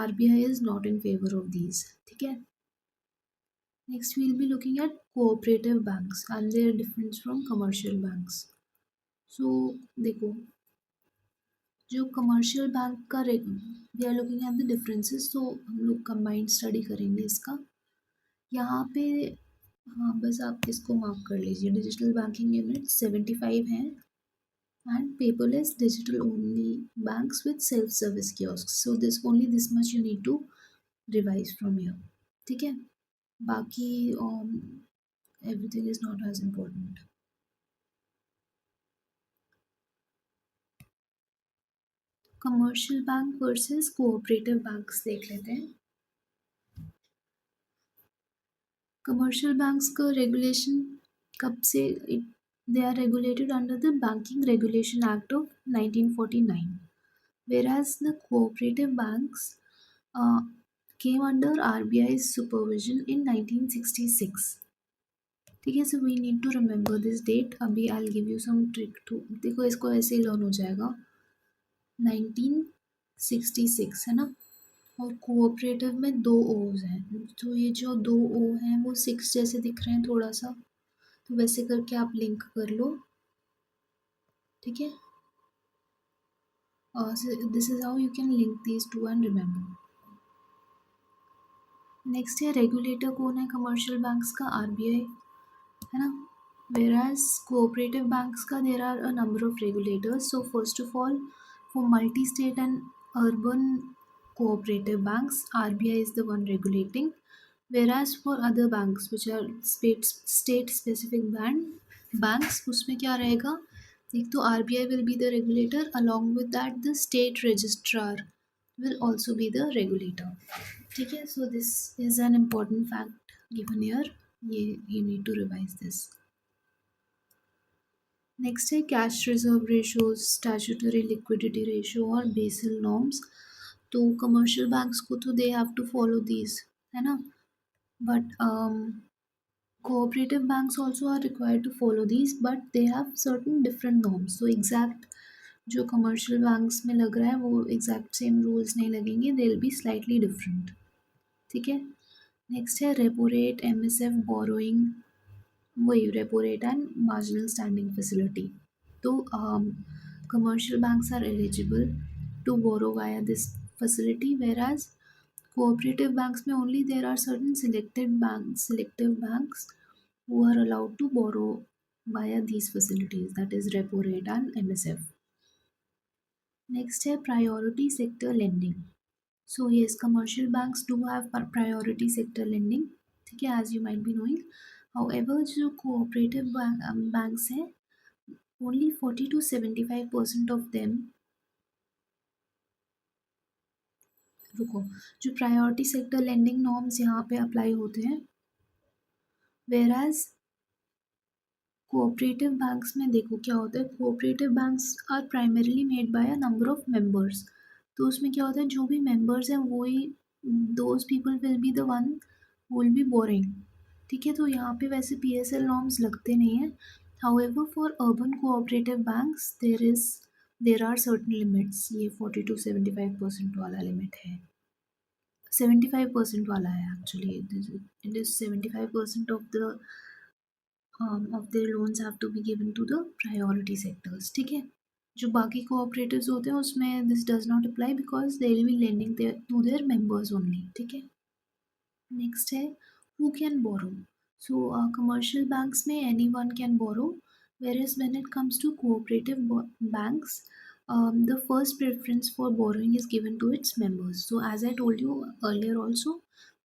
RBI is not in favor of these। ठीक है, next we'll be looking at cooperative banks and their difference from commercial banks। so देखो, जो commercial bank का we are looking at the differences, तो हम लोग combined study करेंगे इसका यहाँ पे। हाँ, बस आप इसको मार्क कर लीजिए, डिजिटल बैंकिंग यूनिट 75 हैं and paperless digital only banks with self service kiosk. So this only this much you need to revise from here. ठीक है, बाकी everything is not as important. Commercial bank versus cooperative banks देख लेते हैं। Commercial banks का regulation कब से? They are regulated under the banking regulation act of 1949, whereas the cooperative banks came under RBI's supervision in 1966। ठीक है, so we need to remember this date. अभी I give you some trick to, देखो इसको ऐसे ही learn हो जाएगा। 1966 है ना, और कोऑपरेटिव में दो ओज हैं, तो ये जो दो ओ हैं वो सिक्स जैसे दिख रहे हैं थोड़ा सा, तो वैसे करके आप लिंक कर लो। ठीक है, this is how you can link these two and remember. Next है रेगुलेटर कौन है कमर्शियल बैंक्स का? आरबीआई, है ना। whereas cooperative banks का there are a number of regulators। so first of all, for multi-state and urban cooperative banks, RBI is the one regulating, whereas for other banks which are state specific banks, उसमें क्या रहेगा? एक तो RBI will be the regulator, along with that the state registrar will also be the regulator। ठीक है, so this is an important fact given here, ये you need to revise this। Next है cash reserve ratio, statutory liquidity ratio और Basel norms. तो commercial banks को तो they have to follow these, है ना, but cooperative banks also are required to follow these, but they have certain different norms। so exact जो commercial banks में लग रहा है वो एग्जैक्ट सेम रूल्स नहीं लगेंगे, दे विल बी स्लाइटली डिफरेंट। ठीक है, नेक्स्ट है रेपो रेट, एमएसएफ, बोरोइंग वही repo rate and marginal standing facility. तो commercial banks are eligible to borrow via this facility, whereas cooperative banks में only there are certain selective banks who are allowed to borrow via these facilities, that is repo rate and MSF. Next है priority sector lending. So yes, commercial banks do have priority sector lending, ठीक है, as you might be knowing. However, जो cooperative banks हैं, only 40 to 75% of them, रुको, जो priority sector lending norms यहाँ पे apply होते हैं, वेराज कोऑपरेटिव बैंक्स में देखो क्या होता है, cooperative banks are primarily made by a number of members. तो उसमें क्या होता है, जो भी मेंबर्स हैं वो ही, those people will be the one who will be boring, ठीक है। तो यहाँ पे वैसे PSL नॉर्म्स लगते नहीं हैं। However for urban cooperative banks there are certain limits, ये 40 to 75% वाला लिमिट है, 75% वाला है actually, it is 75% of their loans have to be given to the priority sectors, ठीक है। जो बाकी कोऑपरेटिव्स होते हैं उसमें this does not apply because they will be lending to their members only, ठीक है। नेक्स्ट है who can borrow. So commercial banks में any one can borrow, whereas when it comes to cooperative banks, the first preference for borrowing is given to its members. So as I told you earlier also,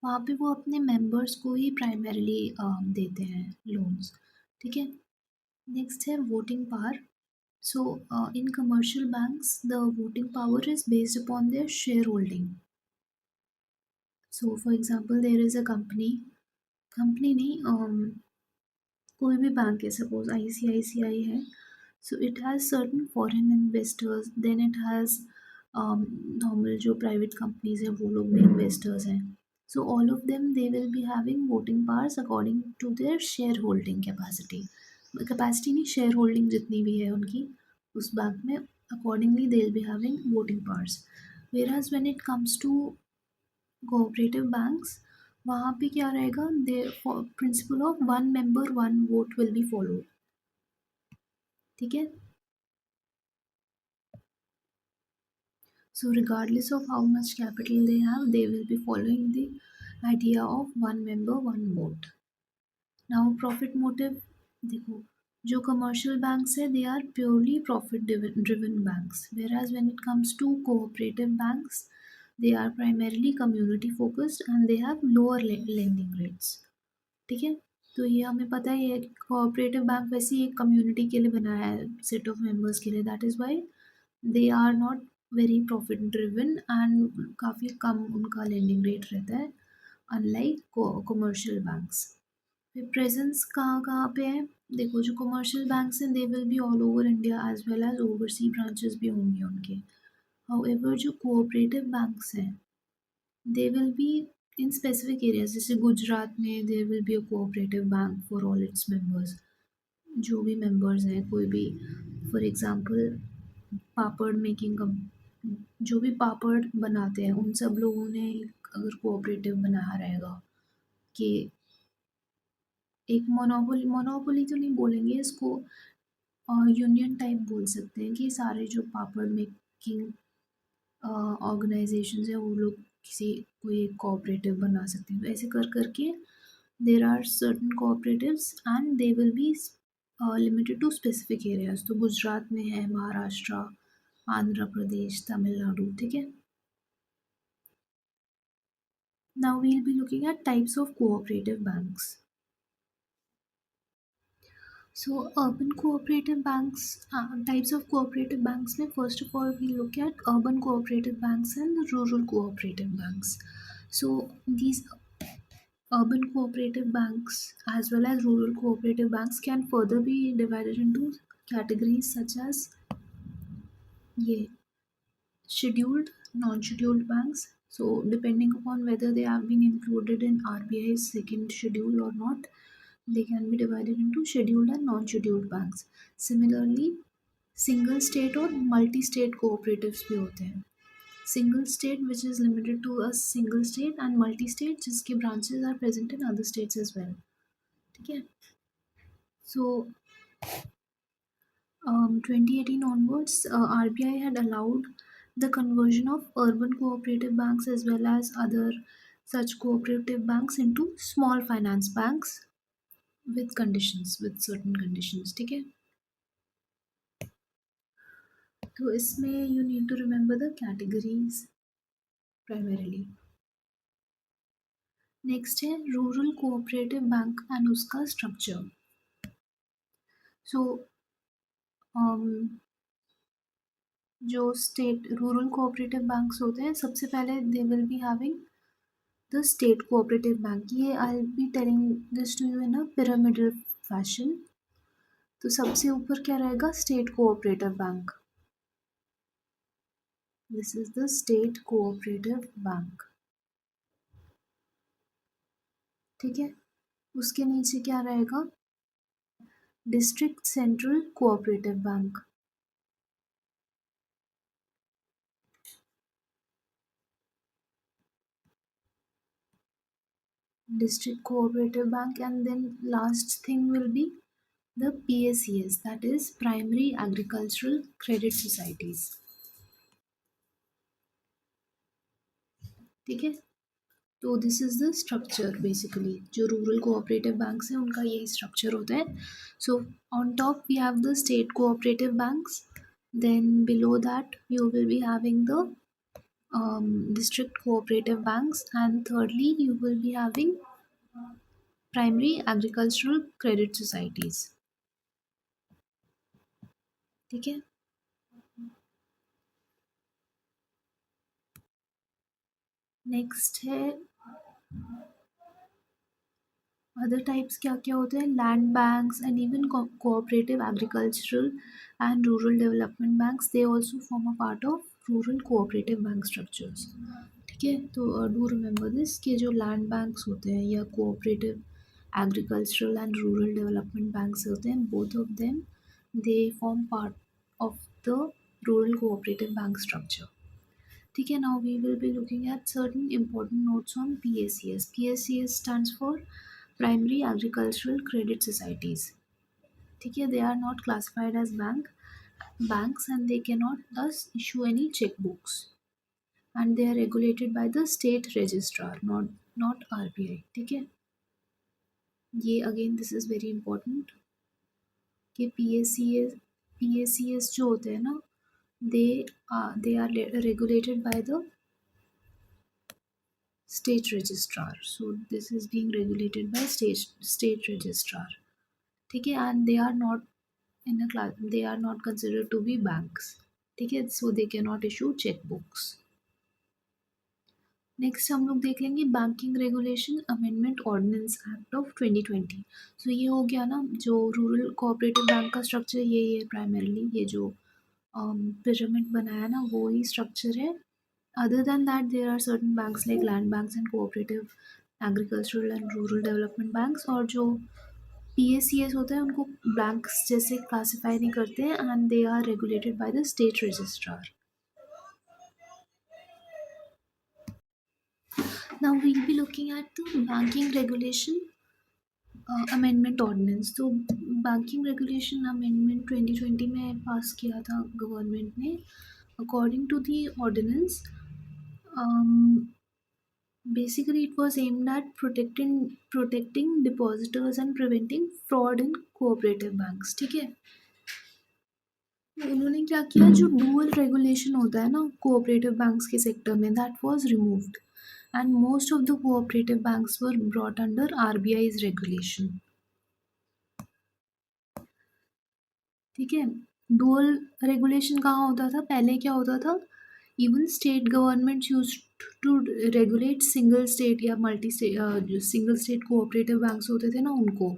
वहाँ पे वो अपने members को ही primarily देते हैं loans, ठीक है। Next है voting power. So in commercial banks the voting power is based upon their share holding. So for example there is a company नहीं, कोई भी बैंक है, सपोज ICICI है, so it has certain foreign investors, then it has normal जो private companies हैं वो लोग भी इन्वेस्टर्स हैं। So all of them they will be having voting powers according to their share holding capacity, capacity नहीं, share holding जितनी भी है उनकी उस बैंक में, accordingly they will be having voting powers. Whereas when it comes to cooperative banks, वहाँ पे क्या रहेगा, the principle of one member one vote will be followed, ठीक है। So regardless of how much capital they have, they will be following the idea of one member one vote. Now profit motive, देखो, जो commercial banks है they are purely profit driven banks, whereas when it comes to cooperative banks, they are primarily community focused and they have lower lending rates, ठीक है। तो ये हमें पता ही है कि कोऑपरेटिव बैंक वैसे ही एक कम्युनिटी के लिए बनाया है, सेट ऑफ मेंबर्स के लिए, that is why they are not very profit driven and काफ़ी कम उनका लेंडिंग रेट रहता है, अनलाइक कमर्शियल बैंक्स। फिर प्रेजेंस कहाँ कहाँ पे है, देखो, जो कमर्शियल बैंक्स हैं they will be all over India as well as overseas branches भी होंगे उनके। हाउएवर जो कोऑपरेटिव बैंक्स हैं they will be in specific areas, जैसे गुजरात में there will be a cooperative bank for all its members, जो भी मेंबर्स हैं कोई भी, फॉर एग्जांपल पापड़ मेकिंग जो भी पापड़ बनाते हैं उन सब लोगों ने अगर कोऑपरेटिव बनाया रहेगा कि एक मोनोपोली तो नहीं बोलेंगे इसको, यूनियन टाइप बोल सकते हैं, कि सारे जो पापड़ मेकिंग ऑर्गेनाइजेशंस हैं वो लोग किसी कोई एक कोऑपरेटिव बना सकते हैं। तो ऐसे कर करके there are certain cooperatives and they will be limited to specific areas. तो गुजरात में है, महाराष्ट्र, आंध्र प्रदेश, तमिलनाडु, ठीक है। Now we'll be looking at types of cooperative banks. So urban cooperative banks, types of cooperative banks में first of all we look at urban cooperative banks and the rural cooperative banks. So these urban cooperative banks as well as rural cooperative banks can further be divided into categories such as ये scheduled, non-scheduled banks. So depending upon whether they have been included in RBI's second schedule or not, they can be divided into scheduled and non-scheduled banks. Similarly, single state or multi-state cooperatives भी होते हैं. Single state which is limited to a single state and multi-state जिसके branches are present in other states as well. ठीक है. So 2018 onwards, RBI had allowed the conversion of urban cooperative banks as well as other such cooperative banks into small finance banks with conditions, with certain conditions. ठीक है, तो इसमें you need to remember the categories primarily. Next है rural cooperative bank and उसका structure. So जो state rural cooperative banks होते हैं, सबसे पहले they will be having the state cooperative bank. ये I will be telling this to you in a pyramidal fashion. तो सबसे ऊपर क्या रहेगा? State cooperative bank. This is the state cooperative bank. ठीक है, उसके नीचे क्या रहेगा? District central cooperative bank. District Cooperative Bank, and then last thing will be the PACS, that is Primary Agricultural Credit Societies. ठीक है, तो this is the structure. Basically जो रूरल कोऑपरेटिव बैंक्स हैं उनका यही स्ट्रक्चर होता है. So on top we have the state cooperative banks, then below that you will be having the district cooperative banks, and thirdly you will be having primary agricultural credit societies. ठीक है, next है other types. क्या क्या होते हैं? Land banks and even cooperative agricultural and rural development banks, they also form a part of rural cooperative bank structures. ठीक है, तो डू रिमेंबर दिस कि जो लैंड बैंक्स होते हैं या cooperative agricultural and rural development banks होते हैं, both of them they form part of the rural cooperative bank structure. ठीक है, now we will be looking at certain important notes on PACS. PACS stands for Primary Agricultural Credit Societies. ठीक है, they are not classified as banks and they cannot thus issue any checkbooks, and they are regulated by the state registrar, not RBI. ठीक है, ये again this is very important कि PACS जो होते हैं ना, they are regulated by the state registrar. So this is being regulated by state registrar. ठीक है, and they are not in a class, they are not considered to be banks. ठीक है, so they cannot issue checkbooks. Next हम लोग देख लेंगे banking regulation amendment ordinance act of 2020. So ये हो गया ना, जो रूरल कोऑपरेटिव बैंक का स्ट्रक्चर ये है प्राइमरली. ये जो पिरामिड बनाया ना वो ही स्ट्रक्चर है. Other than that, there are certain banks like land banks and cooperative agricultural and rural development banks, और जो PACS होता है उनको banks जैसे classify नहीं करते हैं, and they are regulated by the state registrar. Now we'll be looking at the banking regulation amendment ordinance. तो banking regulation amendment 2020 में पास किया था गवर्नमेंट ने. According to the ordinance, basically it was aimed at protecting depositors and preventing fraud in cooperative banks. ठीक है, उन्होंने क्या किया, जो डुअल रेगुलेशन होता है ना कोऑपरेटिव बैंक्स के सेक्टर में, that was removed and most of the cooperative banks were brought under RBI's regulation. ठीक है, डुअल रेगुलेशन कहाँ होता था? पहले क्या होता था, even state government use to regulate single state या मल्टी स्टेट, जो सिंगल स्टेट कोऑपरेटिव बैंक्स होते थे ना उनको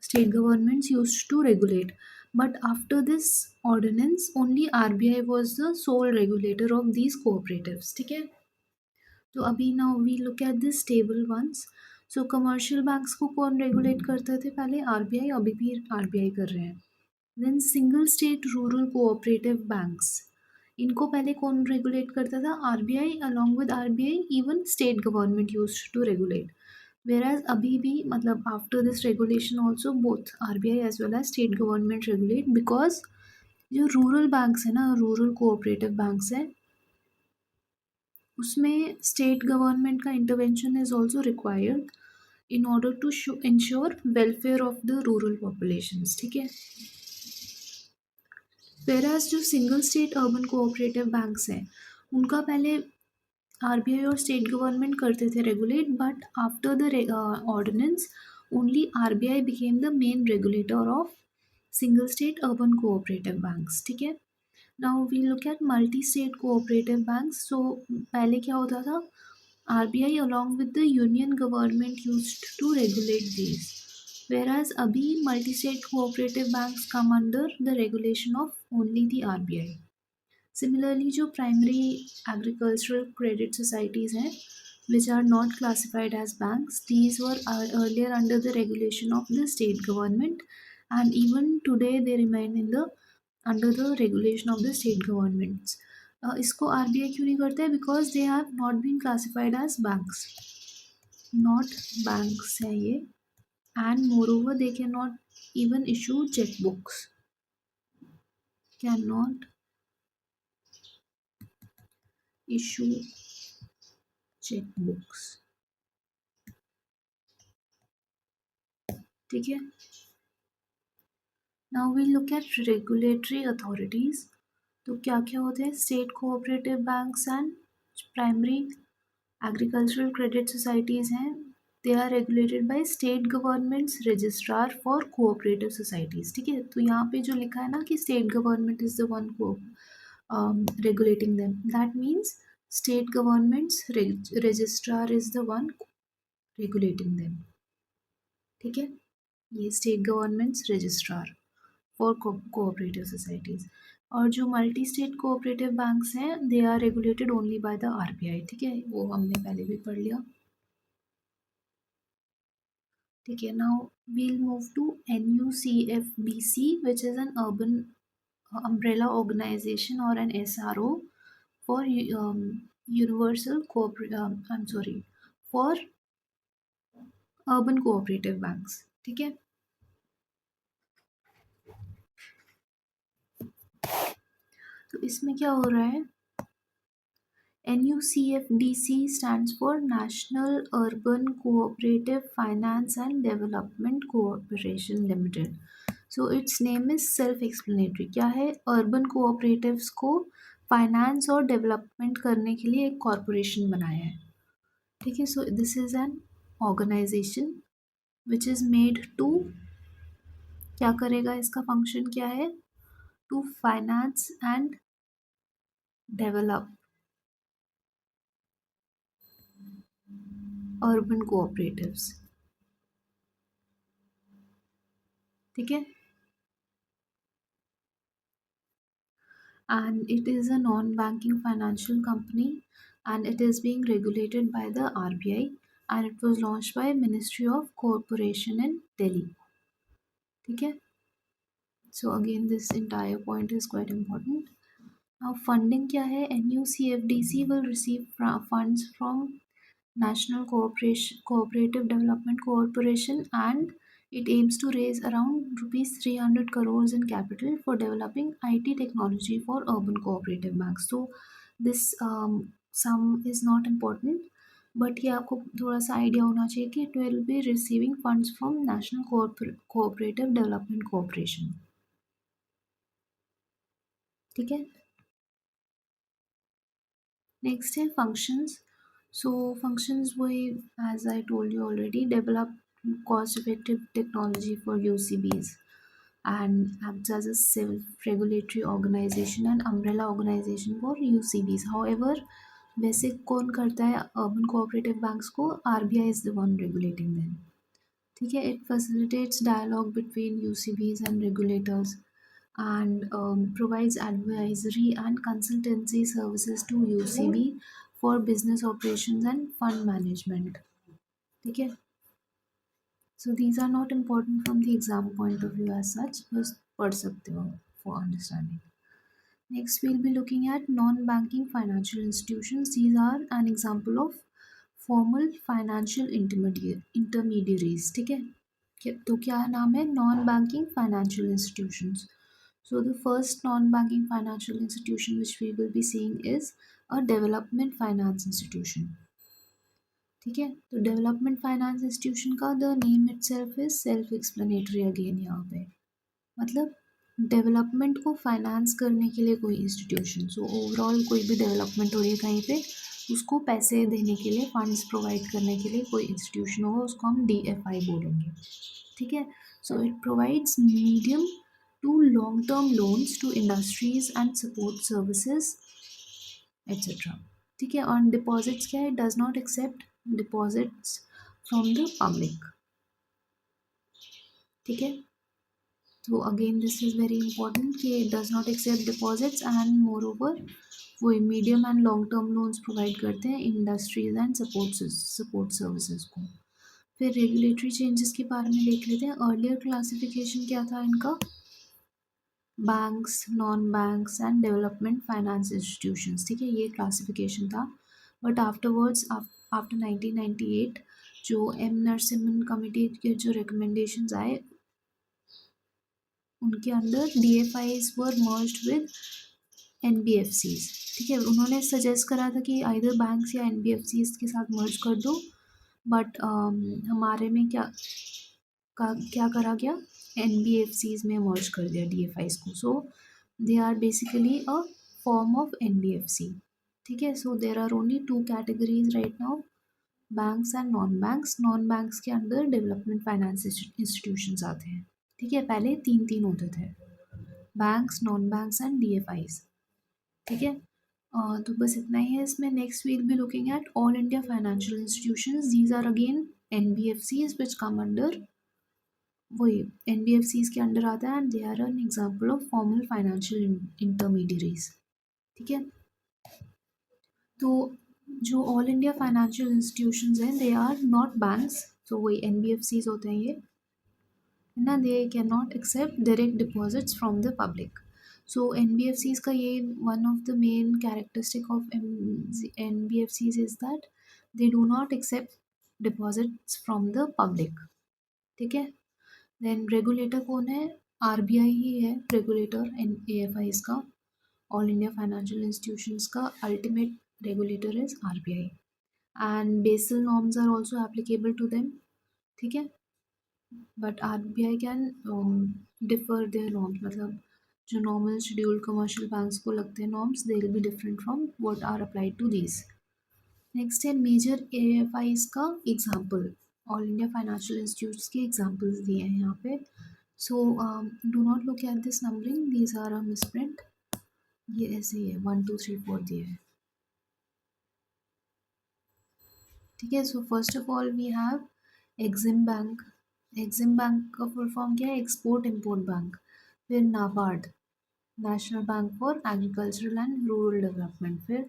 state governments used to regulate. But after this ordinance, only RBI was the sole regulator of these cooperatives. ठीक है, तो अभी now we look at this table once. So commercial banks को कौन regulate करते थे पहले? RBI. अभी भी RBI कर रहे हैं. Then single state rural cooperative banks, इनको पहले कौन regulate करता था? RBI. Along with RBI, even state government used to regulate. Whereas अभी भी मतलब after this regulation also both RBI as well as state government regulate, because जो rural banks है ना, रूरल कोऑपरेटिव बैंक्स है, उसमें स्टेट गवर्नमेंट का intervention is also required in order to ensure welfare of the rural populations, ठीक है। Whereas जो single state urban cooperative banks हैं, उनका पहले आरबीआई और स्टेट गवर्नमेंट करते थे regulate, but after the ordinance only RBI became the main regulator of single state urban cooperative banks, ठीक है। Now we look eight multi state cooperative banks. So पहले क्या होता था, RBI along with the union government used to regulate these, whereas अभी multi state cooperative banks come under the regulation of only the RBI. Similarly, जो primary agricultural credit societies हैं, which are not classified as banks, these were earlier under the regulation of the state government, and even today they remain in the under the regulation of the state governments. इसको RBI क्यों नहीं करता है? Because they have not been classified as banks, not banks है ये, and moreover they can not even issue cheque books, can not issue cheque books, ठीक है। Now we look at regulatory authorities. तो क्या क्या होते हैं? State cooperative banks and primary agricultural credit societies हैं, they are regulated by state governments registrar for cooperative societies, ठीक है। तो यहाँ पे जो लिखा है ना कि state government is the one को regulating them, that means state government's registrar is the one regulating them, ठीक है। ये state governments registrar for cooperative societies. और जो मल्टी स्टेट कोऑपरेटिव बैंक्स हैं, they are regulated only by the RBI, ठीक है, वो हमने पहले भी पढ़ लिया, ठीक है। Now we'll move to NUCFBC, which is an urban umbrella organization or an SRO for universal I'm sorry, for urban cooperative banks, ठीक है। तो इसमें क्या हो रहा है, NUCFDC stands for National Urban Cooperative Finance and Development Corporation Limited. So its name is self-explanatory. क्या है? अर्बन कोऑपरेटिव्स को फाइनेंस और डेवलपमेंट करने के लिए एक कॉरपोरेशन बनाया है, ठीक है। So this is an organisation which is made to, क्या करेगा, इसका फंक्शन क्या है? To finance and develop urban cooperatives, ठीक है। And it is a non-banking financial company, and it is being regulated by the RBI, and it was launched by Ministry of Corporation in Delhi, ठीक है। So again this entire point is quite important. Now funding क्या है? NUCFDC will receive funds from National Cooperative Development Corporation, and it aims to raise around rupees 300 crores in capital for developing IT technology for urban cooperative banks. So this sum is not important, but ये आपको थोड़ा सा idea होना चाहिए कि it will be receiving funds from National Cooperative Development Corporation, ठीक है। Next है फंक्शंस। सो फंक्शंस वही, as I told you already, develop cost effective technology for UCBs and acts as a self regulatory organization and umbrella organization for UCBs. However, वैसे कौन करता है urban cooperative banks को? RBI is the one regulating them, ठीक है। It facilitates dialogue between UCBs and regulators, and provides advisory and consultancy services to UCB for business operations and fund management, ठीक है। So these are not important from the exam point of view as such, बस पढ़ सकते हो for understanding. Next we'll be looking at non-banking financial institutions. These are an example of formal financial intermediaries, ठीक है। तो क्या नाम है, non banking financial institutions. So the first non-banking financial institution which we will be seeing is a development finance institution. ठीक है, तो development finance institution का the name itself is self explanatory again. यहाँ पे मतलब डेवलपमेंट को finance करने के लिए कोई इंस्टीट्यूशन, सो ओवरऑल कोई भी डेवलपमेंट हो रही है कहीं पे, उसको पैसे देने के लिए, फंड्स प्रोवाइड करने के लिए कोई इंस्टीट्यूशन होगा, उसको हम DFI बोलेंगे। ठीक है, so it provides medium to long term loans to industries and support services etcetera. ठीक है, और डिपॉजिट्स क्या है, does not accept deposits from the public. ठीक है, तो again this is very important कि it does not accept deposits and moreover वो medium and long term loans provide करते हैं इंडस्ट्रीज एंड सपोर्ट सर्विसेज को। फिर रेगुलेटरी चेंजेस के बारे में देख लेते हैं। अर्लियर क्लासिफिकेशन क्या था इनका, banks, non banks and development finance institutions. ठीक है, ये क्लासिफिकेशन था, बट आफ्टरवर्ड्स आफ्टर 1998 जो एम नरसिम्हन कमिटी के जो रिकमेंडेशंस आए उनके अंदर DFIs were merged with NBFCs। ठीक है, उन्होंने सजेस्ट करा था कि आइदर बैंक्स या NBFCs के साथ मर्ज कर दो, बट हमारे में क्या करा गया, NBFCs में मर्ज कर दिया DFIs को। So they are basically a form of NBFC। ठीक है, so there are only two categories right now, banks and non banks. Non banks के अंदर डेवलपमेंट फाइनेंस इंस्टीट्यूशंस आते हैं। ठीक है, पहले तीन तीन होते थे, banks, non banks and DFIs। ठीक है, तो बस इतना ही है इसमें। Next we'll be looking at all India financial institutions. These are again NBFCs which come under, वही NBFCs के अंडर आता है, and they are an example of formal financial intermediaries. ठीक है, तो जो ऑल इंडिया फाइनेंशियल इंस्टीट्यूशंस हैं they are not banks, तो वही NBFCs होते हैं ये, है ना। They can not accept direct deposits from the public. So NBFCs का ये one of the main characteristic of NBFCs is that they do not accept deposits from the public. ठीक है, देन रेगुलेटर कौन है, RBI ही है regulator AFIs का, all India financial institutions का ultimate regulator is RBI and Basel norms are also applicable to them. ठीक है, but RBI can differ their norms, मतलब जो normal scheduled commercial banks को लगते हैं norms, they will be different from what are applied to these. Next है major AFIs का example, all India financial institutes के examples दिए हैं यहाँ पे। So do not look at this numbering, these are a misprint, ये ऐसे ही है 1 2 3 4 दिए हैं। ठीक है, so first of all we have EXIM bank. EXIM bank का फुल फॉर्म क्या है, एक्सपोर्ट इम्पोर्ट बैंक। फिर NABARD, national bank for agricultural and rural development. फिर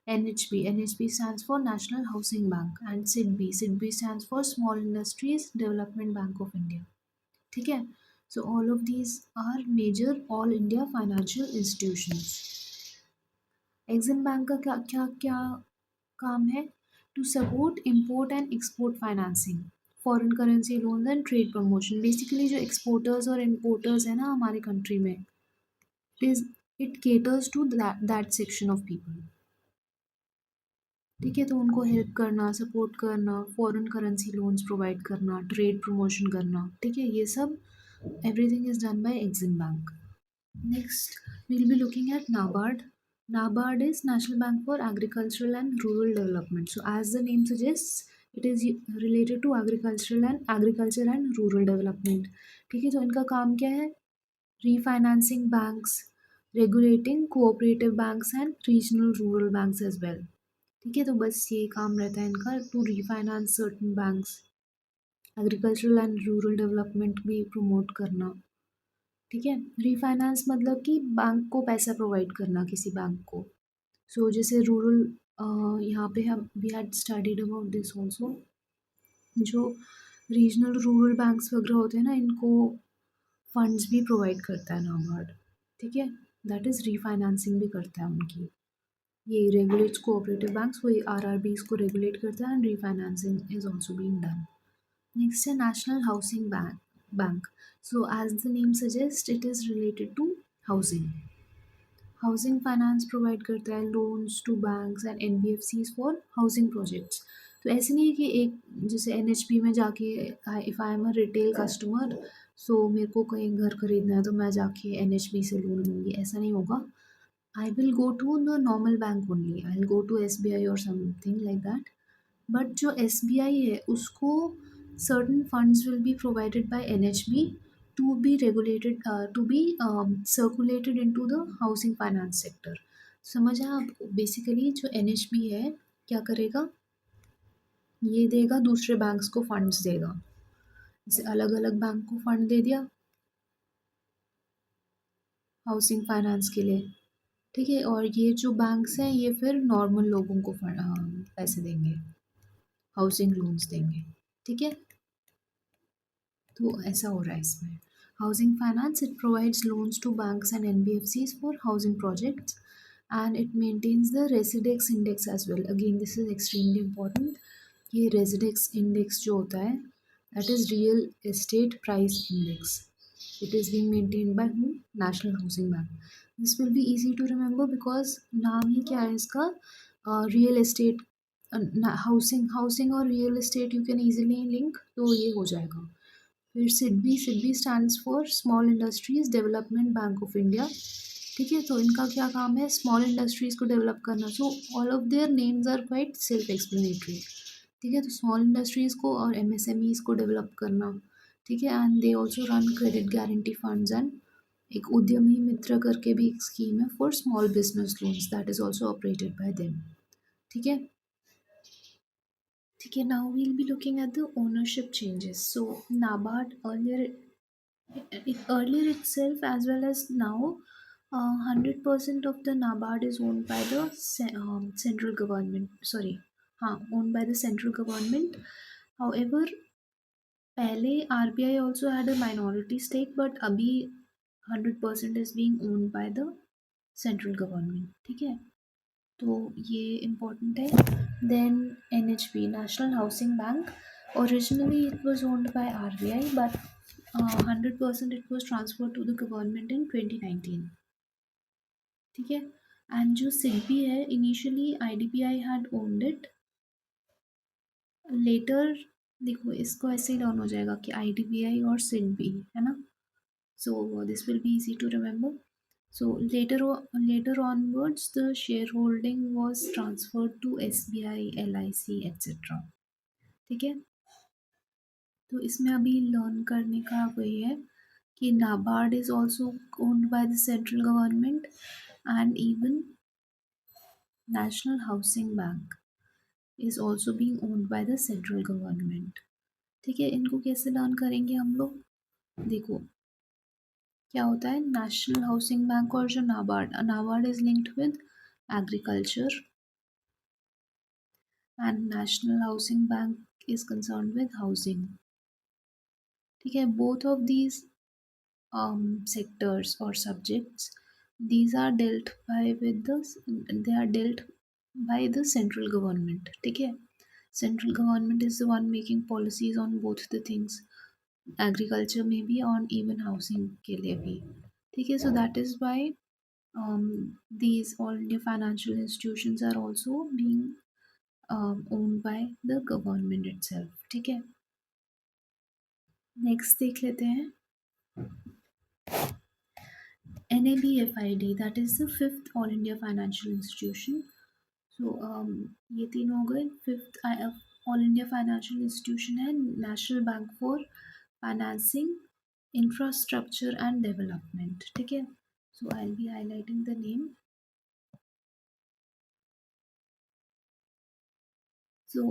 NHB stands for national housing bank. And SIDBI stands for small industries development bank of India. ठीक है, so all of these are major all India financial institutions. EXIM bank का क्या क्या क्या काम है, to support import and export financing, foreign currency loan and trade promotion. Basically जो exporters और इम्पोर्टर्स हैं ना हमारे कंट्री में, it caters to that section of people. ठीक है, तो उनको हेल्प करना, सपोर्ट करना, फॉरेन करेंसी लोन्स प्रोवाइड करना, ट्रेड प्रमोशन करना। ठीक है, ये सब everything is done by EXIM bank. Next, we'll be looking at NABARD. NABARD is National Bank for Agricultural and Rural Development. So, as the name suggests, it is related to agriculture and rural development. ठीक है, तो इनका काम क्या है, refinancing banks, regulating cooperative banks and regional rural banks as well. ठीक है, तो बस ये काम रहता है इनका, to refinance certain banks, agricultural and rural development भी promote करना। ठीक है, रीफाइनेंस मतलब कि बैंक को पैसा प्रोवाइड करना किसी बैंक को। सो जैसे रूरल, यहाँ पे हम we had studied about this also, जो रीजनल रूरल बैंक्स वगैरह होते हैं ना, इनको फंड्स भी प्रोवाइड करता है नाबार्ड। ठीक है, दैट इज़ रीफाइनेंसिंग भी करता है उनकी। ये रेगुलेट्स कोऑपरेटिव बैंक्स, वही आरआरबीज को रेगुलेट करता है, and refinancing is also being done. Next is National Housing Bank. So as the name suggests, it is related to housing. Housing finance provide करता है loans to banks and NBFCs for housing projects. तो ऐसे नहीं है कि एक जैसे NHP में जाके if I am a retail customer, so मेरे को कहीं घर खरीदना है तो मैं जाके एनएचपी से लोन लूँगी, ऐसा नहीं होगा. I will go to the normal bank only, I will go to SBI और समथिंग लाइक दैट. बट जो एसबीआई है उसको certain funds will be provided by NHB to be regulated, to be circulated into the housing finance sector. समझ आया आपको? Basically जो NHB है क्या करेगा, ये देगा दूसरे बैंक्स को फंड्स देगा. जैसे अलग अलग बैंक को फंड दे दिया हाउसिंग फाइनेंस के लिए, ठीक है, और ये जो बैंक्स हैं ये फिर नॉर्मल लोगों को पैसे देंगे, हाउसिंग लोन्स देंगे. ठीक है, तो ऐसा हो रहा है इसमें. Housing finance, it provides loans to banks and NBFCs for housing projects, and it maintains the residex index as well. Again this is extremely important. ये रेसिडेक्स इंडेक्स जो होता है, that is real estate price index. It is being maintained by whom, National housing Bank. This will be easy to remember because नाम ही क्या है इसका, real estate. Housing housing और real estate you can easily link, तो ये हो जाएगा. फिर SIDBI, SIDBI stands for small industries development bank of India. ठीक है, तो इनका क्या काम है, स्मॉल इंडस्ट्रीज को डेवलप करना. So all of their names are quite self explanatory. ठीक है, तो स्मॉल इंडस्ट्रीज को और एमएसएमईज को डेवलप करना. ठीक है, and they also run credit guarantee funds, and एक उद्यमी मित्र करके भी एक स्कीम है for small business loans, that is also operated by them. ठीक है. ठीक है, now we'll be looking at the ownership changes. So NABARD earlier itself as well as now, 100% of the NABARD is owned by the central government. Sorry, owned by the central government. However, पहले RBI also had a minority stake, but अभी 100% is being owned by the central government. ठीक है, तो ये important है. Then NHB, National Housing Bank. Originally it was owned by RBI, but 100% it was transferred to the government in 2019. ठीक है, and जो SIDBI है, initially IDBI had owned it. Later देखो इसको ऐसे ही लर्न हो जाएगा कि IDBI और सिडबी है ना. So this will be easy to remember. So later onwards, the shareholding was transferred to SBI, LIC, etc. ठीक है, तो इसमें अभी लर्न करने का वही है कि NABARD is also owned by the central government, and even national housing bank is also being owned by the central government. ठीक है, इनको कैसे लर्न करेंगे हम लोग, देखो क्या होता है. नेशनल हाउसिंग बैंक और जो NABARD, NABARD is linked with agriculture, and National Housing Bank is concerned with housing. ठीक है, both of these sectors or subjects, these are dealt by with the, they are dealt by the central government. ठीक है, central government is the one making policies on both the things, agriculture में भी और even housing के लिए भी. ठीक है, so that is why these all the financial institutions are also being owned by the government itself. ठीक है, नेक्स्ट देख लेते हैं. NABFID, that is the fifth all India financial institution. So ये तीन हो गए. Fifth all India financial institution है National bank for financing infrastructure and Development. ठीक है, so I will be highlighting the name. So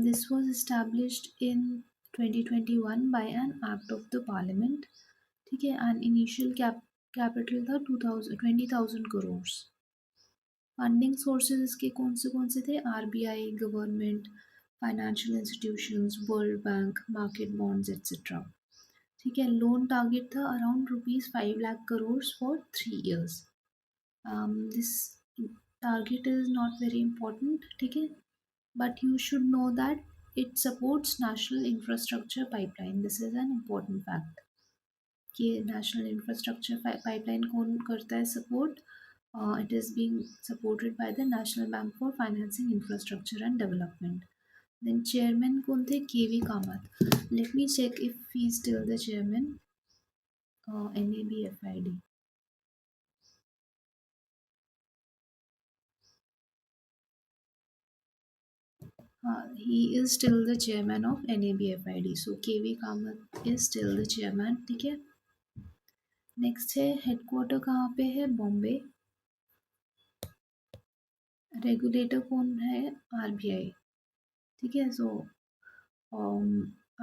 this was established in 2021 by an act of the parliament. ठीक है, and initial capital था 20,000 crore. Funding sources इसके कौन से थे, RBI, government, financial institutions, world bank, market bonds etcetera. ठीक है, loan target था around ₹5 lakh crore for 3 years. This target is not very important, ठीक है, but you should know that it supports national infrastructure pipeline, this is an important fact कि national infrastructure pipeline कौन करता है support, it is being supported by the national bank for financing infrastructure and development. Then chairman कौन थे, KV Kamath. Let me check if he is still the chairman, NABFID। He is still the chairman of NABFID, so KV Kamat is still the chairman, ठीक है। Next है headquarter कहाँ पे है, Bombay. Regulator कौन है, RBI, ठीक है। सो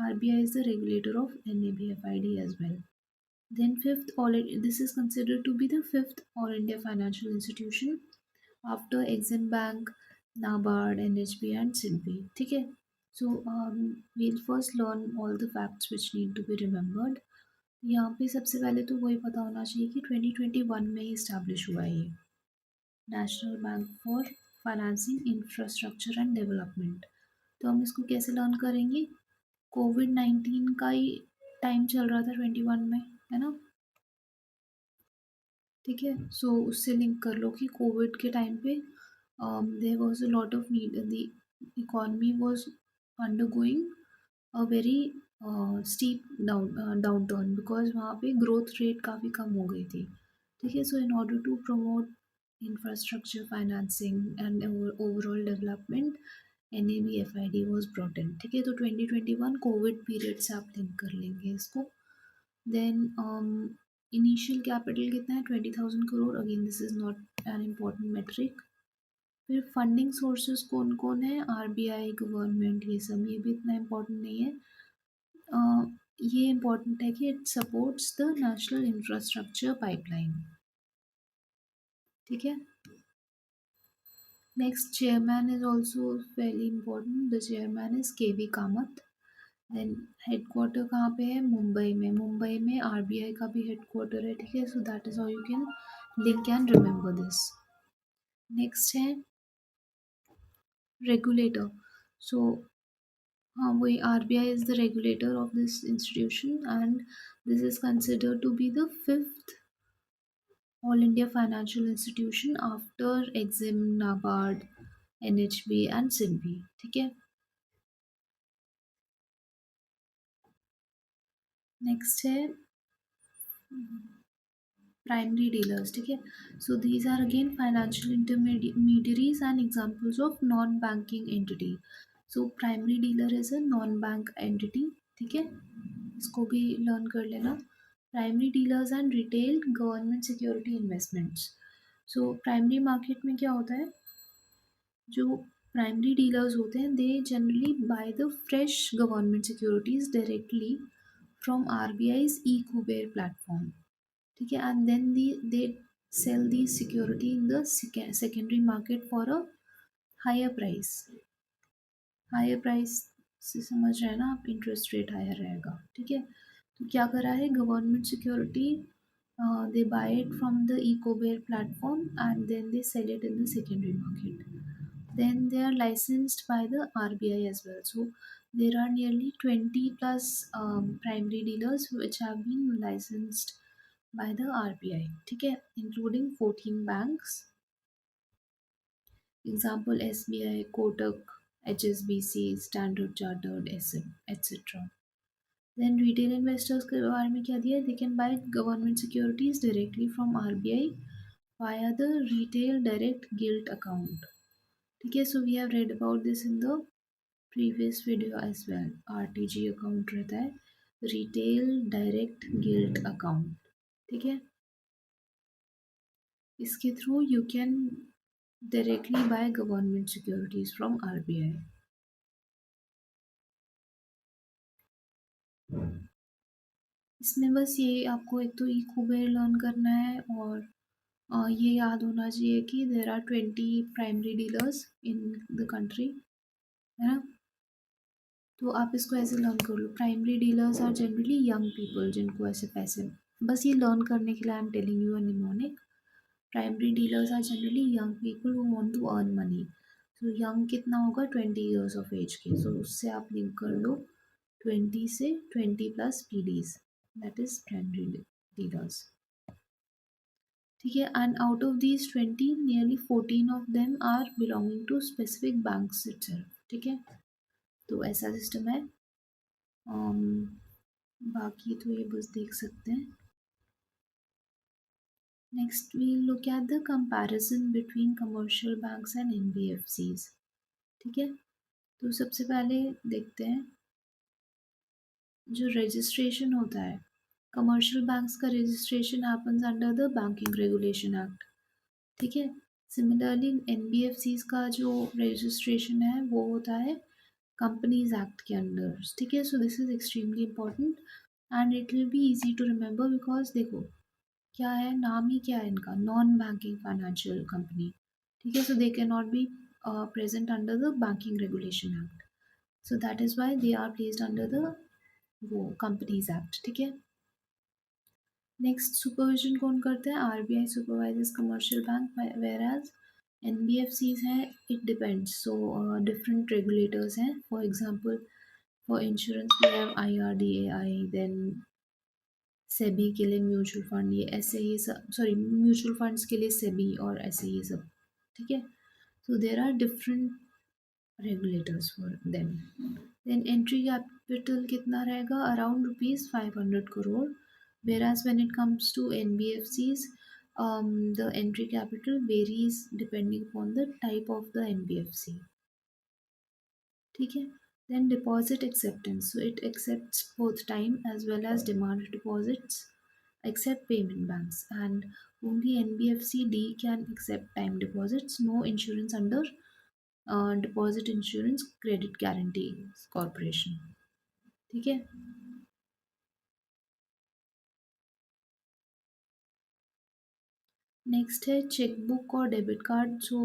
RBI is the regulator of NABFID as well. Then fifth, this is considered to be the fifth All India financial institution after Exim Bank, NABARD, NHB and SIDBI, ठीक है। So we'll first learn all the facts which need to be remembered। यहाँ पे सबसे पहले तो वही पता होना चाहिए कि 2021 में ही इस्टेब्लिश हुआ है ये national bank for financing infrastructure and development. तो हम इसको कैसे लर्न करेंगे, कोविड-19 का ही टाइम चल रहा था 21 में, है ना, ठीक है। सो उससे लिंक कर लो कि कोविड के टाइम पे there was a lot of need, the economy was undergoing a very steep downturn because वहाँ पे ग्रोथ रेट काफ़ी कम हो गई थी, ठीक है। So in order to promote infrastructure financing and overall development NABFID was brought in, ठीक है। तो 2021 कोविड पीरियड से आप लिंक कर लेंगे इसको। देन इनिशियल कैपिटल कितना है, 20,000 crore, again this is not an important metric. फिर फंडिंग सोर्सेज कौन कौन है, RBI, गवर्नमेंट, ये सब, ये भी इतना इम्पोर्टेंट नहीं है। ये इम्पोर्टेंट है कि it supports the national infrastructure pipeline, ठीक है। Next, chairman is also very important, the chairman is KV Kamath. Then headquarter कहाँ पे है, मुंबई में। मुंबई में RBI का भी हेडक्वार्टर है, ठीक है। सो that is how you can link and remember this. Next है रेगुलेटर। सो हाँ वही, RBI is the regulator of this institution and this is considered to be the fifth All India financial institution after Exim, NABARD, NHB and SIDBI, ठीक है। Next है primary dealers, ठीक है। So these are again financial intermediaries and examples of non banking entity. So primary dealer is a non bank entity, ठीक है, इसको भी learn कर लेना। Primary dealers and retail government security investments. So primary market में क्या होता है, जो प्राइमरी डीलर्स होते हैं they generally buy the fresh government securities directly from RBI's e-Kuber platform, ठीक है, and then they sell the security in the secondary market for a higher price. Higher price से समझ रहे हैं ना आप, इंटरेस्ट रेट हायर रहेगा, ठीक है। तो क्या करा है, government security they buy it from the ecobear platform and then they sell it in the secondary market. Then they are licensed by the RBI as well. So there are nearly 20 plus primary dealers which have been licensed by the RBI, ठीक है, including 14 banks. Example SBI, Kotak, HSBC, Standard Chartered, etc. Then retail investors के बारे में क्या दिया है, they can buy government securities directly from RBI via the retail direct gilt account, ठीक है। So we have read about this in the previous video as well। RTG account रहता है, retail direct gilt account, ठीक है। इसके through you can directly buy government securities from RBI। इसमें बस ये आपको एक तो e-Kuber लर्न करना है और ये याद होना चाहिए कि there are 20 primary dealers in the country, है ना। तो आप इसको ऐसे लर्न कर लो, primary dealers are generally young people जिनको ऐसे पैसे, बस ये लर्न करने के लिए I am telling you a mnemonic. Primary dealers are generally young people who want to earn money. तो यंग कितना होगा, 20 ईयर्स ऑफ एज के, सो उससे आप लिंक कर लो 20 से 20 plus PDs, that is primary dealers. ठीक है, and out of these 20 nearly 14 of them are belonging to specific banks itself. ठीक है, तो ऐसा सिस्टम है। um, बाकी तो ये बस देख सकते हैं। Next we look at the comparison between commercial banks and NBFCs. ठीक है, तो सबसे पहले देखते हैं जो रजिस्ट्रेशन होता है। कमर्शियल बैंक्स का registration happens under the banking regulation act. ठीक है, सिमिलरली एनबीएफसीज का जो रजिस्ट्रेशन है वो होता है कंपनीज एक्ट के अंडर। ठीक है, so this is extremely important and it will be easy to remember because देखो क्या है, नाम ही क्या है इनका, नॉन बैंकिंग फाइनेंशियल कंपनी। ठीक है, so they can not be present under the banking regulation act, so that is why they are placed under the वो कंपनीज एक्ट। ठीक है, नेक्स्ट सुपरविजन कौन करते हैं, RBI supervises commercial bank, whereas NBFCs हैं it depends, so different regulators हैं। For example for insurance we have IRDAI, then SEBI के लिए म्यूचुअल फंड, ये ऐसे ही सब, सॉरी म्यूचुअल फंड्स के लिए सेबी और ऐसे ये सब। ठीक है, so there are different regulators for them. Then entry capital कितना रहेगा, around ₹500 crore, whereas when it comes to NBFCs, the entry capital varies depending upon the type of the NBFC. ठीक है, then deposit acceptance, so it accepts both time as well as demand deposits except payment banks, and only NBFC-D can accept time deposits, no insurance under deposit insurance credit guarantee corporation. ठीक है, next है chequebook और debit card. So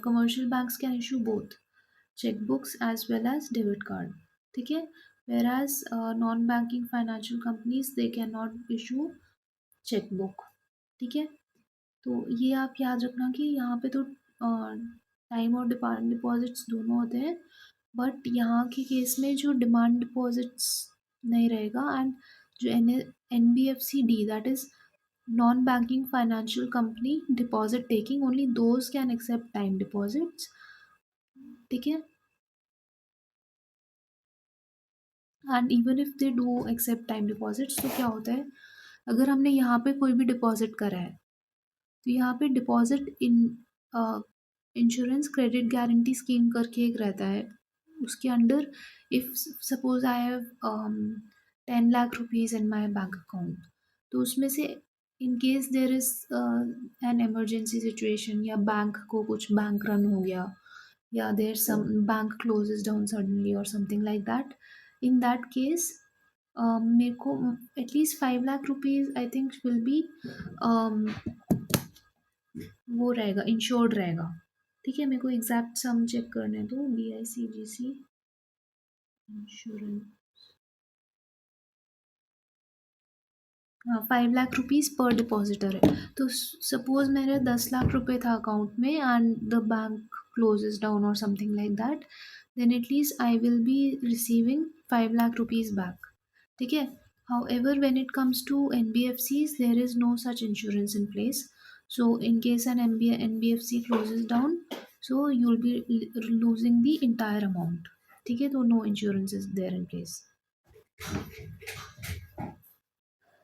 commercial banks can issue both checkbooks as well as debit card. ठीक है, whereas non-banking financial companies they cannot issue checkbook। ठीक है, तो ये आप याद रखना कि यहाँ पे तो टाइम और डिपॉजिट्स दोनों होते हैं, बट यहाँ के केस में जो डिमांड डिपॉजिट्स नहीं रहेगा, एंड जो N B F C D that is non banking financial company deposit taking, only those can accept time deposits. ठीक है, and even if they do accept time deposits, तो क्या होता है, अगर हमने यहाँ पे कोई भी डिपॉजिट करा है तो यहाँ पे deposit in insurance credit guarantee scheme करके एक रहता है, उसके under if suppose I have 10 lakh rupees in my bank account, तो उसमें से in case there is an emergency situation, या बैंक को कुछ बैंक रन हो गया, या there some bank closes down suddenly और something like that, in that case मेरे को at least 5 lakh rupees I think will be वो रहेगा, इंश्योर्ड रहेगा। ठीक है, मेरे को एग्जैक्ट सम चेक करने दो, BICGC इंश्योरेंस, हाँ 5 लाख रुपीज़ पर डिपॉजिटर है। तो सपोज मेरे 10 लाख रुपए था अकाउंट में and the bank closes down और something like that, then at least I will be receiving 5 lakh rupees back. ठीक है, however when it comes to NBFCs there is no such insurance in place, so in case an NBFC closes down, so you'll be losing the entire amount। ठीक है, तो no insurance is there in place।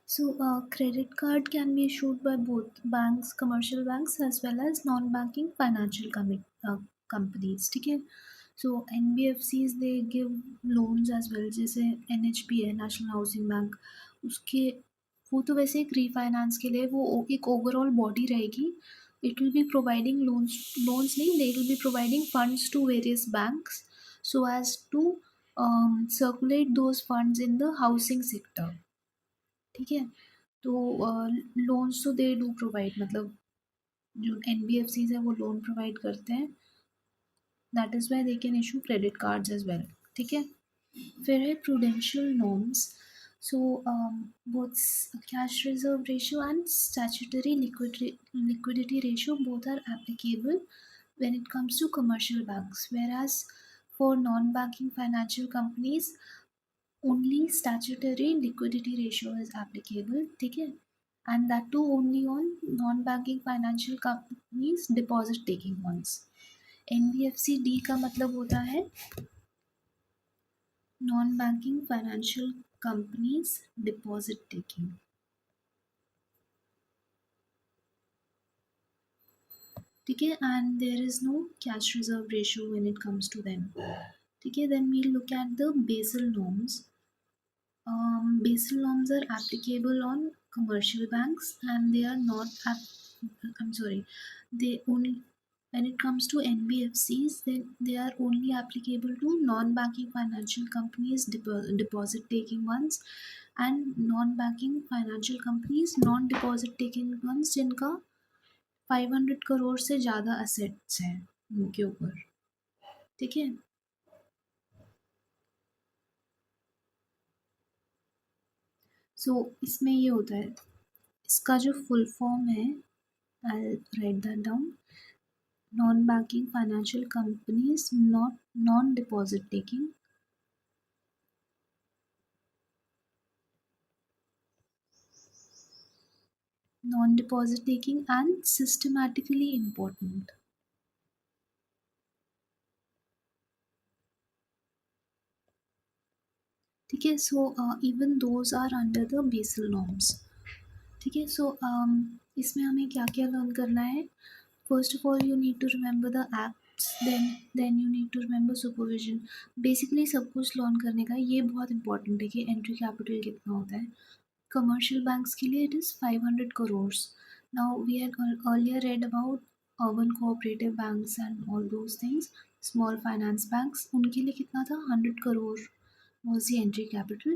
So, credit card can be issued by both banks, commercial banks, as well as non-banking financial companies. ठीक है, so NBFCs they give loans as well, जैसे NHB है, national housing bank, उसके वो तो वैसे एक refinance के लिए वो एक ओवरऑल बॉडी रहेगी, it will be providing loans नहीं, they will be providing funds to various banks so as to circulate those funds in the housing sector। ठीक है, तो लोन्स तो दे डू प्रोवाइड, मतलब जो NBFCs है वो लोन प्रोवाइड करते हैं, that is why they can issue credit cards as well. ठीक है, फिर है prudential norms. So both cash reserve ratio and statutory liquidity ratio both are applicable when it comes to commercial banks, whereas for non-banking financial companies only statutory liquidity ratio is applicable, ठीक है? And that too only on non-banking financial companies deposit taking ones. NBFC का मतलब होता है non-banking financial companies deposit taking. ठीक है, and there is no cash reserve ratio when it comes to them. ठीक है, then we look at the Basel norms. Basel norms are applicable on commercial banks and they are not I'm sorry, they only when it comes to NBFCs, then they are only applicable to non-banking financial companies, deposit taking ones, and non-banking financial companies, non-deposit taking ones जिनका 500 करोड़ से ज़्यादा assets हैं उनके ऊपर, ठीक है? सो इसमें ये होता है, इसका जो फुल फॉर्म है, I write that down, non banking financial companies not non deposit taking, non deposit taking and systematically important, ठीक है? So even those are under the Basel norms, ठीक है? सो इसमें हमें क्या क्या लर्न करना है? First of all, you need to remember the acts, then you need to remember supervision. Basically सब कुछ लर्न करने का ये बहुत इंपॉर्टेंट है कि एंट्री कैपिटल कितना होता है. कमर्शियल बैंक्स के लिए it is 500 crores. Now we had earlier read about urban cooperative banks and all those things, small finance banks, उनके लिए कितना था? 100 crore was the entry capital.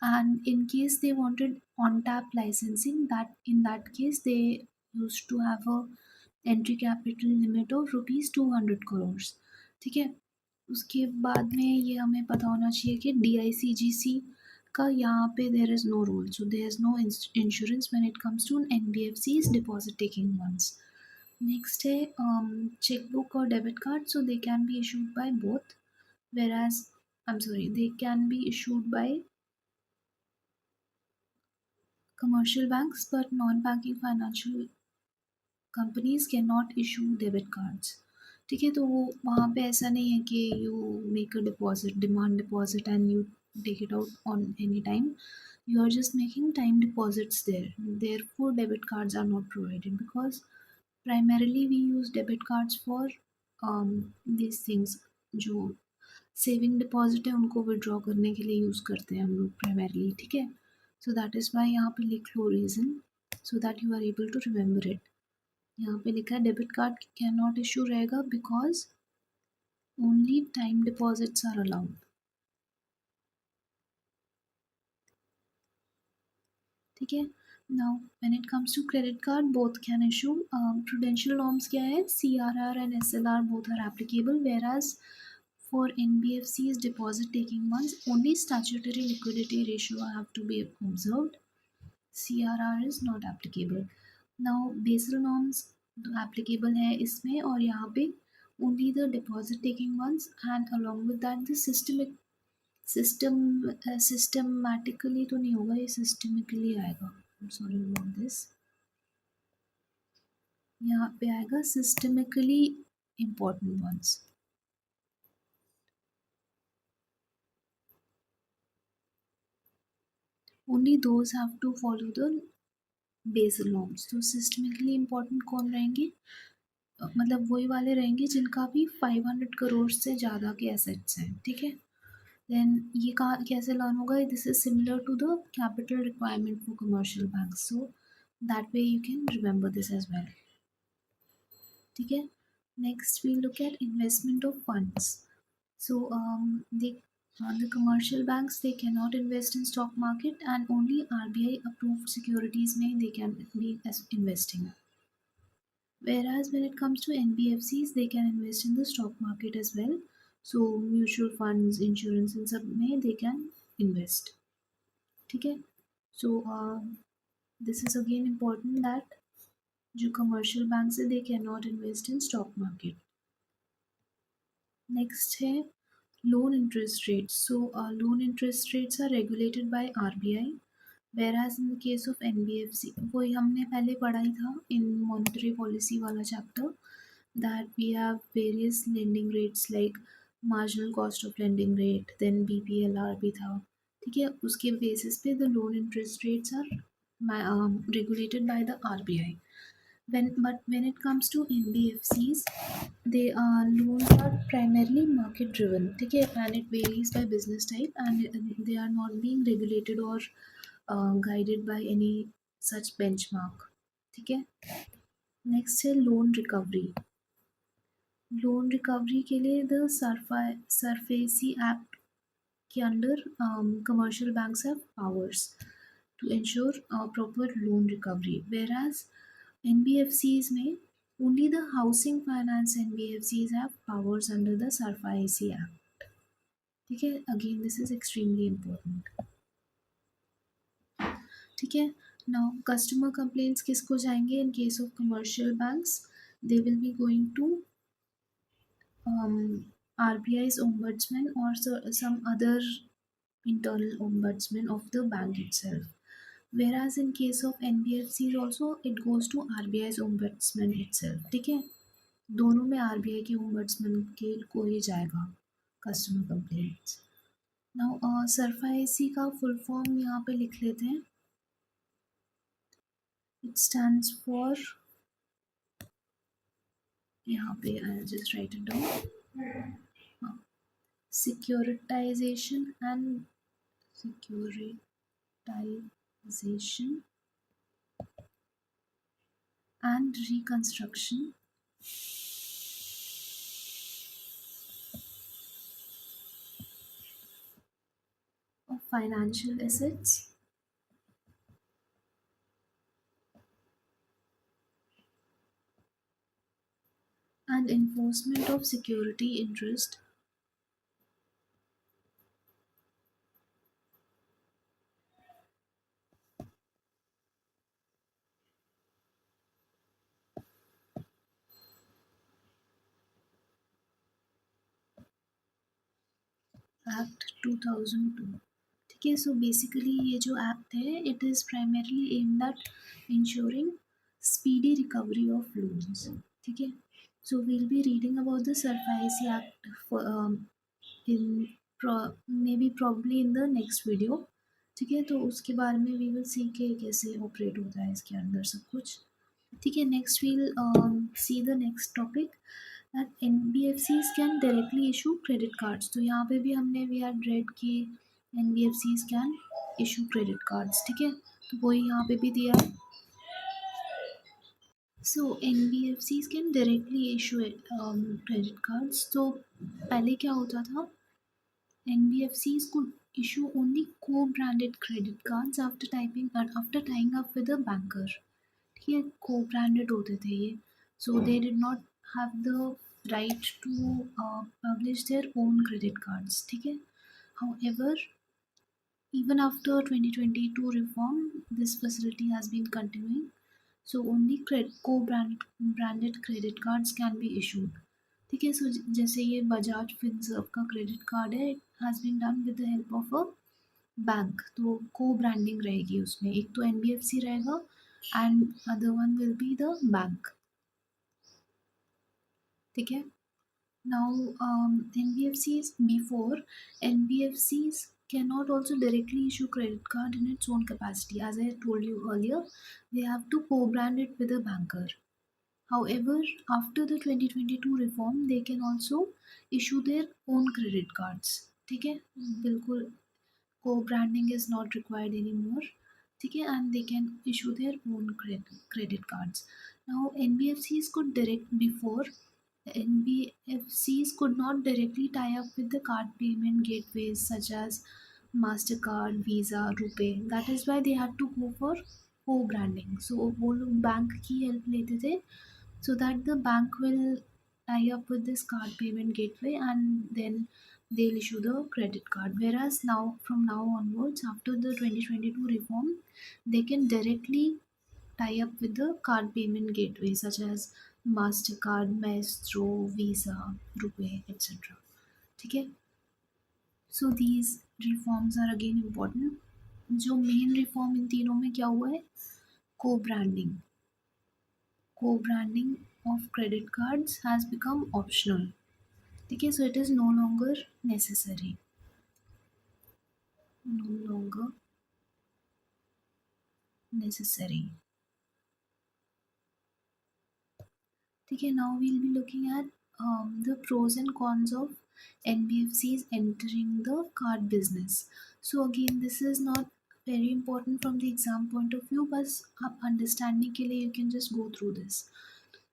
And in case they wanted on tap licensing, that in that case they used to have a entry capital limit of ₹200 crore, ठीक है? उसके बाद में ये हमें पता होना चाहिए कि DICGC का यहाँ पे there is no rule, so there is no insurance when it comes to NBFCs deposit taking ones. Next है चेक बुक और debit card, so they can be issued by both, whereas I'm sorry, they can be issued by commercial banks but non-banking financial companies can not issue debit cards, ठीक है? तो वो वहाँ पे ऐसा नहीं है कि you make a deposit, demand deposit and you take it out on any time. You are just making time deposits there. Therefore, debit cards are not provided because primarily we use debit cards for these things. जो saving deposit है उनको withdraw करने के लिए use करते हैं हम लोग प्राइमरली, ठीक है? सो दैट इज़ वाई यहाँ पे लिख लो reason, so that you are able to remember it. यहाँ पे लिखा है debit card can not issue रहेगा because only time deposits are allowed, ठीक है? Now when it comes to credit card both can issue. Prudential norms क्या है? CRR and SLR both are applicable, whereas for NBFCs deposit taking ones only statutory liquidity ratio have to be observed. CRR is not applicable. Now Basel norms applicable है इसमें, और यहाँ पे only the deposit taking ones, and along with that the systematically तो नहीं होगा, ये systemically आएगा. I'm sorry about this. यहाँ पे आएगा systemically important ones. Only those have to follow the Basel norms. तो systemically important कौन रहेंगे? मतलब वही वाले रहेंगे जिनका भी 500 करोड़ से ज़्यादा के एसेट्स हैं, ठीक है? देन ये कहाँ कैसे लर्न होगा? This is similar to the capital requirement for commercial bank, so that way you can remember this as well, ठीक है? Next we look at investment of funds. So they the commercial banks they cannot invest in stock market and only RBI approved securities may they can be as investing. Whereas when it comes to NBFCs, they can invest in the stock market as well. So mutual funds, insurance, and सब में they can invest. ठीक है। So this is again important that जो commercial bank है दे can not invest in stock market. Next है loan interest rates. So loan interest rates are regulated by RBI, whereas in the case of NBFC, वही हमने पहले पढ़ा ही था in monetary policy वाला chapter, that we have various lending rates like marginal cost of lending rate, then BPLR भी था, ठीक है। उसके basis पे the loan interest rates are regulated by the RBI. When it comes to NBFCs, they are loans are primarily market driven, ठीक है, and it varies by business type, and they are not being regulated or guided by any such benchmark, ठीक है। Next है loan recovery. Loan recovery के लिए the SARFAESI act के under commercial banks have powers to ensure proper loan recovery, whereas NBFCs में only the housing finance NBFCs have powers under the SARFAESI Act, ठीक है। Again this is extremely important, ठीक है। Now customer complaints किसको जाएंगे in case of commercial banks? They will be going to RBI's ombudsman or some other internal ombudsman of the bank itself. Whereas in case of NBFCs also it goes to RBI's ombudsman itself, ठीक है। दोनों में RBI के ombudsman के को ही जाएगा customer complaints. Now सरफाईसी का full form यहाँ पे लिख लेते हैं। इट स्टैंड्स फॉर, यहाँ पे I just right it down, securitization and securitization and reconstruction of financial assets and enforcement of security interest act 2002, ठीक है। सो बेसिकली ये जो एक्ट है it is primarily aimed at ensuring speedy recovery of loans, ठीक है। So we'll be reading about the SARFAESI act in maybe probably in the next video, ठीक है। तो उसके बारे में वी विल सी के कैसे ऑपरेट होता है इसके अंदर सब कुछ, ठीक है। Next we'll see the next topic that NBFCs can directly issue credit cards. तो यहाँ पे भी हमने वी आर रेड की NBFCs can issue credit cards, ठीक है। तो वही यहाँ पे भी दिया है। So NBFCs can directly issue credit cards. तो पहले क्या होता था, NBFCs could issue only co-branded credit cards after tying up with a banker, ठीक है। को ब्रांडेड होते थे ये, so they did not have the right to publish their own credit cards, ठीक है। However even after 2022 reform this facility has been continuing, so only co-branded credit cards can be issued, ठीक है। So जैसे ये बजाज फिनसर्व का credit card है, it has been done with the help of a bank, तो co branding रहेगी उसमें, एक तो NBFC रहेगा and other one will be the bank, ठीक है। Now NBFCs before NBFCs cannot also directly issue credit card in its own capacity, as I told you earlier they have to co-brand it with a banker. However, after the 2022 reform they can also issue their own credit cards, ठीक है। बिल्कुल co-branding is not required anymore, ठीक है, and they can issue their own credit cards. Now NBFCs could direct before NBFCs could not directly tie up with the card payment gateways such as MasterCard, Visa, RuPay. That is why they had to go for co-branding. So वो लोग bank की help लेते थे so that the bank will tie up with this card payment gateway and then they'll issue the credit card. Whereas now, from now onwards, after the 2022 reform, they can directly tie up with the card payment gateway such as Mastercard, Maestro, Visa, Rupee, etc. ठीक है. So these reforms are again important. जो main reform in तीनों में क्या हुआ है? Co-branding of credit cards has become optional. ठीक है, so it is no longer necessary. No longer necessary. Okay, now we'll be looking at the pros and cons of NBFCs entering the card business. So again, this is not very important from the exam point of view, but understanding के लिए you can just go through this.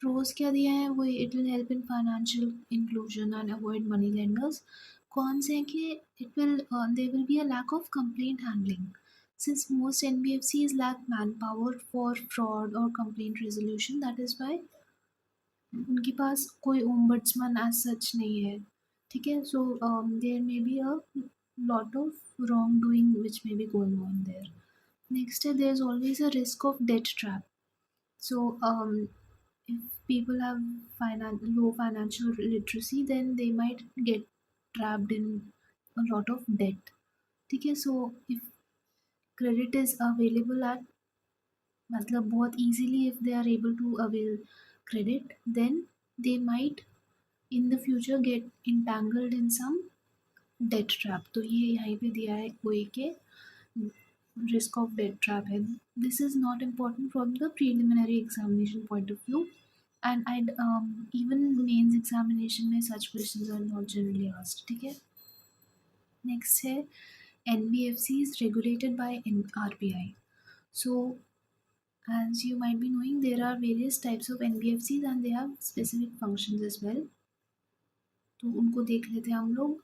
Pros क्या दिया है वो, it will help in financial inclusion and avoid money lenders. Cons है कि there will be a lack of complaint handling. Since most NBFCs lack manpower for fraud or complaint resolution, that is why उनके पास कोई ombudsman as such नहीं है. ठीक है, so there may be a lot of wrongdoing which may be going on there. Next, there's always a risk of debt trap. So, if people have low financial literacy, then they might get trapped in a lot of debt. Okay, so if credit is available at मतलब बहुत easily, if they are able to avail credit, then they might in the future get entangled in some debt trap. तो ये यहाँ पे दिया है कोई के risk of debt trap है. This is not important from the preliminary examination point of view, and even mains examination में such questions are not generally asked. ठीक है. Next है NBFC is regulated by RBI. So as you might be knowing, there are various types of NBFCs and they have specific functions as well. तो उनको देख लेते हैं हम लोग.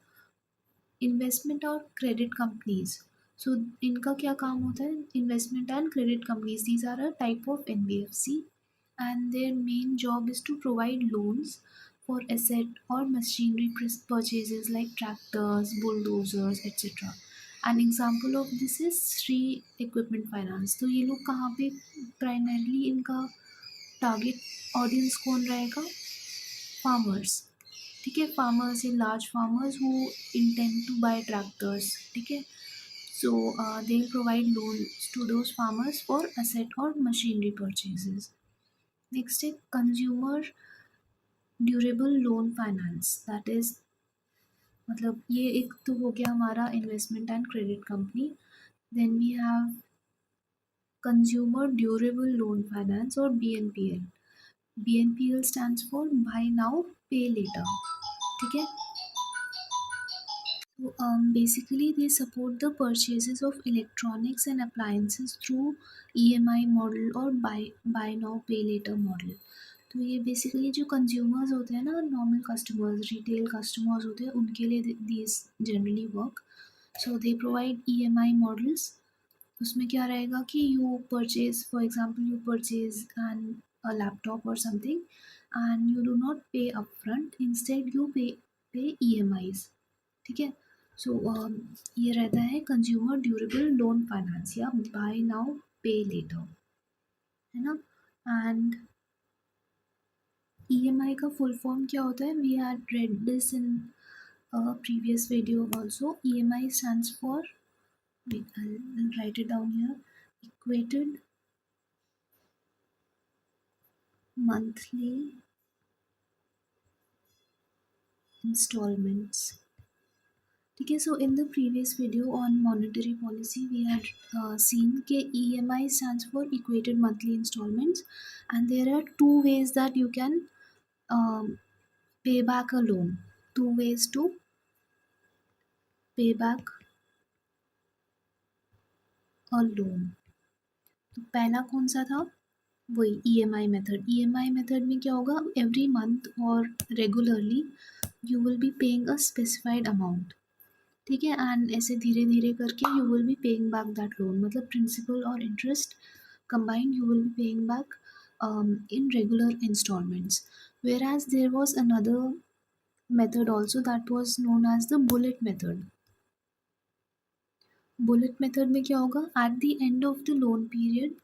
इन्वेस्टमेंट और क्रेडिट कंपनीज. सो इनका क्या काम होता है? Investment and credit companies, these are a type of NBFC and their main job is to provide loans for asset और machinery purchases like tractors, bulldozers etcetera. An example of this is Srei equipment finance. तो ये लोग कहाँ पे primarily इनका target audience कौन रहेगा? Farmers. ठीक है, farmers in large farmers who intend to buy tractors. ठीक है, so they will provide loans to those farmers for asset और मशीनरी परचेजेस. नेक्स्ट है consumer durable loan finance. That is मतलब ये एक तो हो गया हमारा investment and credit company. Then we have consumer durable loan finance और BNPL. BNPL stands for buy now pay later. ठीक है. So, basically, they support the purchases of electronics and appliances through EMI model or buy now pay later model. तो ये basically जो consumers होते हैं ना, normal customers, retail customers होते हैं, उनके लिए these generally work. So they provide EMI models. उसमें क्या रहेगा कि you purchase, for example you purchase an a laptop और something and you do not pay upfront, instead you pay EMIs. ठीक है. सो ये रहता है कंज्यूमर ड्यूरेबल लोन फाइनेंस या बाय नाउ पे लेटर, है ना. एंड EMI का फुल फॉर्म क्या होता है? We had read this in previous video also. EMI stands for, I'll write it down here, equated monthly installments. ठीक है. So in the previous video on monetary policy we had seen के EMI stands for equated monthly installments, and there are two ways that you can pay back a loan. Two ways to pay back a loan. तो पहला कौन सा था? वही EMI method. EMI method में क्या होगा? एवरी मंथ और regularly you will be paying a specified amount. ठीक है, एंड ऐसे धीरे धीरे करके you will be paying back that loan. मतलब प्रिंसिपल और interest combined you will be paying back in regular installments. Whereas there was another method also, that was known as the bullet method. Bullet method में क्या होगा, at the end of the loan period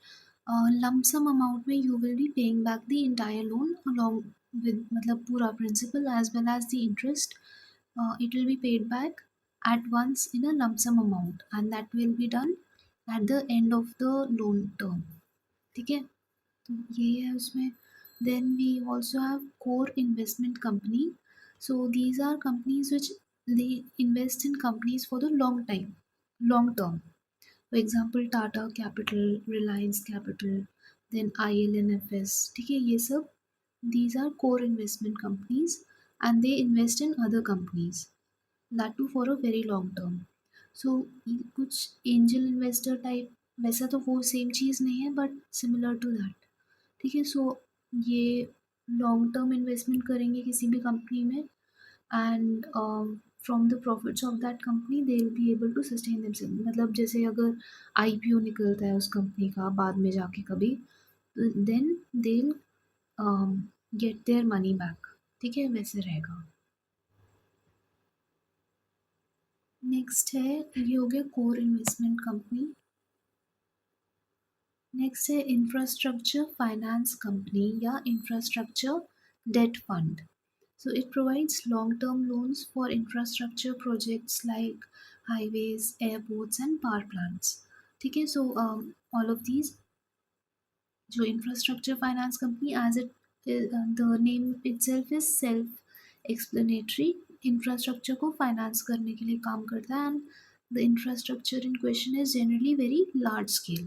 lump sum amount में you will be paying back the entire loan along with, मतलब पूरा principal as well as the interest, it will be paid back at once in a lump sum amount and that will be done at the end of the loan term. ठीक है, तो ये है उसमें। Then we also have core investment company, so these are companies which they invest in companies for the long term. For example, Tata capital, Reliance capital, then ILNFS, ठीक है, ये सब these are core investment companies and they invest in other companies, that too for a very long term. So कुछ angel investor type, वैसा तो वो same चीज़ नहीं है बट सिमिलर टू दैट। ठीक है, सो ये लॉन्ग टर्म इन्वेस्टमेंट करेंगे किसी भी कंपनी में and from the profits of that company they will be able to sustain themselves. मतलब जैसे अगर IPO निकलता है उस कंपनी का बाद में जाके कभी, then they will get their money back. ठीक है, वैसे रहेगा। नेक्स्ट है, ये हो गया कोर इन्वेस्टमेंट कंपनी। नेक्स्ट है इंफ्रास्ट्रक्चर फाइनेंस कंपनी या infrastructure debt fund. So it provides long-term loans for infrastructure projects like highways, airports, and power plants. ठीक है, so all of these, जो infrastructure finance company, as it the name itself is self-explanatory, infrastructure को finance करने के लिए काम करता है and the infrastructure in question is generally very large scale.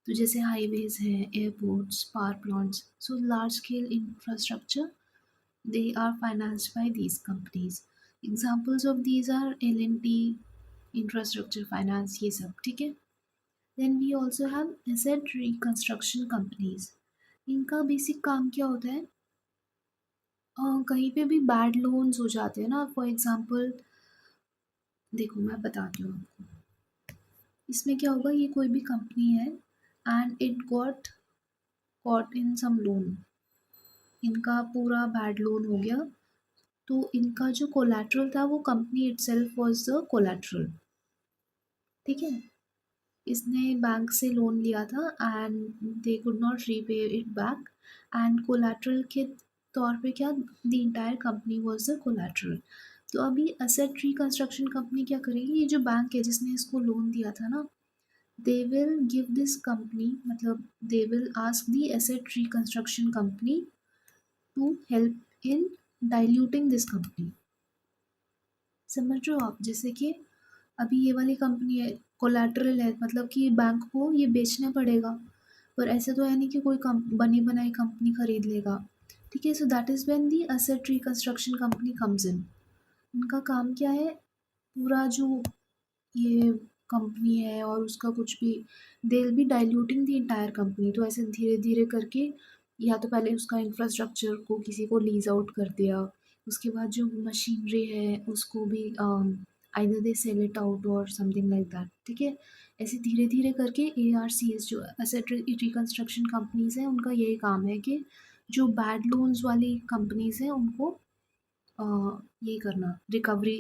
तो जैसे highways हैं, airports, power plants, so large scale infrastructure, they are financed by these companies. Examples of these are L&T, infrastructure finance, ये सब। ठीक है, then we also have asset reconstruction companies. इनका basic काम क्या होता है, कहीं पे भी बैड लोन्स हो जाते हैं ना, फॉर एग्जांपल देखो मैं बताती हूँ आपको, इसमें क्या होगा, ये कोई भी कंपनी है and it got caught in some loan, इनका पूरा बैड लोन हो गया, तो इनका जो कोलैटरल था वो company itself was the collateral. ठीक है, इसने बैंक से लोन लिया था and they could not repay it back and collateral के तौर पे क्या, the entire company was the collateral. तो अभी एसेट रिकंस्ट्रक्शन कंपनी क्या करेगी, ये जो बैंक है जिसने इसको लोन दिया था ना, they will give this company, मतलब they will ask the asset reconstruction company to help in diluting this company. समझ रहे हो आप, जैसे कि अभी ये वाली कंपनी है, कोलैटरल है, मतलब कि बैंक को ये बेचना पड़ेगा, पर ऐसे तो है नहीं कि कोई बनी बनाई कंपनी खरीद लेगा। ठीक है, सो that is when the asset reconstruction company comes in. उनका काम क्या है, पूरा जो ये कंपनी है और उसका कुछ भी, दे will B diluting the entire company. तो ऐसे धीरे धीरे करके, या तो पहले उसका इंफ्रास्ट्रक्चर को किसी को लीज आउट कर दिया, उसके बाद जो मशीनरी है उसको भी either they sell it out और समथिंग लाइक दैट। ठीक है, ऐसे धीरे धीरे करके ARCs जो एसेट रिकंस्ट्रक्शन कंपनीज हैं, उनका यही काम है कि जो बैड लोन्स वाली कंपनीज हैं उनको ये करना, रिकवरी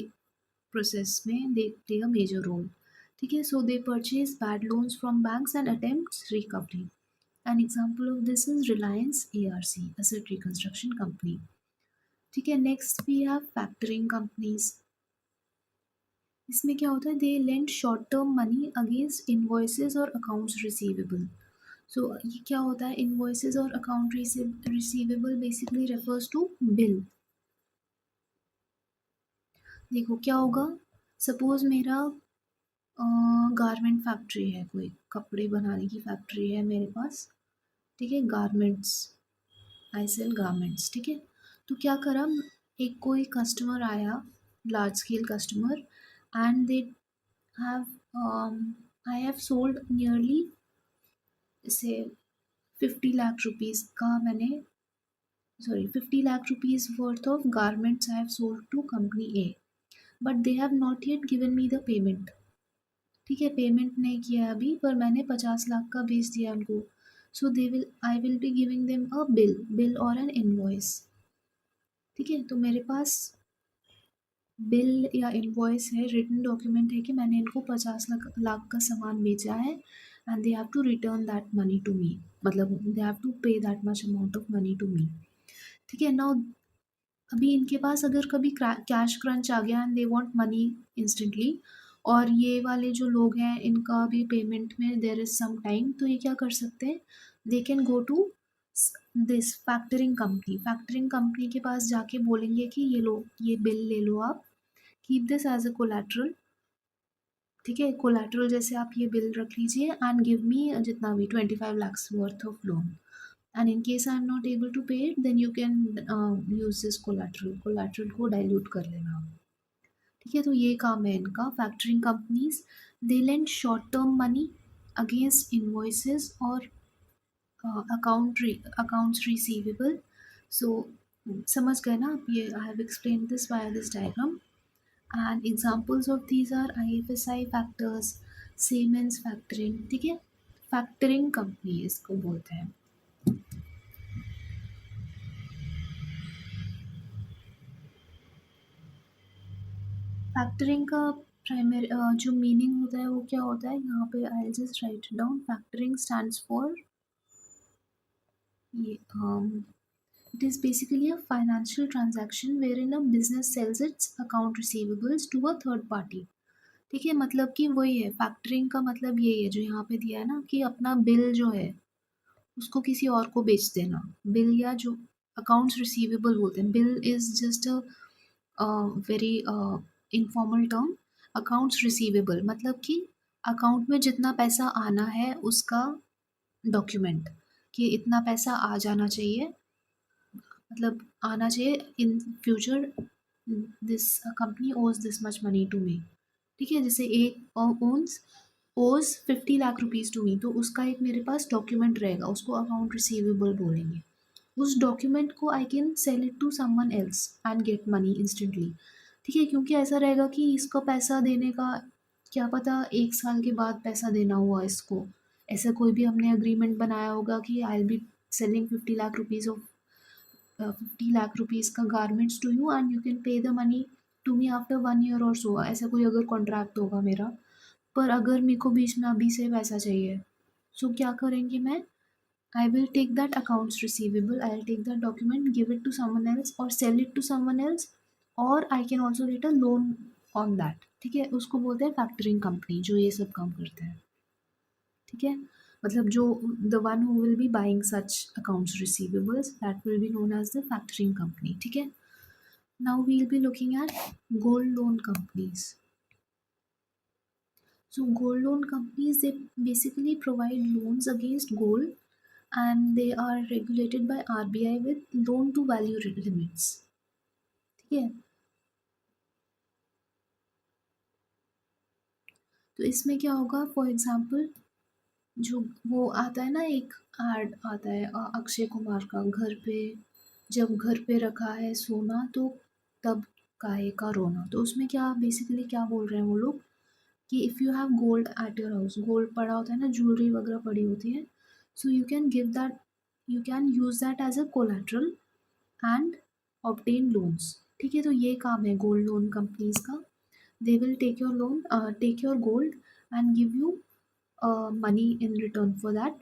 process में they play a major role. ठीक है, so they purchase bad loans from banks and attempts recovery. An example of this is Reliance ARC, Asset Reconstruction Company. ठीक है, next we have factoring companies. इसमें क्या होता है, they lend short term money against invoices और accounts receivable. So ये क्या होता है, invoices और account receivable basically refers to bill. देखो क्या होगा, सपोज मेरा गारमेंट फैक्ट्री है, कोई कपड़े बनाने की फैक्ट्री है मेरे पास। ठीक है, गारमेंट्स, आई सेल गारमेंट्स। ठीक है, तो क्या करा, एक कोई कस्टमर आया, large scale customer, and they have I have sold nearly से 50 लाख रुपीज़ का मैंने, sorry 50 lakh rupees worth of garments I have sold to company A, but they have not yet given me the payment. ठीक है, payment नहीं किया अभी, पर मैंने 50 लाख का बेच दिया उनको। So they will I will be giving them a bill और एन इनवॉइस। ठीक है, तो मेरे पास बिल या इनवॉइस है, रिटन डॉक्यूमेंट है कि मैंने इनको 50 लाख लाख का सामान बेचा है and they have to return that money to me, मतलब they have to pay that much amount of money to me. ठीक है, नाउ अभी इनके पास अगर कभी कैश क्रंच आ गया and they want money instantly, और ये वाले जो लोग हैं इनका भी पेमेंट में देयर इज सम टाइम, तो ये क्या कर सकते हैं, they can go to this factoring company के पास जाके बोलेंगे कि ये लो, ये बिल ले लो आप, keep this as a collateral. ठीक है, कोलैटरल जैसे आप ये बिल रख लीजिए एंड गिव मी जितना भी 25 lakhs worth of loan, and in case I'm not able to pay it, then you can use this collateral को dilute कर लेना आप। ठीक है, तो ये काम है इनका, factoring companies, they lend short term money against invoices और अकाउंट्स रिसीवेबल। सो समझ गए ना आप, ये I have explain this via this diagram, and examples of these are IFSI factors, Siemens factoring. ठीक है, फैक्टरिंग कंपनी इसको बोलते हैं। फैक्टरिंग का प्राइमरी जो मीनिंग होता है वो क्या होता है, यहाँ पे I just write down, factoring stands for ये it is basically a financial transaction wherein a business sells its account receivables to a third party। ठीक है, मतलब कि वही है, फैक्टरिंग का मतलब यही है जो यहाँ पे दिया है ना, कि अपना बिल जो है उसको किसी और को बेच देना। बिल या जो अकाउंट्स रिसीवेबल बोलते हैं, bill is just a very informal term. Accounts receivable मतलब कि अकाउंट में जितना पैसा आना है उसका डॉक्यूमेंट, कि इतना पैसा आ जाना चाहिए, मतलब आना चाहिए in future, this company owes this much money to me. ठीक है, जैसे एक ओन्स ओज 50 लाख रुपीज़ टू मी, तो उसका एक मेरे पास डॉक्यूमेंट रहेगा, उसको अकाउंट रिसीवेबल बोलेंगे। उस डॉक्यूमेंट को I can sell it to someone else and get money instantly. ठीक है, क्योंकि ऐसा रहेगा कि इसको पैसा देने का क्या पता 1 साल के बाद पैसा देना हुआ इसको, ऐसा कोई भी हमने अग्रीमेंट बनाया होगा कि I will be selling 50 lakh rupees of 50 lakh rupees का garments to you and you can pay the money to me after 1 year और सो, ऐसा कोई अगर कॉन्ट्रैक्ट होगा मेरा। पर अगर मेरे को बीच में अभी से पैसा चाहिए, सो क्या करेंगे, मैं I will take that accounts receivable, I'll take that document, give it to someone else or sell it to someone else, or I can also get a loan on that। ठीक है, उसको बोलते हैं फैक्टरिंग कंपनी जो ये सब काम करते हैं। ठीक है, मतलब जो the one who will be buying such accounts receivables, that will be known as the factoring company. ठीक है, now we will be looking at gold loan companies. So gold loan companies, they basically provide loans against gold and they are regulated by RBI with loan to value limits। ठीक है, तो इसमें क्या होगा, for example जो वो आता है ना, एक एड आता है अक्षय कुमार का, घर पे जब घर पे रखा है सोना तो तब काहे का रोना, तो उसमें क्या बेसिकली क्या बोल रहे हैं वो लोग, कि if you have gold at your house, gold पड़ा होता है ना, ज्वेलरी वगैरह पड़ी होती है, so you can give that, you can use that as a collateral and obtain loans. ठीक है, तो ये काम है गोल्ड लोन कंपनीज का। They will take your loan, take your gold and give you money in return for that,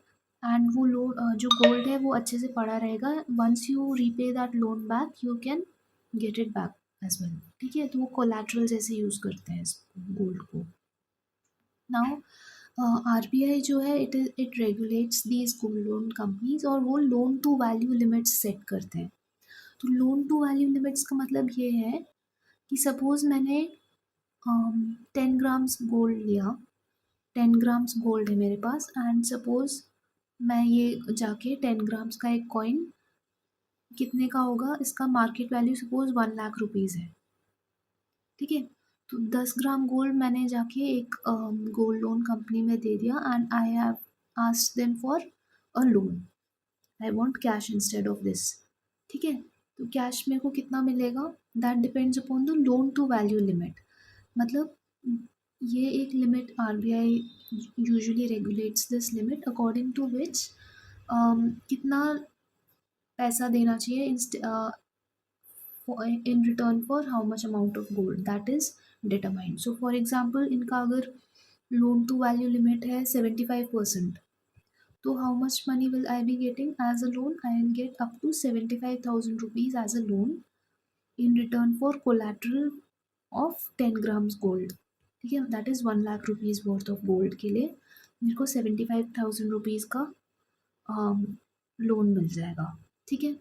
and वो loan जो gold है वो अच्छे से पड़ा रहेगा, once you repay that loan back you can get it back as well. ठीक है, तो वो कोलैटरल जैसे यूज़ करते हैं इस गोल्ड को। नाउ आरबीआई जो है it regulates these gold loan companies, और वो loan to value limits set करते हैं। तो लोन टू वैल्यू लिमिट्स का मतलब ये है कि सपोज़ मैंने 10 ग्राम्स गोल्ड लिया, 10 ग्राम्स गोल्ड है मेरे पास, एंड सपोज़ मैं ये जाके 10 ग्राम्स का एक कॉइन, कितने का होगा इसका market value, suppose 1 lakh rupees है। ठीक है, तो 10 ग्राम गोल्ड मैंने जाके एक गोल्ड लोन कंपनी में दे दिया and I have asked them for a loan, I want cash instead of this. ठीक है, तो कैश मेरे को कितना मिलेगा, that depends upon the loan to value limit. मतलब ये एक limit RBI usually regulates this limit according to which कितना पैसा देना चाहिए in return for how much amount of gold that is determined. So for example, इनका अगर loan to value limit है 75%, तो how much money will I be getting as a loan? I will get up to 75,000 rupees as a loan in return for collateral of 10 grams gold. ठीक है, that is 1 lakh rupees worth of gold के लिए मेरे को 75,000 rupees का loan मिल जाएगा। ठीक है,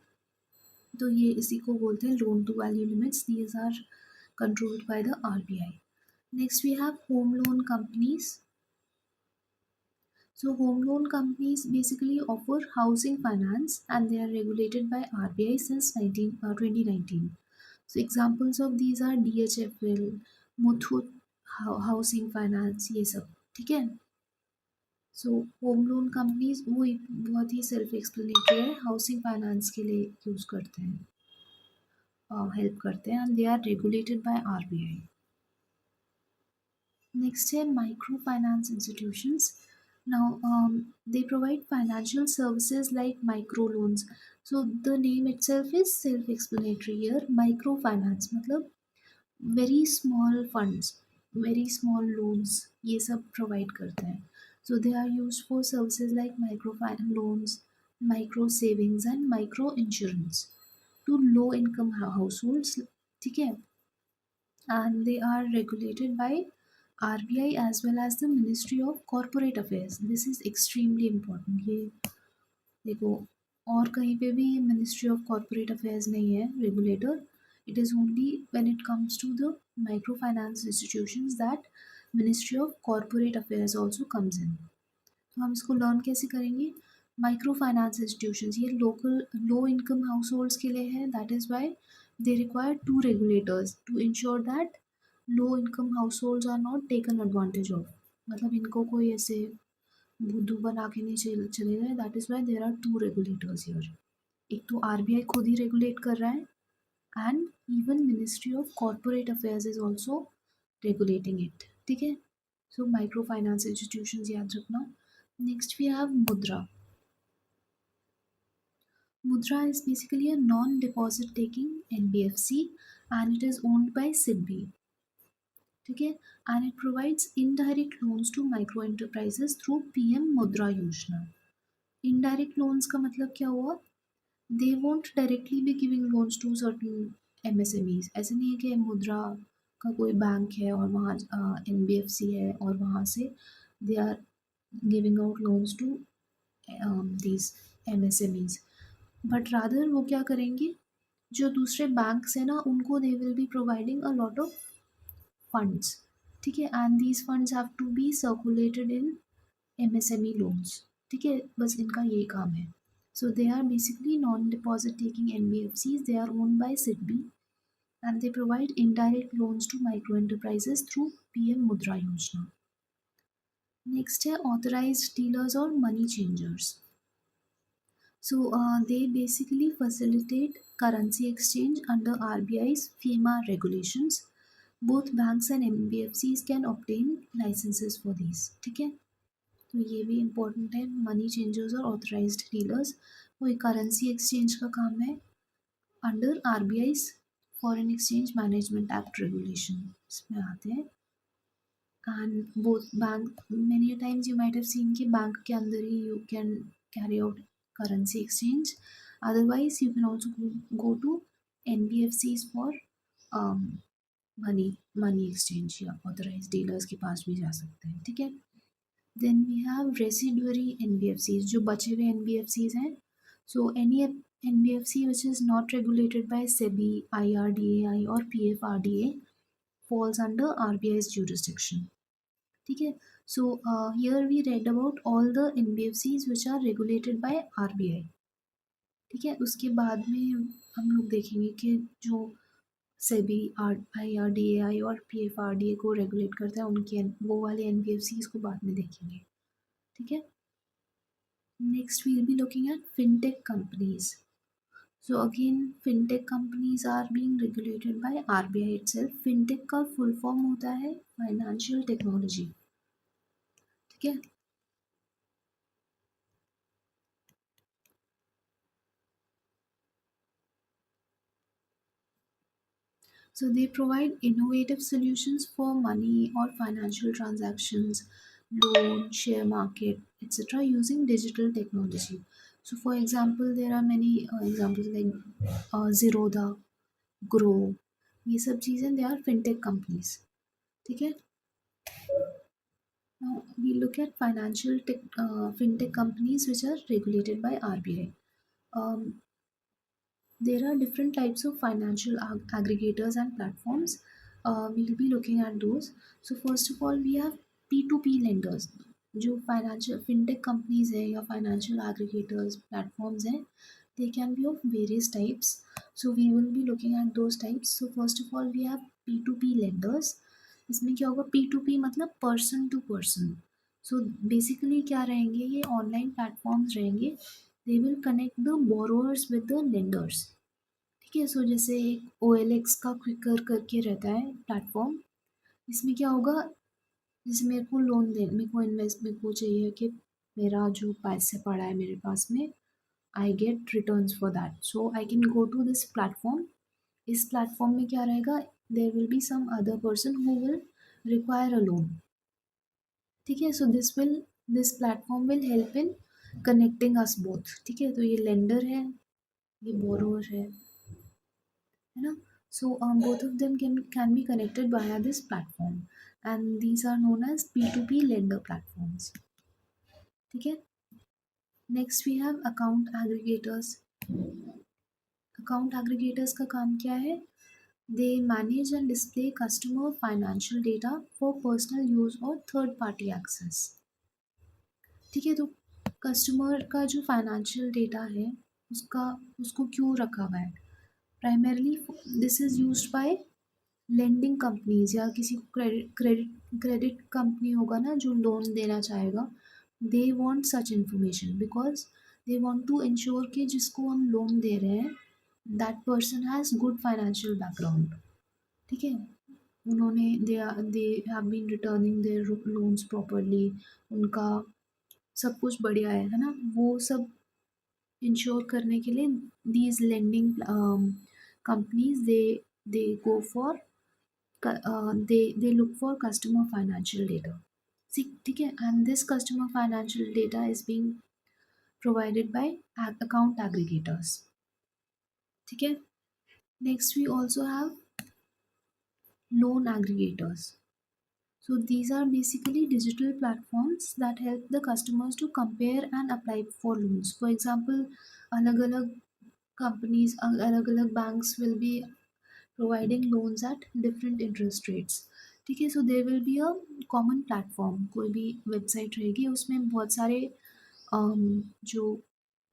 तो ये इसी को बोलते हैं loan to value limits. These are controlled by the RBI. Next we have home loan companies. So home loan companies basically offer housing finance and they are regulated by RBI since 2019. So examples of these are DHFL, Muthoot Housing Finance, ये सब। ठीक है, so home loan companies वो बहुत ही self explanatory है, housing finance के लिए यूज़ करते हैं, हेल्प करते हैं, and they are regulated by RBI. Next है micro finance institutions. Now, they provide financial services like micro loans. So the name itself is self-explanatory here. Microfinance मतलब very small funds, very small loans, ये सब provide करते हैं. So they are used for services like microfinance loans, micro savings and micro insurance to low income households. ठीक है, and they are regulated by RBI as well as the Ministry of Corporate Affairs. This is extremely important. ये देखो, और कहीं पे भी ministry of corporate affairs नहीं है regulator. It is only when it comes to the micro finance institutions that ministry of corporate affairs also comes in. तो हम इसको लर्न कैसे करेंगे? माइक्रो फाइनेंस इंस्टीट्यूशंस ये local low income households के लिए है. That is why they require two regulators to ensure that low income households are not taken advantage of. मतलब इनको कोई ऐसे बुद्धू बना के नहीं चले गए. That is why there are two regulators here. एक तो आरबीआई खुद ही रेगुलेट कर रहा है and even ministry of corporate affairs is also regulating it. ठीक है, सो माइक्रो फाइनेंस इंस्टीट्यूशंस याद रखना. Next we have Mudra. Mudra is basically a non-deposit taking NBFC and it is owned by SIDBI. ठीक है, and it provides indirect loans to micro enterprises through PM Mudra योजना. Indirect loans का मतलब क्या हुआ? They won't directly be giving loans to certain MSMEs. ऐसे नहीं है कि मुद्रा का कोई बैंक है और वहाँ NBFC है और वहाँ से they are giving out loans to these MSMEs. But rather वो क्या करेंगे, जो दूसरे बैंक्स हैं ना उनको they will be providing a lot of funds. ठीक है, and these funds have to be circulated in MSME loans. ठीक है, बस इनका यही काम है. So they are basically non deposit taking NBFCs. They are owned by SIDBI and they provide indirect loans to micro enterprises through PM Mudra Yojana. Next है authorised dealers और money changers. So they basically facilitate currency exchange under RBI's FEMA regulations. Both banks and NBFCs can obtain licenses for these. ठीक है, तो ये भी important है. Money changers और authorised dealers वो करेंसी एक्सचेंज का काम है under RBI's foreign exchange management act regulation में आते हैं. And both bank, many times you might have seen कि बैंक के अंदर ही you can carry out currency exchange. Otherwise, you can also go to NBFCs for money exchange या authorized dealers के पास भी जा सकते हैं. ठीक है, then we have residuary NBFCs जो बचे हुए NBFCs हैं. So any NBFC which is not regulated by SEBI, IRDAI or PFRDA falls under RBI's jurisdiction. ठीक है, so here we read about all the NBFCs which are regulated by RBI. ठीक है, उसके बाद में हम लोग देखेंगे कि जो सेबी IRDAI और PFRDA को रेगुलेट करता है उनके वो वाले NBFCs को बाद में देखेंगे. ठीक है, next we will be looking at fintech companies. So again fintech companies are being regulated by RBI itself. Fintech का फुल फॉर्म होता है फाइनेंशियल टेक्नोलॉजी. ठीक है, So they provide innovative solutions for money or financial transactions, loan, share market, etc. using digital technology. So for example, there are many examples like Zerodha, Grow, ये सब चीज़ें they are fintech companies. ठीक है. Now we look at fintech companies which are regulated by RBI. There are different types of financial aggregators and platforms. We'll be looking at those. So first of all, we have P2P lenders. जो financial fintech companies है या financial aggregators platforms हैं, they can be of various types. So we will be looking at those types. So first of all, we have P2P lenders. इसमें क्या होगा? P2P मतलब person to person. So basically क्या रहेंगे? ये online platforms रहेंगे. They will connect the borrowers with the lenders. ठीक है. सो जैसे एक OLX का क्विकर करके रहता है प्लेटफॉर्म. इसमें क्या होगा? जैसे मेरे को लोन दे, मेरे को चाहिए कि मेरा जो पैसे पड़ा है मेरे पास में, I get returns for that. So I can go to this platform. इस प्लेटफॉर्म में क्या रहेगा? There will be some other person who will require a loan. ठीक है. So this platform will help in connecting us both. ठीक है. तो ये लेंडर है, ये बोरोअर है ना. So both of them can be connected via this platform, and these are known as P2P lender platforms. ठीक है. Next we have account aggregators. Account aggregators का काम क्या है? They manage and display customer financial data for personal use or third party access. ठीक है. तो customer का जो फाइनेंशियल डेटा है उसका उसको क्यों रखा हुआ है? Primarily this is used by lending companies या किसी को क्रेडिट कंपनी होगा ना जो लोन देना चाहेगा. They want such information because they want to ensure कि जिसको हम लोन दे रहे हैं that person has good financial background. ठीक है. उन्होंने they have been returning their loans properly. उनका सब कुछ बढ़िया है ना. वो सब इंश्योर करने के लिए these lending companies they go for they look for customer financial data. See, ठीक है. And this customer financial data is being provided by account aggregators. ठीक है. Next we also have loan aggregators. So these are basically digital platforms that help the customers to compare and apply for loans. For example, अलग अलग companies, अलग अलग banks will be providing loans at different interest rates. ठीक है. So there will be a common platform. कोई भी website रहेगी उसमें बहुत सारे जो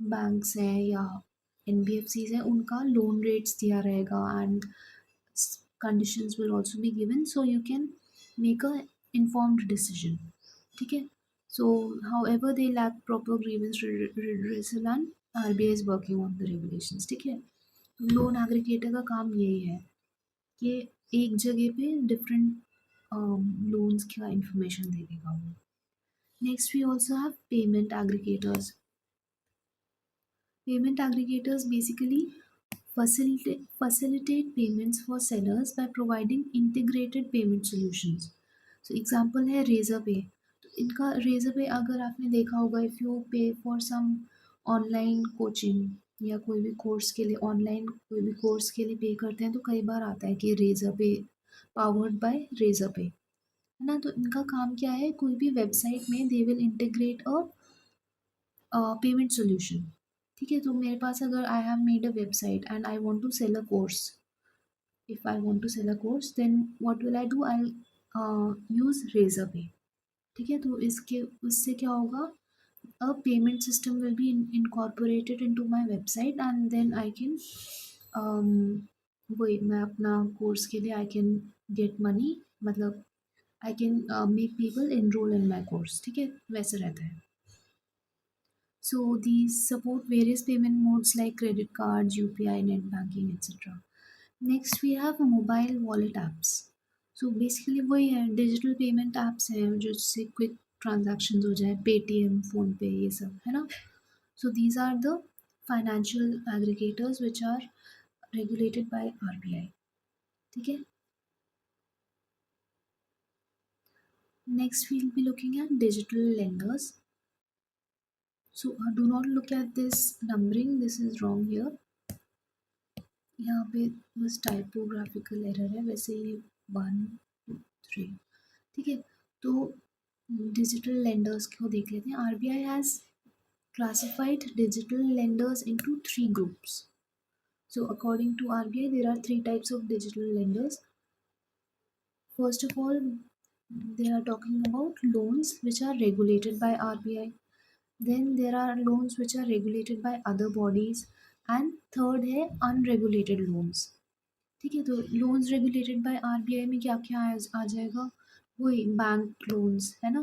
बैंक्स हैं या NBFCs हैं उनका लोन रेट्स दिया रहेगा and conditions will also be given so you can make an informed decision. ठीक है. So however they lack proper grievance redressal and RBI is working on the regulations. ठीक है. लोन एग्रीगेटर का काम यही है कि एक जगह पे डिफरेंट लोन्स का इंफॉर्मेशन दे देगा वो. Next we also have payment aggregators. Payment aggregators basically facilitate payments for sellers by providing integrated payment solutions. So example है रेजर पे. तो इनका रेजर पे अगर आपने देखा होगा इफ़ यू पे फॉर सम ऑनलाइन कोचिंग या कोई भी कोर्स के लिए ऑनलाइन कोई भी कोर्स के लिए पे करते हैं तो कई बार आता है कि रेजर पे पावर्ड बाय रेजर पे है ना. तो इनका काम क्या है? कोई भी वेबसाइट में they will integrate a payment solution. ठीक है. तो मेरे पास अगर I have made a website and I want to sell a course. If I want to sell a course then what will I do? I use Razorpay. ठीक है. तो इसके उससे क्या होगा? A payment system will be incorporated into my website and then I can वही मैं अपना कोर्स के लिए आई कैन गेट मनी. मतलब I can make people enrol in my course. ठीक है. वैसे रहता है. So these support various payment modes like credit cards, UPI, net banking, etc. Next we have mobile wallet apps. So basically वही है digital payment apps हैं जो जिससे quick transactions हो जाए. पेटीएम, फ़ोन पे ये सब है ना. So these are the financial aggregators which are regulated by RBI. ठीक है। Next we will be looking at digital lenders. So do not look at this numbering, this is wrong here. यहाँ पे बस टाइपोग्राफिकल एरर है, वैसे ये 1 2 3 ठीक है. तो डिजिटल लेंडर्स को देख लेते हैं. RBI has classified digital lenders into 3 groups. So according to RBI, there are 3 types of digital lenders. First of all, they are talking about loans which are regulated by RBI. Then there are loans which are regulated by other bodies, and third है unregulated loans. ठीक है. तो loans regulated by RBI में क्या क्या आ जाएगा, वही bank loans है ना,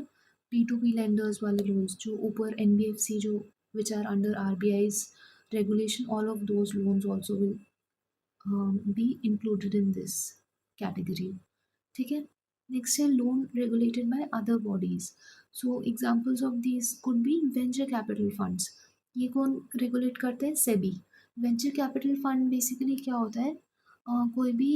P2P लेंडर्स वाले लोन्स जो ऊपर एनबीएफसी जो which are under RBI's regulation, all of those loans also will be included in this category. ठीक है. नेक्स्ट है loan regulated by other bodies. So examples of these could be venture capital funds. ये कौन regulate करते हैं, SEBI. Venture capital fund basically क्या होता है, कोई भी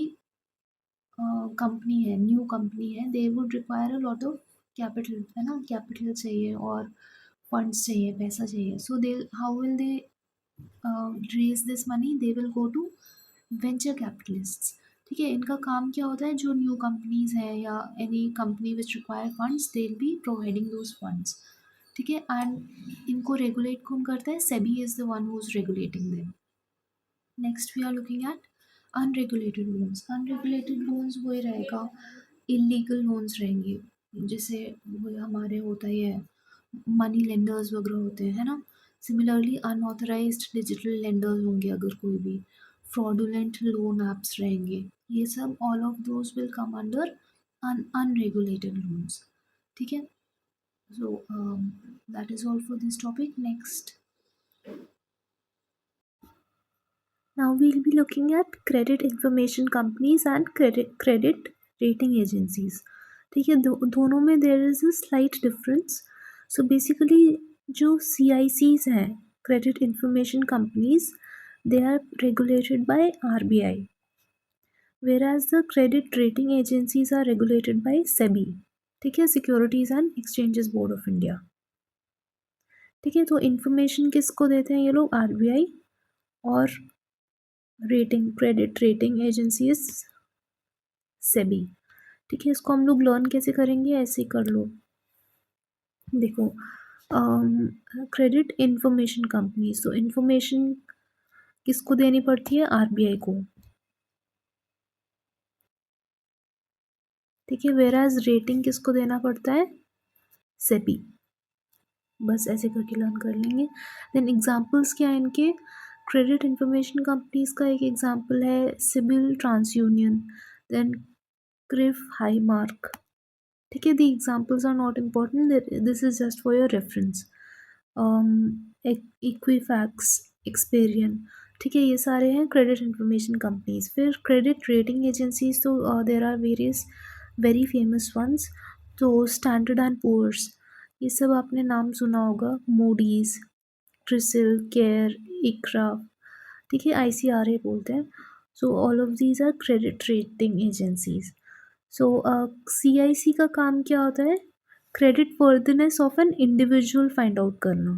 कंपनी है, न्यू कंपनी है, they would require a lot of capital, है ना, कैपिटल चाहिए और फंड्स चाहिए, पैसा चाहिए. So they how will they raise this money, they will go to venture capitalists. ठीक है. इनका काम क्या होता है, जो न्यू कंपनीज है या any company which require funds, they will be providing those funds. ठीक है. एंड इनको रेगुलेट कौन करता है, SEBI is the one who is regulating them. Next we are looking at unregulated loans. Unregulated loans वही रहेगा, इलीगल लोन्स रहेंगे, जैसे वो हमारे होता ही है, मनी लेंडर्स वगैरह होते हैं, है ना. सिमिलरली अनऑथराइज्ड डिजिटल लेंडर्स होंगे अगर कोई भी, फ्रॉडुलेंट लोन ऐप्स रहेंगे, ये सब all of those will come under unregulated loans. ठीक है. सो that is all for this topic. Next, now we'll be looking at credit information companies and credit rating agencies. ठीक है. दोनों में there is a slight difference. So basically जो CICs हैं, credit information companies, they are regulated by RBI, whereas the credit rating agencies are regulated by SEBI. ठीक है, Securities and Exchanges Board of India. ठीक है. तो information किसको देते हैं ये लोग, RBI, और rating, credit rating agency is SEBI. ठीक है. इसको हम लोग लर्न कैसे करेंगे, ऐसे कर लो. देखो, क्रेडिट इंफॉर्मेशन कंपनी, तो इंफॉर्मेशन किसको देनी पड़ती है, आरबीआई को. ठीक है. वेराज रेटिंग किसको देना पड़ता है, सेबी. बस ऐसे करके लर्न कर लेंगे. देन एग्जांपल्स क्या है इनके, क्रेडिट इंफॉर्मेशन कंपनीज का एक एग्जांपल है CIBIL TransUnion, then CRIF High Mark. ठीक है. The examples are not important, this is just for your reference. Equifax, Experian. ठीक है. ये सारे हैं क्रेडिट इंफॉर्मेशन कंपनीज. फिर क्रेडिट रेटिंग एजेंसीज, तो there are various very famous ones. तो स्टैंडर्ड एंड पुअर्स, ये सब आपने नाम सुना होगा, मूडीज, क्रिसिल, केयर, इक्रा. ठीक है. ICRA बोलते हैं. So all of these are credit rating agencies. So CIC का काम क्या होता है, credit worthiness of an individual find out करना.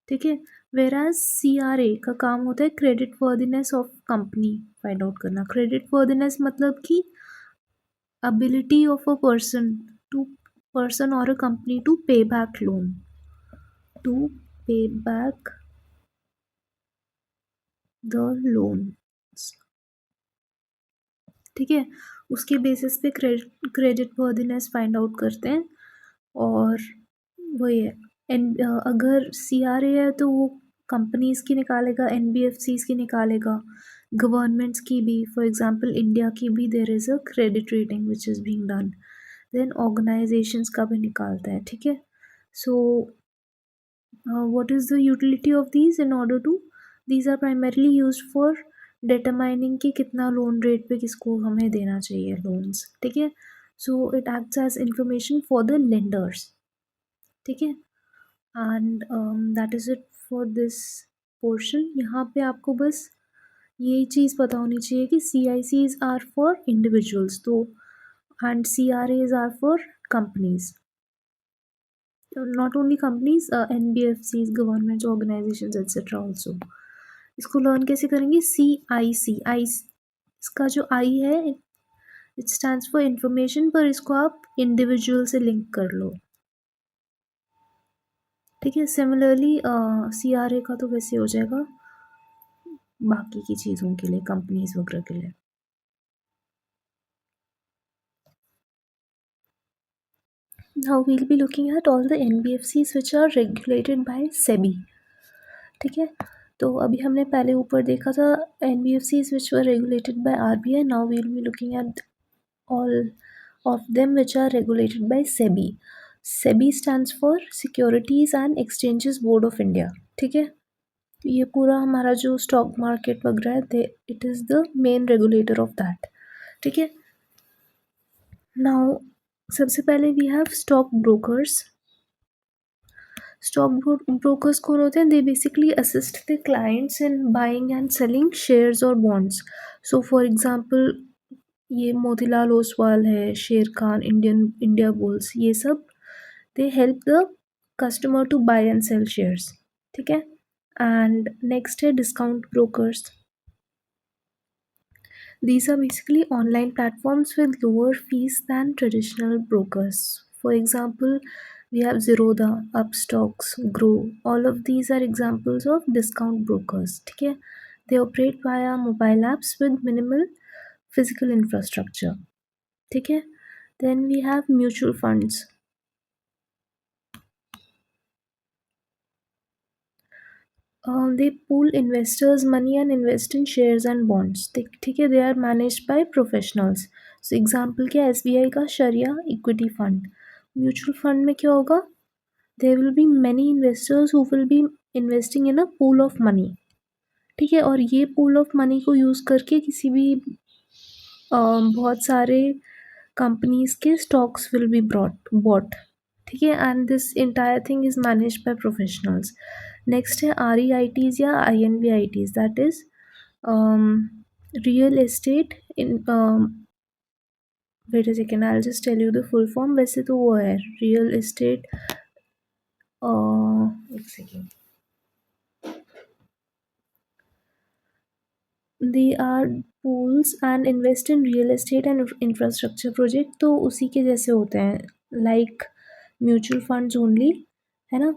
ठीक है. वेराज CRA का काम होता है credit worthiness of company find out करना. क्रेडिट वर्दीनेस मतलब कि ability of a person or a company to pay back loan, to pay back the loans. ठीक है. उसके बेसिस पे क्रेडिट वर्दीनेस फाइंड आउट करते हैं. और वही है, अगर CRA है तो वो कंपनीज की निकालेगा, NBFCs की निकालेगा, गवर्नमेंट्स की भी, फॉर एग्जांपल इंडिया की भी there is a credit rating which is being done. Then organisations का भी निकालता है. ठीक है. So what is the utility of these, in order to, these are primarily used for determining कि कितना लोन रेट पे किसको हमें देना चाहिए लोन्स. ठीक है. So it acts as information for the lenders. ठीक है. And that is it for this portion. यहाँ पे आपको बस ये चीज़ पता होनी चाहिए कि CICs आर फॉर इंडिविजुअल्स, तो and CRAs are for companies, not only companies, NBFCs, government organisations etcetera also. इसको लर्न कैसे करेंगे? CIC, इसका जो आई है इट स्टैंड्स फॉर इंफॉर्मेशन, पर इसको आप इंडिविजुअल से लिंक कर लो, ठीक है। सिमिलरली CRA का तो वैसे हो जाएगा बाकी की चीज़ों के लिए, कंपनीज वगैरह के लिए। Now we'll be looking at all the NBFCs which are regulated by SEBI, ठीक है। तो अभी हमने पहले ऊपर देखा था NBFCs which were regulated by RBI. Now we'll be looking at all of them which are regulated by SEBI. SEBI stands for Securities and Exchanges Board of India, ठीक है। ये पूरा हमारा जो स्टॉक मार्केट वगैरह है, it is the main regulator of that, ठीक है। नाउ सबसे पहले we have stock brokers. Stock brokers कौन होते हैं? They basically assist the clients in buying and selling shares और बॉन्ड्स। सो फॉर एग्जांपल ये मोतीलाल ओसवाल है, शेर खान, इंडिया बुल्स, ये सब they help the customer to buy and sell shares, ठीक है। एंड नेक्स्ट है discount brokers. These are basically online platforms with lower fees than traditional brokers. For example, we have Zerodha, Upstocks, Grow. All of these are examples of discount brokers. ठीक है? They operate via mobile apps with minimal physical infrastructure. ठीक है? Then we have mutual funds. They pool investors' money and invest in shares and bonds. ठीक है, they are managed by professionals. So example क्या है? SBI का शरिया equity fund. Mutual fund में क्या होगा? There will be many investors who will be investing in a pool of money. ठीक है, और ये pool of money को यूज़ करके किसी भी बहुत सारे कंपनीज के स्टॉक्स विल बी बॉट, ठीक है। And this entire thing is manage by professionals. Next है REITs या INVITs, that is real estate in, wait a second, I will just tell you the full form. वैसे तो वो है real estate, एक second, they are pools and invest in real estate and infrastructure project, तो उसी के जैसे होते हैं, लाइक म्यूचुअल फंड्स ओनली, है ना।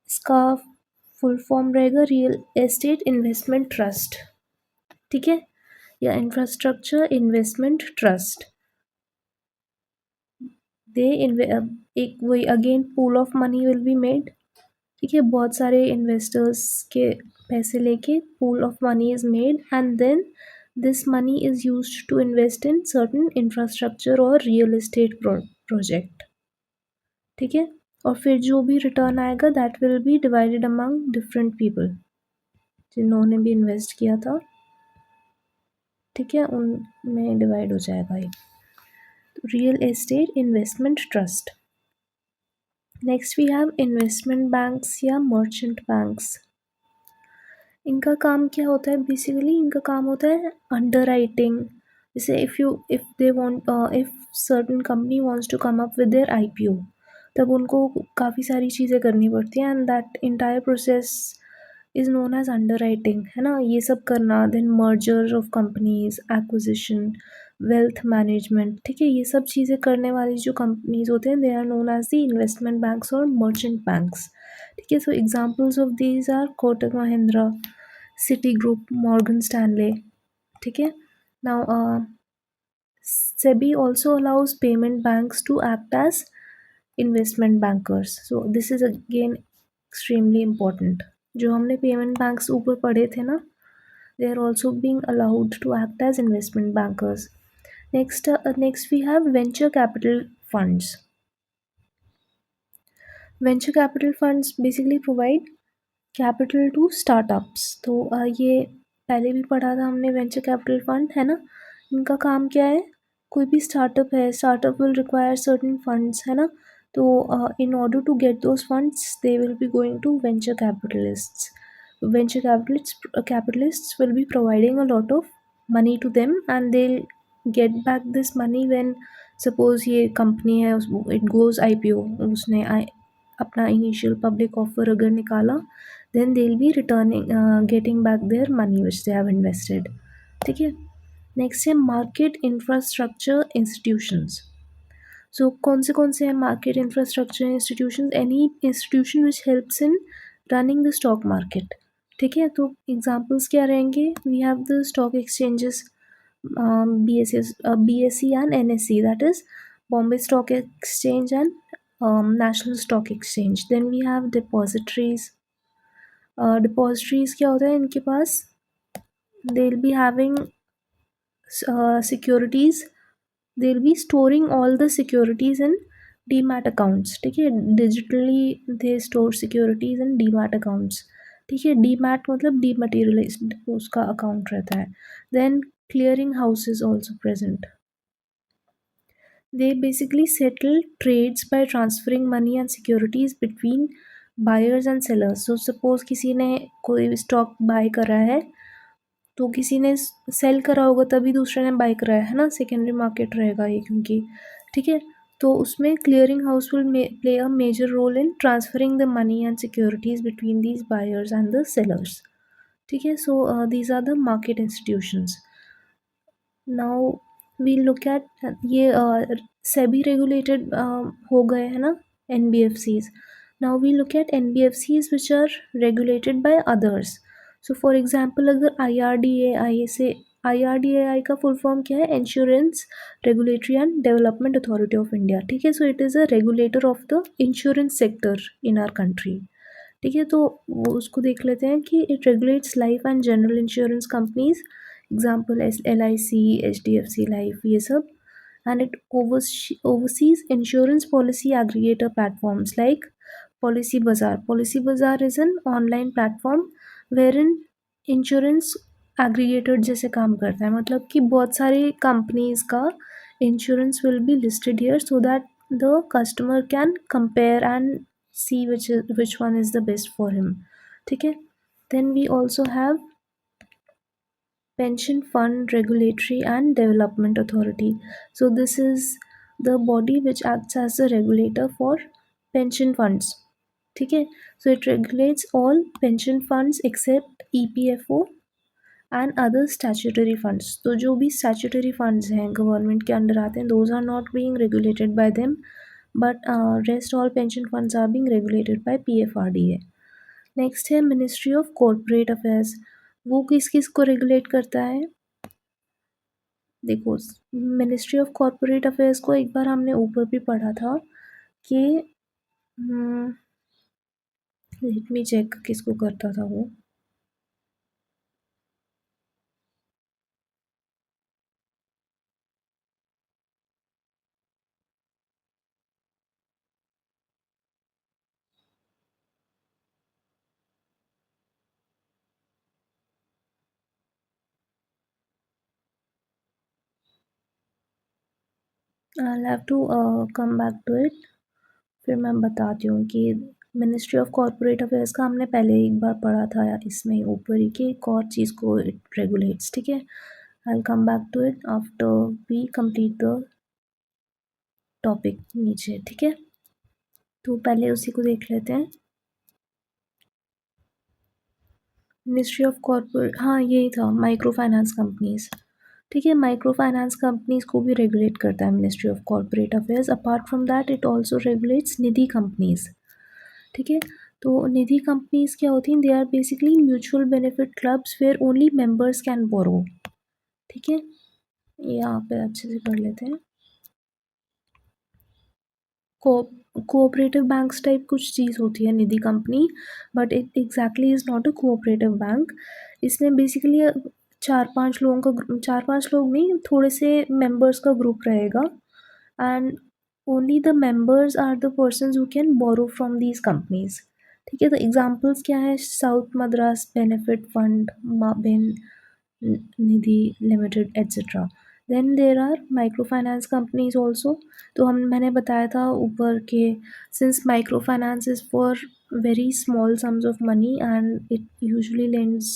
इसका फुल फॉर्म रहेगा रियल एस्टेट इन्वेस्टमेंट ट्रस्ट, ठीक है, या इंफ्रास्ट्रक्चर इन्वेस्टमेंट ट्रस्ट। दे एक वही again pool of money will be made, ठीक है। बहुत सारे इन्वेस्टर्स के पैसे लेके pool of money is made and then this money is used to invest in certain infrastructure और रियल एस्टेट प्रोजेक्ट, ठीक है। और फिर जो भी रिटर्न आएगा that will be divided among different people जिन्होंने भी इन्वेस्ट किया था, ठीक है, उनमें डिवाइड हो जाएगा ये। Real estate investment trust. Next we have investment banks या मर्चेंट बैंक्स। इनका काम क्या होता है? बेसिकली इनका काम होता है अंडर राइटिंग। जैसे if they want, if certain company wants to come up with their IPO, तब उनको काफ़ी सारी चीज़ें करनी पड़ती हैं and that entire process is known as underwriting, है ना। ये सब करना, then merger of companies, acquisition, wealth management, ठीक है, ये सब चीज़ें करने वाली जो कंपनीज होते हैं they are known as the investment banks और मर्चेंट बैंक्स, ठीक है। So examples of these are Kotak Mahindra, Citigroup, Morgan Stanley, ठीक है। Now SEBI also allows payment banks to act as investment bankers. So this is again extremely important. जो हमने payment banks ऊपर पढ़े थे ना, they are also being allowed to act as investment bankers. Next we have venture capital funds. Venture capital funds basically provide capital to startups. तो ये पहले भी पढ़ा था हमने, वेंचर कैपिटल फंड, है ना। इनका काम क्या है? कोई भी स्टार्टअप है, startup will require certain funds, है ना। तो in order to get those funds they will be going to venture capitalists. venture capitalists will be providing a lot of money to them, and they'll get back this money when suppose ये company है it goes IPO, उसने अपना initial public offer अगर निकाला, then they'll be returning getting back their money which they have invested. ठीक है. Next है market infrastructure institutions. सो कौन से हैं market infrastructure institutions? Any institution which helps in running the stock market. ठीक है, तो एग्जांपल्स क्या रहेंगे? We have the stock exchanges, BSE and NSE, that is Bombay Stock Exchange and National Stock Exchange. Then we have depositories. Depositories क्या होता है इनके पास? They'll be having securities. They'll be storing all the securities in demat accounts. ठीक है, digitally they store securities in demat accounts. ठीक है, demat मतलब dematerialised उसका अकाउंट रहता है. Then clearing house is also present. They basically settle trades by transferring money and securities between buyers and sellers. So suppose किसी ने कोई stock bye करा है, तो किसी ने सेल करा होगा तभी दूसरे ने बाय करा है ना, सेकेंडरी मार्केट रहेगा ये क्योंकि. ठीक है, तो उसमें clearing house will play a major role in transferring the money and securities between these buyers and the sellers. ठीक है, so these are the market institutions. Now we look at ये सेबी रेगुलेटेड हो गए है ना, NBFCs. Now we look at NBFCs which are regulated by others. So for example अगर IRDAI से, IRDAI का फुल फॉर्म क्या है? Insurance regulatory and development authority of India. ठीक है, so it is a regulator of the insurance sector in our country. ठीक है, तो वो उसको देख लेते हैं कि it regulates life and general insurance companies, example LIC, HDFC life, ये सब. And it oversees insurance policy aggregator platforms like Policy Bazaar. Policy Bazaar is an online platform wherein insurance aggregator जैसे काम करता है. मतलब कि बहुत सारी कंपनीज का insurance will be listed here so that the customer can compare and see which one is the best for him. ठीक है, then we also have Pension Fund Regulatory and Development Authority. So this is the body which acts as a regulator for pension funds. ठीक है, so it regulates all pension funds except EPFO and other statutory funds. तो जो भी statutory funds हैं government के under आते हैं, those are not being regulated by them, but rest all pension funds are being regulated by PFRDA. Next है ministry of corporate affairs. वो किस किस को रेगुलेट करता है? देखो, मिनिस्ट्री ऑफ कॉरपोरेट अफेयर्स को एक बार हमने ऊपर भी पढ़ा था कि लेट मी चेक किसको करता था वो. I have to come back to it. फिर मैं बताती हूँ कि मिनिस्ट्री ऑफ कॉरपोरेट अफेयर्स का हमने पहले एक बार पढ़ा था इसमें ऊपर ही कि एक और चीज़ को इट रेगुलेट्स. ठीक है, I will come back to it after we complete the topic नीचे. ठीक है, तो पहले उसी को देख लेते हैं. मिनिस्ट्री ऑफ कॉरपोरेट, हाँ यही था, माइक्रो फाइनेंस कंपनीज. ठीक है, माइक्रो फाइनेंस कंपनीज को भी रेगुलेट करता है ministry of corporate affairs. Apart from that it also regulates Nidhi companies. ठीक है, तो निधि कंपनीज क्या होती हैं? They are basically mutual benefit clubs where only members can borrow. ठीक है, यहाँ पे अच्छे से पढ़ लेते हैं. कोऑपरेटिव बैंक्स टाइप कुछ चीज़ होती है Nidhi company, but it exactly is not a cooperative bank. इसमें बेसिकली चार पांच लोग नहीं, थोड़े से मेंबर्स का ग्रुप रहेगा, and only the members are the persons who can borrow from these companies. ठीक है, तो एग्जांपल्स क्या है? साउथ मद्रास बेनिफिट फंड, माबिन Nidhi limited etcetera. Then there are micro finance companies also. तो मैंने बताया था ऊपर के since micro finance is for very small sums of money and it usually lends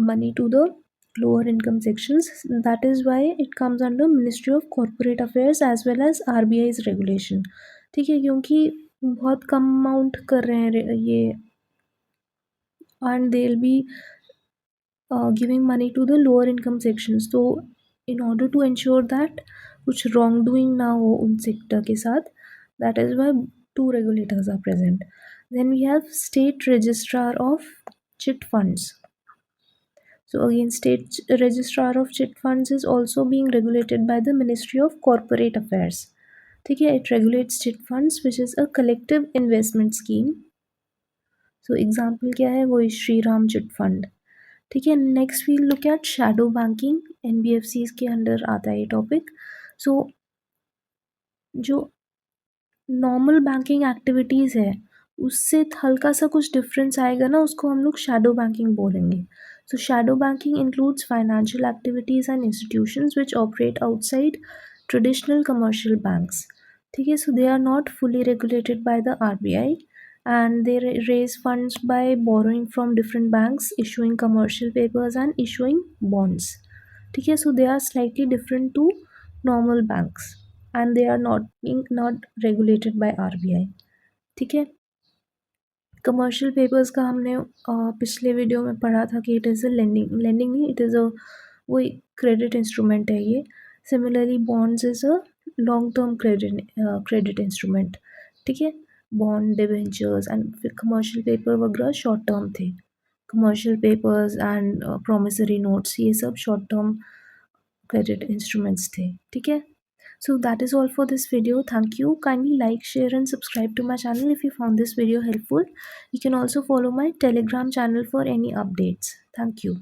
money to the lower income sections, that is why it comes under Ministry of Corporate Affairs as well as RBI's regulation। ठीक है, क्योंकि बहुत कम amount कर रहे हैं ये and they'll be giving money to the lower income sections। तो in order to ensure that कुछ wrong doing ना हो उन sector के साथ, that is why two regulators are present। Then we have State Registrar of Chit Funds। So again, State Registrar of Chit Funds is also being regulated by the Ministry of Corporate Affairs। ठीक है, it regulates chit funds which is a collective investment scheme। So example क्या है, वो Shri Ram chit fund. ठीक है, next we look at shadow banking. NBFCs के under आता है ये टॉपिक। सो जो नॉर्मल बैंकिंग एक्टिविटीज़ है उससे हल्का सा कुछ डिफरेंस आएगा ना, उसको हम लोग शैडो बैंकिंग बोलेंगे। So shadow banking includes financial activities and institutions which operate outside traditional commercial banks. ठीक है, so they are not fully regulated by the RBI and they raise funds by borrowing from different banks, issuing commercial papers and issuing bonds। ठीक है, so they are slightly different to normal banks and they are not regulated by RBI। ठीक है, commercial papers का हमने पिछले video में पढ़ा था कि इट इज़ अ लेंडिंग नहीं, इट इज़ अ वही क्रेडिट इंस्ट्रूमेंट है ये। Similarly bonds is a long term credit instrument. ठीक है, bond, debentures and commercial paper वगैरह शॉर्ट टर्म थे। Commercial papers and promissory notes ये सब शॉर्ट टर्म क्रेडिट इंस्ट्रूमेंट्स थे। ठीक है, so that is all for this video। Thank you, kindly like, share and subscribe to my channel if you found this video helpful। You can also follow my Telegram channel for any updates। Thank you।